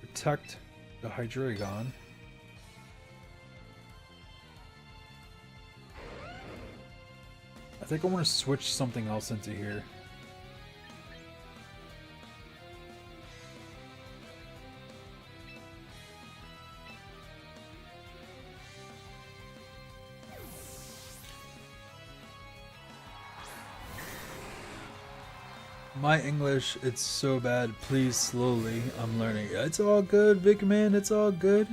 protect the Hydreigon. I think I want to switch something else into here. My English, it's so bad. Please, slowly. I'm learning. It's all good, Vic man. It's all good.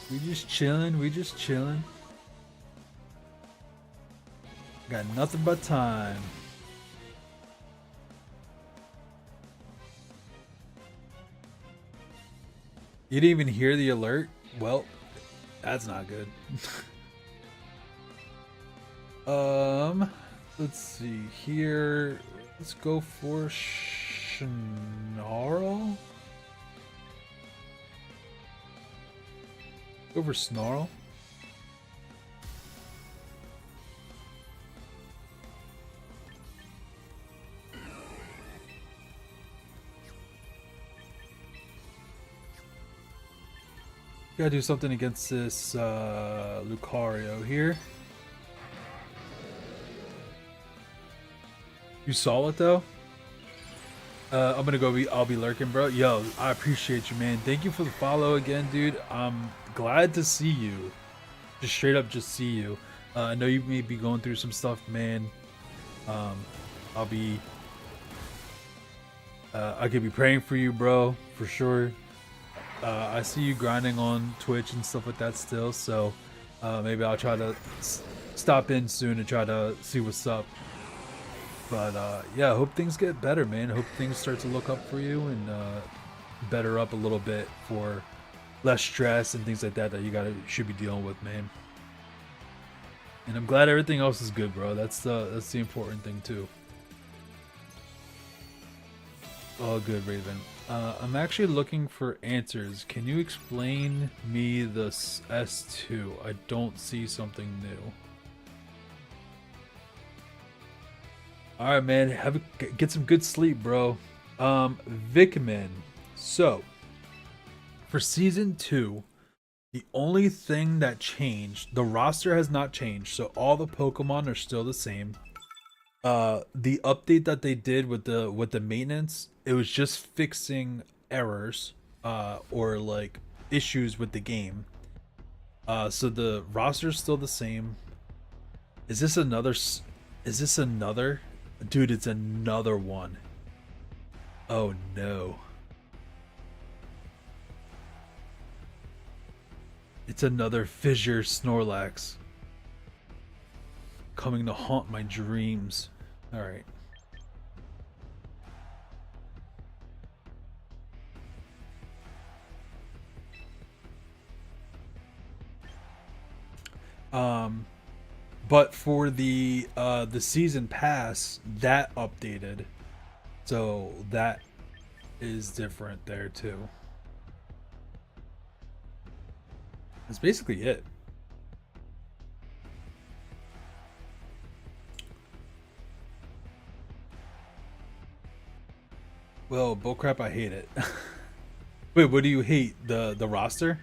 We just chilling. We just chilling. Got nothing but time. You didn't even hear the alert? Well, that's not good. Let's see here. Let's go for Snarl. Go for Snarl. Gotta do something against this Lucario here. You saw it though? I'm gonna go I'll be lurking, bro. Yo, I appreciate you, man. Thank you for the follow again, dude. I'm glad to see you. Just straight up just see you. I know you may be going through some stuff, man. I'll be I could be praying for you, bro, for sure. I see you grinding on Twitch and stuff like that still, so maybe I'll try to stop in soon and try to see what's up. But yeah, I hope things get better, man. I hope things start to look up for you and better up a little bit for less stress and things like that that you should be dealing with, man. And I'm glad everything else is good, bro. That's the important thing too. Oh, good, Raven. I'm actually looking for answers. Can you explain me the S2? I don't see something new. All right, man. Get some good sleep, bro. Vikman. So, for season 2, the only thing that changed, the roster has not changed, so all the Pokemon are still the same. The update that they did with the maintenance, it was just fixing errors or like issues with the game. So the roster's still the same. Is this another dude, it's another one. Oh no. It's another Fissure Snorlax coming to haunt my dreams. All right. But for the season pass, that updated, so that is different there too. That's basically it. Well, bullcrap, I hate it. Wait, what do you hate? The roster?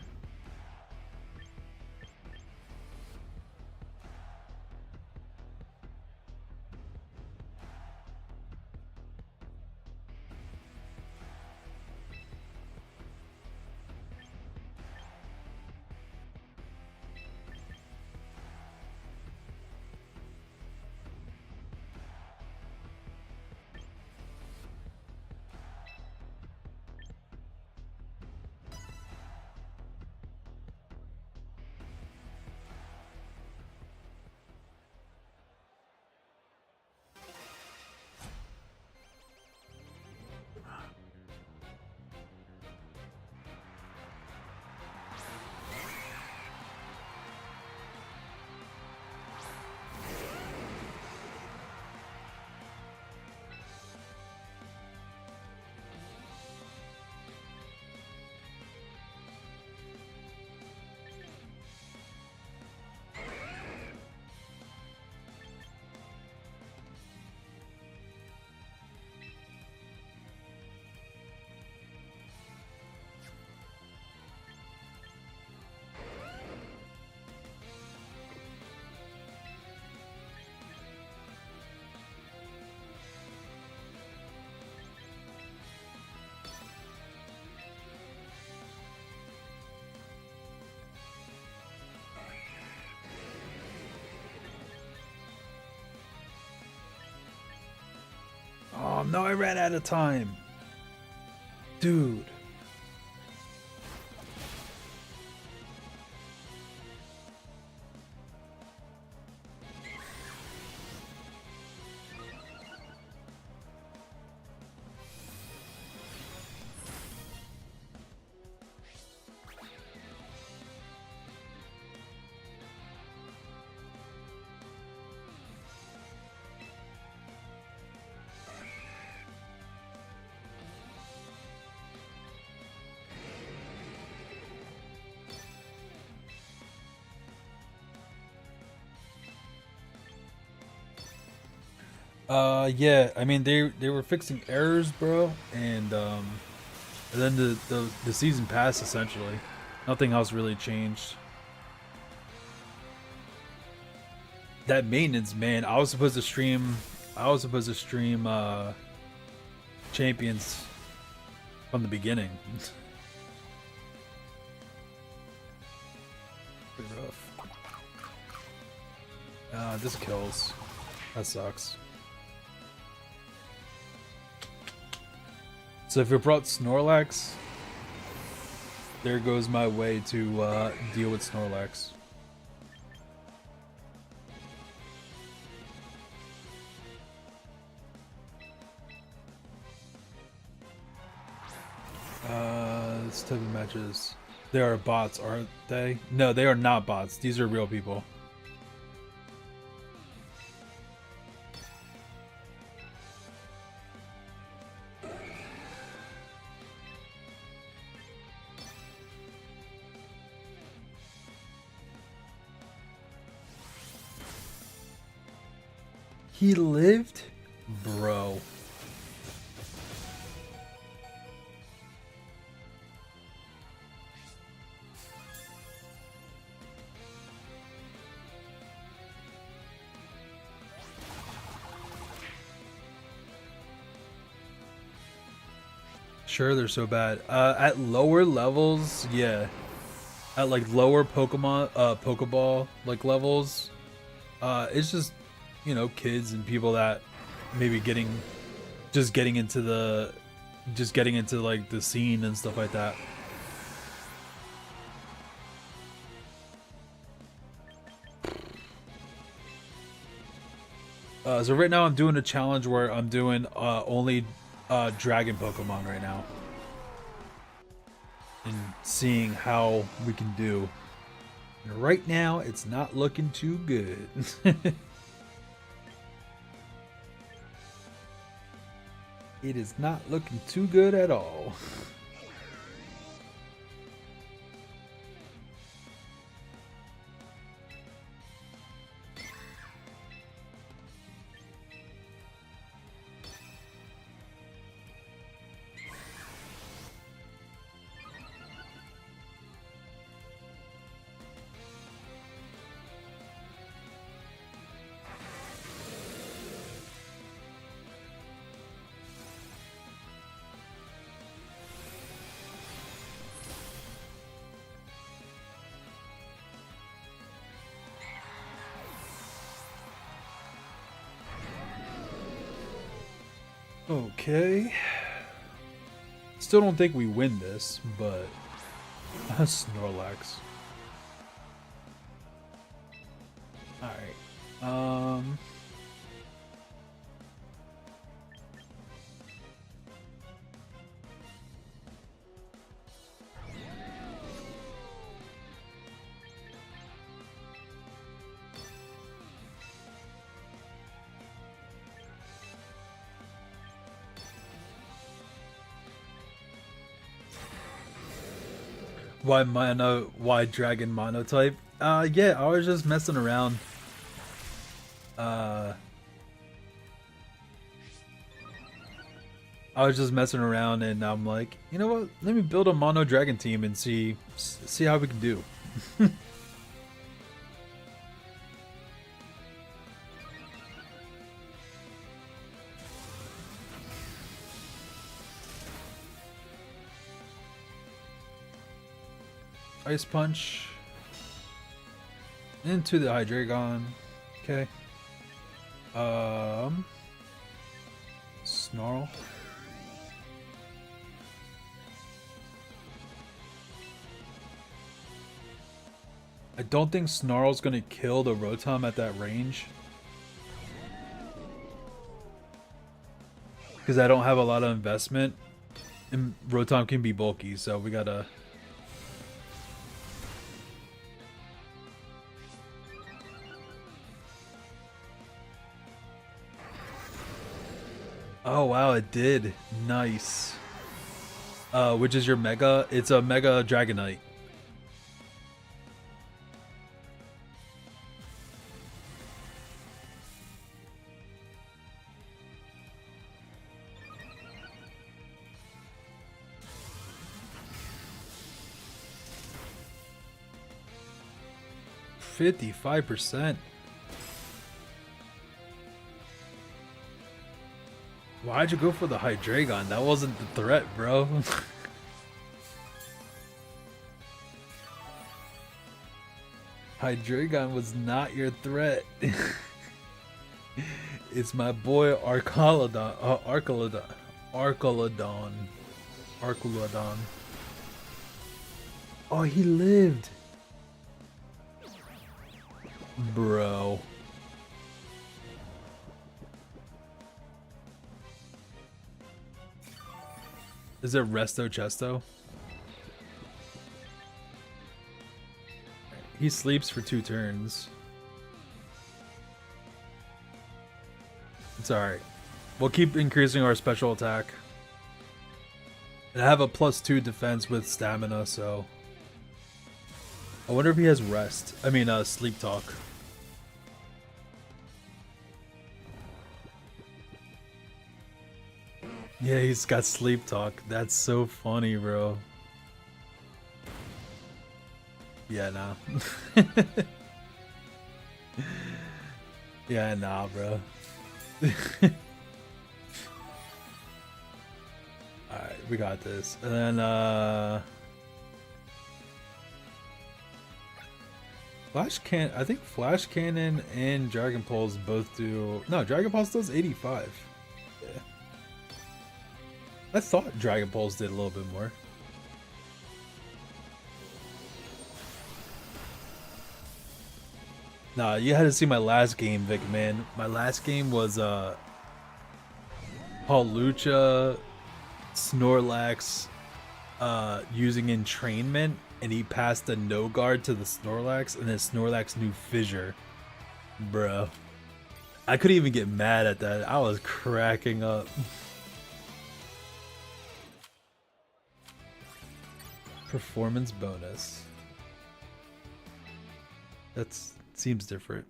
Oh no, I ran out of time. Dude. Yeah, I mean they were fixing errors, bro, and then the season passed essentially. Nothing else really changed. That maintenance, man, I was supposed to stream Champions from the beginning. Pretty rough. This kills. That sucks. So if it brought Snorlax, there goes my way to deal with Snorlax. This type of matches. They are bots, aren't they? No, they are not bots. These are real people. He lived? Bro. Sure, they're so bad. At lower levels, yeah. At like lower Pokeball like levels, it's just, you know, kids and people that maybe getting into like the scene and stuff like that. So right now I'm doing a challenge where I'm doing only dragon Pokemon right now, and seeing how we can do. And right now it's not looking too good. It is not looking too good at all. Okay. Still don't think we win this, but Snorlax. Alright. Why dragon monotype? Yeah, I was just messing around. I was just messing around and I'm like, you know what? Let me build a mono dragon team and see how we can do. Ice Punch into the Hydreigon. Okay. Snarl. I don't think Snarl's gonna kill the Rotom at that range, because I don't have a lot of investment, and Rotom can be bulky, so we gotta. Oh wow, it did. Nice. Which is your Mega? It's a Mega Dragonite. 55%. Why'd you go for the Hydreigon? That wasn't the threat, bro. Hydreigon was not your threat. It's my boy Arcaladon. Oh, he lived. Bro. Is it Resto Chesto? He sleeps for 2 turns. It's alright. We'll keep increasing our special attack. And I have a +2 defense with stamina, so... I wonder if he has rest. I mean, sleep talk. Yeah, he's got sleep talk. That's so funny, bro. Yeah, nah. Yeah, nah, bro. Alright, we got this. And then, I think Flash Cannon and Dragon Pulse both do... No, Dragon Pulse does 85. Yeah. I thought Dragon Pulse did a little bit more. Nah, you had to see my last game, Vic, man. My last game was Hawlucha, Snorlax using entrainment, and he passed a no guard to the Snorlax, and then Snorlax knew Fissure. Bro. I couldn't even get mad at that. I was cracking up. Performance bonus. That's seems different.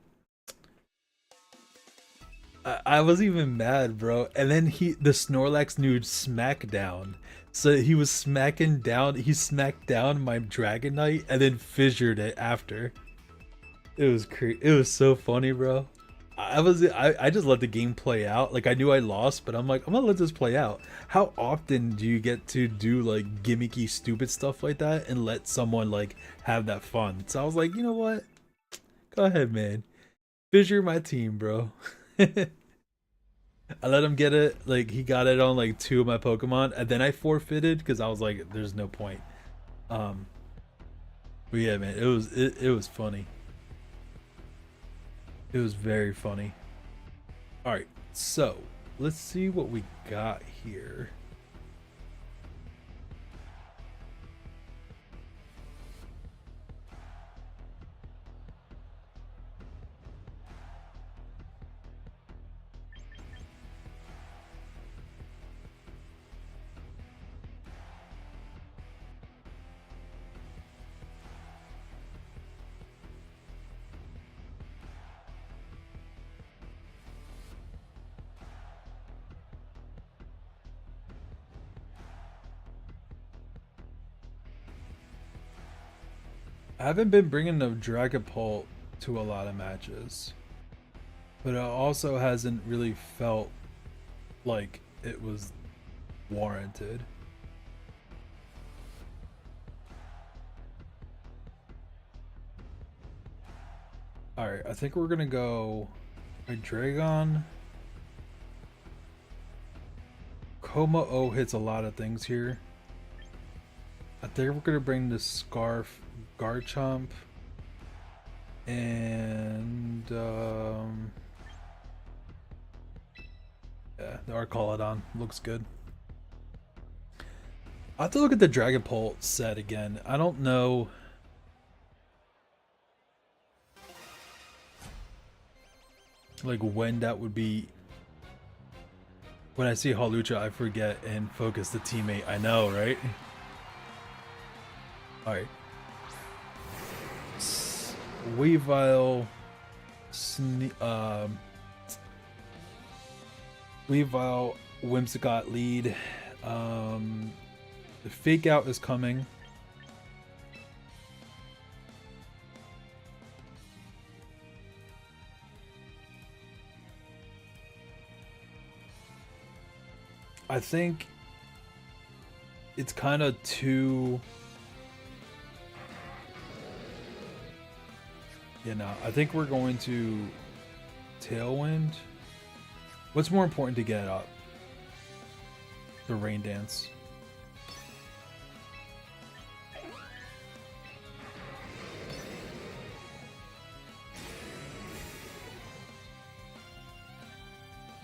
I was even mad, bro. And then the Snorlax knew Smackdown. So he was smacking down, he smacked down my Dragonite and then fissured it after. It was it was so funny, bro. I just let the game play out. Like, I knew I lost, but I'm like, I'm gonna let this play out. How often do you get to do like gimmicky stupid stuff like that and let someone like have that fun? So I was like, you know what? Go ahead, man. Fissure my team, bro. I let him get it. Like, he got it on like 2 of my Pokemon, and then I forfeited because I was like, there's no point. But yeah, man, it was funny. It was very funny. All right, so let's see what we got here. I haven't been bringing the Dragapult to a lot of matches, but it also hasn't really felt like it was warranted. Alright, I think we're gonna go Hydreigon. Kommo-o hits a lot of things here. I think we're gonna bring the Scarf, Garchomp, and yeah, the Arcaladon looks good. I have to look at the Dragapult set again. I don't know. Like when that would be. When I see Hawlucha, I forget and focus the teammate. I know, right? Alright. Weavile. Weavile, Whimsicott lead. The Fake Out is coming. I think it's kind of too. You know, I think we're going to Tailwind. What's more important to get up? The Rain Dance.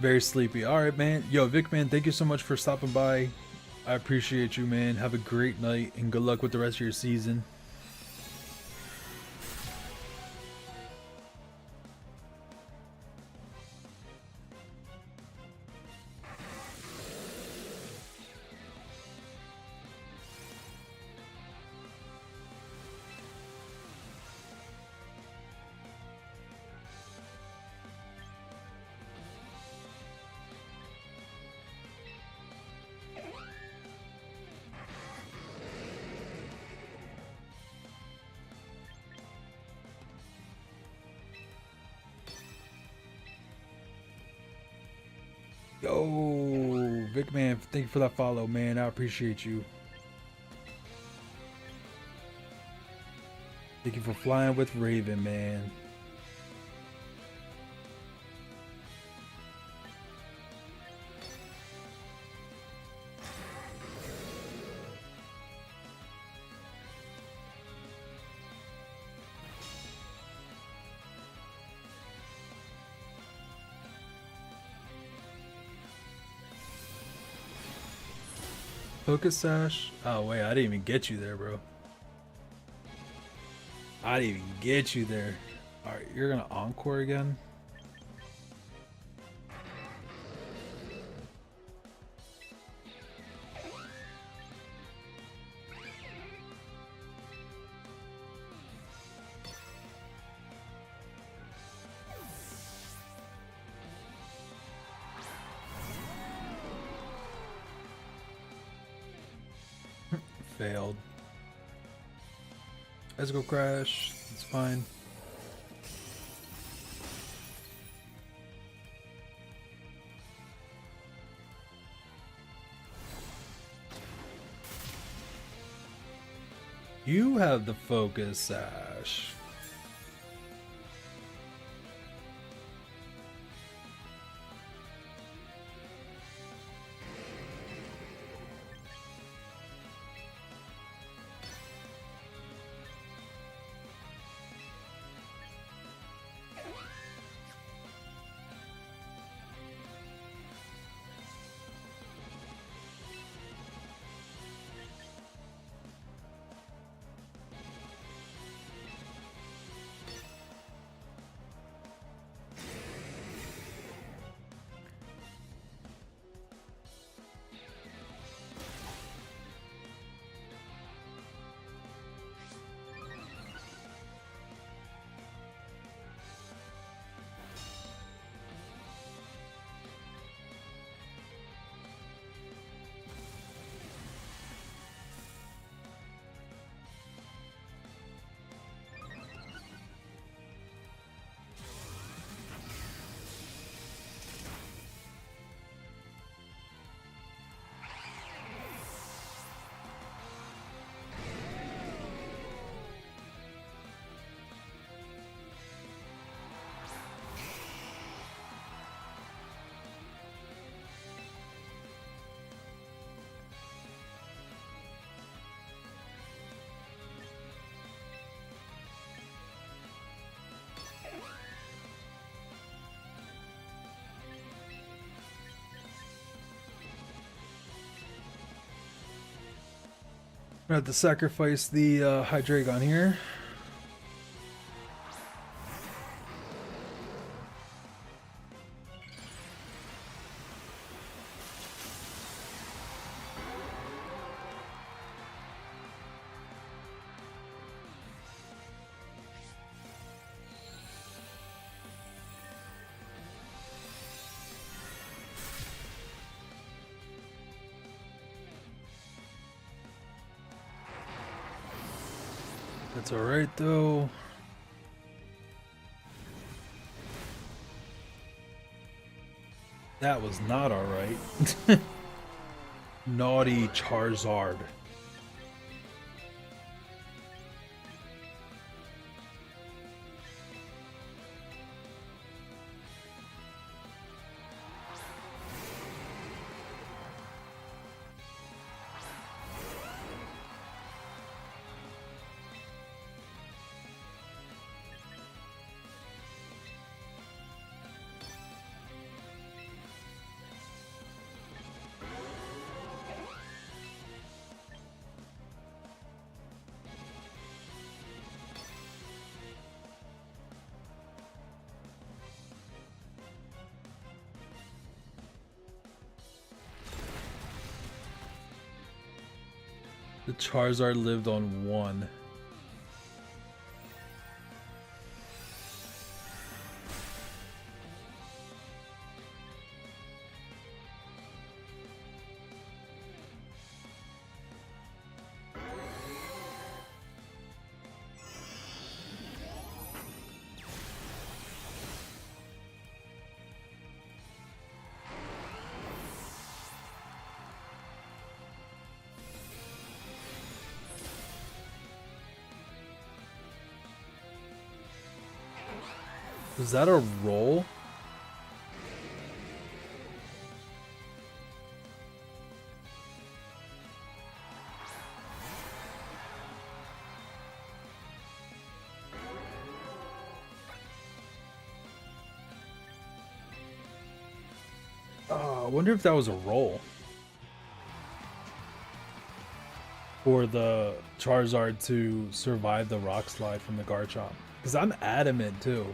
Very sleepy. All right, man. Yo, Vic, man, thank you so much for stopping by. I appreciate you, man. Have a great night and good luck with the rest of your season. Yo, Vic, man, thank you for that follow, man. I appreciate you. Thank you for flying with Raven, man. Focus Sash? Oh, wait, I didn't even get you there, bro. I didn't even get you there. Alright, you're gonna Encore again? Failed. Let's go crash. It's fine. You have the Focus Sash. I'm gonna have to sacrifice the Hydreigon here. That's alright though. That was not alright. Naughty Charizard. The Charizard lived on 1. Was that a roll? I wonder if that was a roll. For the Charizard to survive the Rock Slide from the Garchomp. Because I'm adamant too.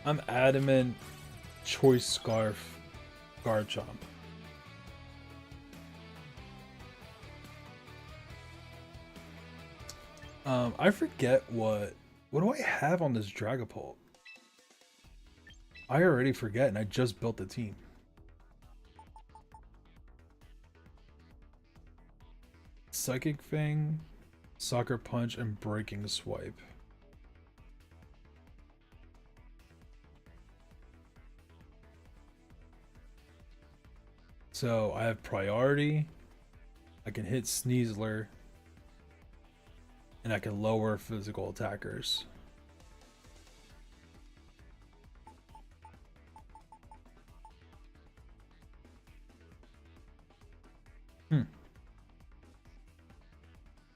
I'm adamant Choice Scarf Garchomp. I forget what do I have on this Dragapult? I already forget and I just built the team. Psychic Fang, Soccer Punch, and Breaking Swipe. So I have priority, I can hit Sneasler, and I can lower physical attackers.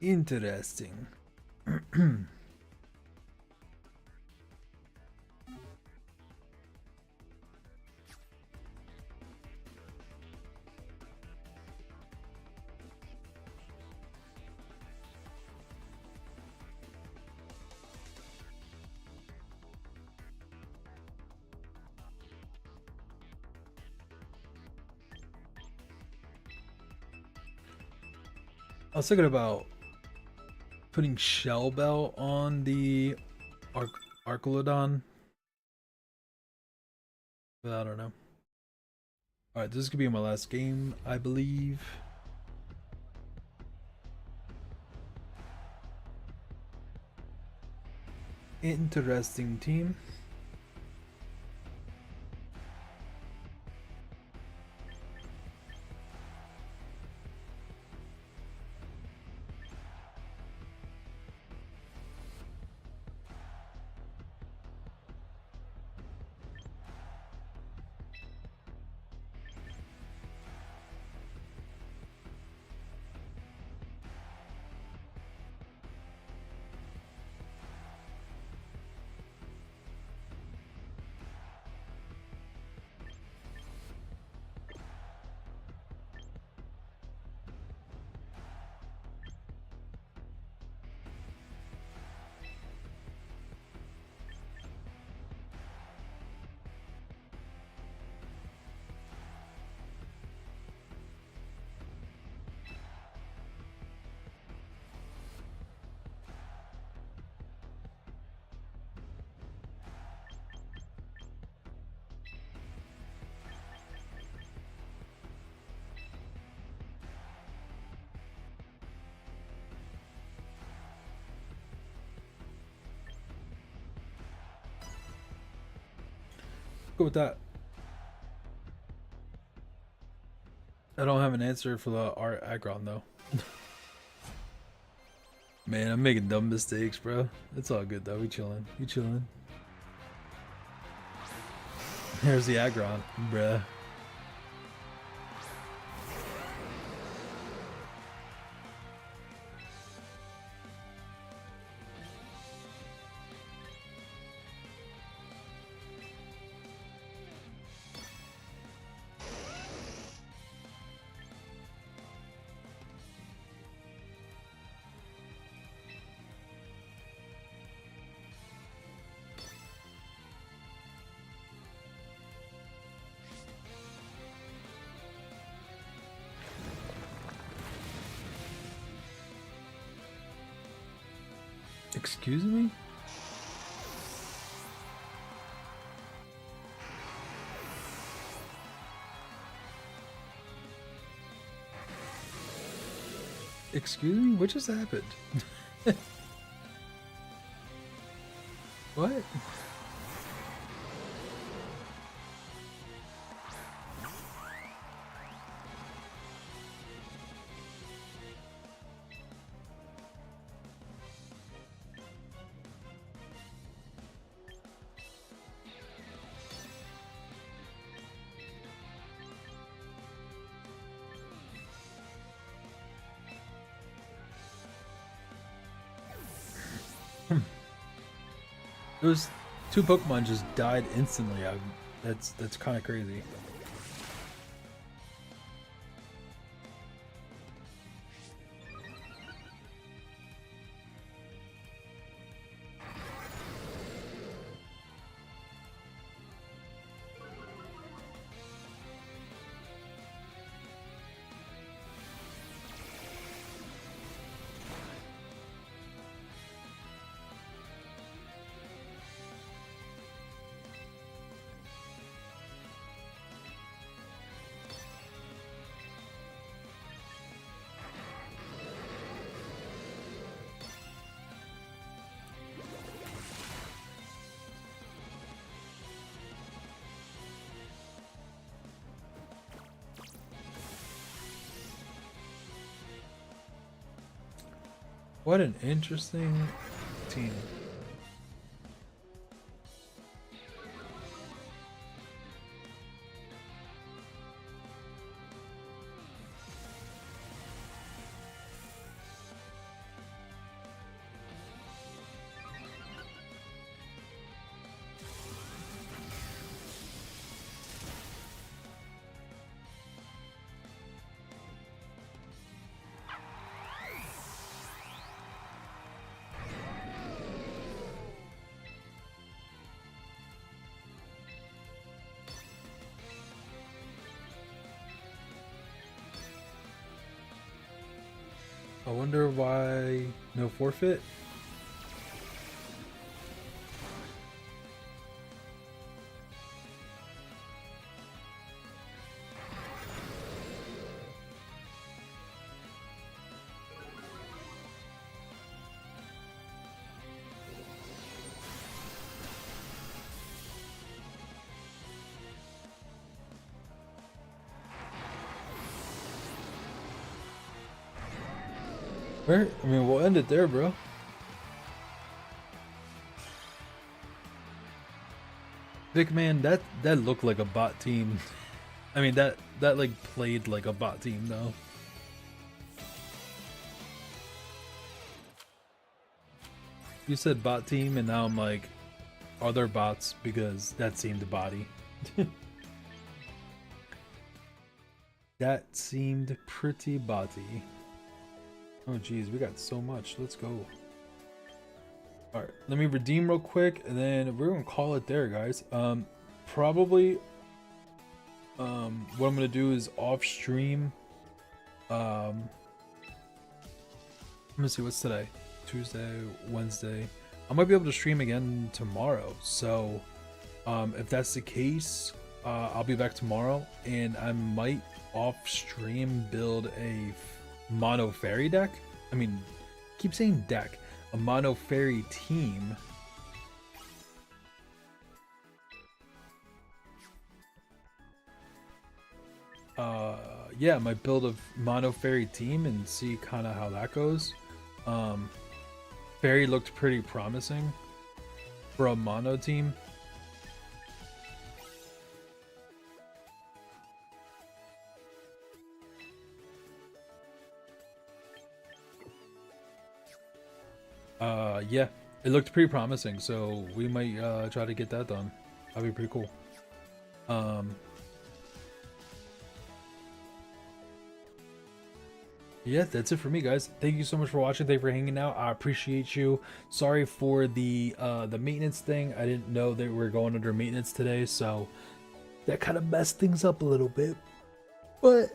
Interesting. I was thinking about putting Shell Bell on the Archelodon, but I don't know. Alright, this could be my last game, I believe. Interesting team. Go with that. I don't have an answer for the art Aggron though. Man, I'm making dumb mistakes, bro. It's all good though. We chilling. We chilling. Here's the Aggron, bruh. Excuse me? Excuse me? What just happened? What? Those two Pokemon just died instantly. That's kind of crazy. What an interesting team. I wonder why no forfeit? Where? I mean, we'll end it there, bro. Big man, that looked like a bot team. I mean, that like played like a bot team though. You said bot team, and now I'm like, are there bots? Because that seemed a body. That seemed pretty botty. Oh geez, we got so much. Let's go. Alright, let me redeem real quick, and then we're gonna call it there, guys. Probably what I'm gonna do is off stream. Let me see, what's today? Tuesday, Wednesday. I might be able to stream again tomorrow. So if that's the case, I'll be back tomorrow, and I might off stream build a mono fairy deck. I mean, keep saying deck. A mono fairy team. yeah, my build of mono fairy team and see kind of how that goes. Fairy looked pretty promising for a mono team. Yeah, it looked pretty promising, so we might try to get that done. That'd be pretty cool. Yeah, that's it for me, guys. Thank you so much for watching. Thank you for hanging out. I appreciate you. Sorry for the maintenance thing. I didn't know that we were going under maintenance today, so that kind of messed things up a little bit. But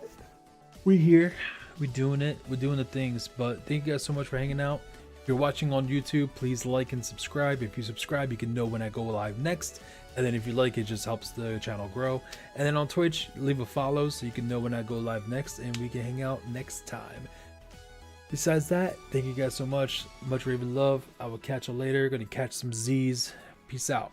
we're here. We're doing it. We're doing the things. But thank you guys so much for hanging out. If you're watching on YouTube, please like and subscribe. If you subscribe, you can know when I go live next. And then if you like, it just helps the channel grow. And then on Twitch, leave a follow so you can know when I go live next and we can hang out next time. Besides that, thank you guys so much. Much Raven love. I will catch you later. Gonna catch some Z's. Peace out.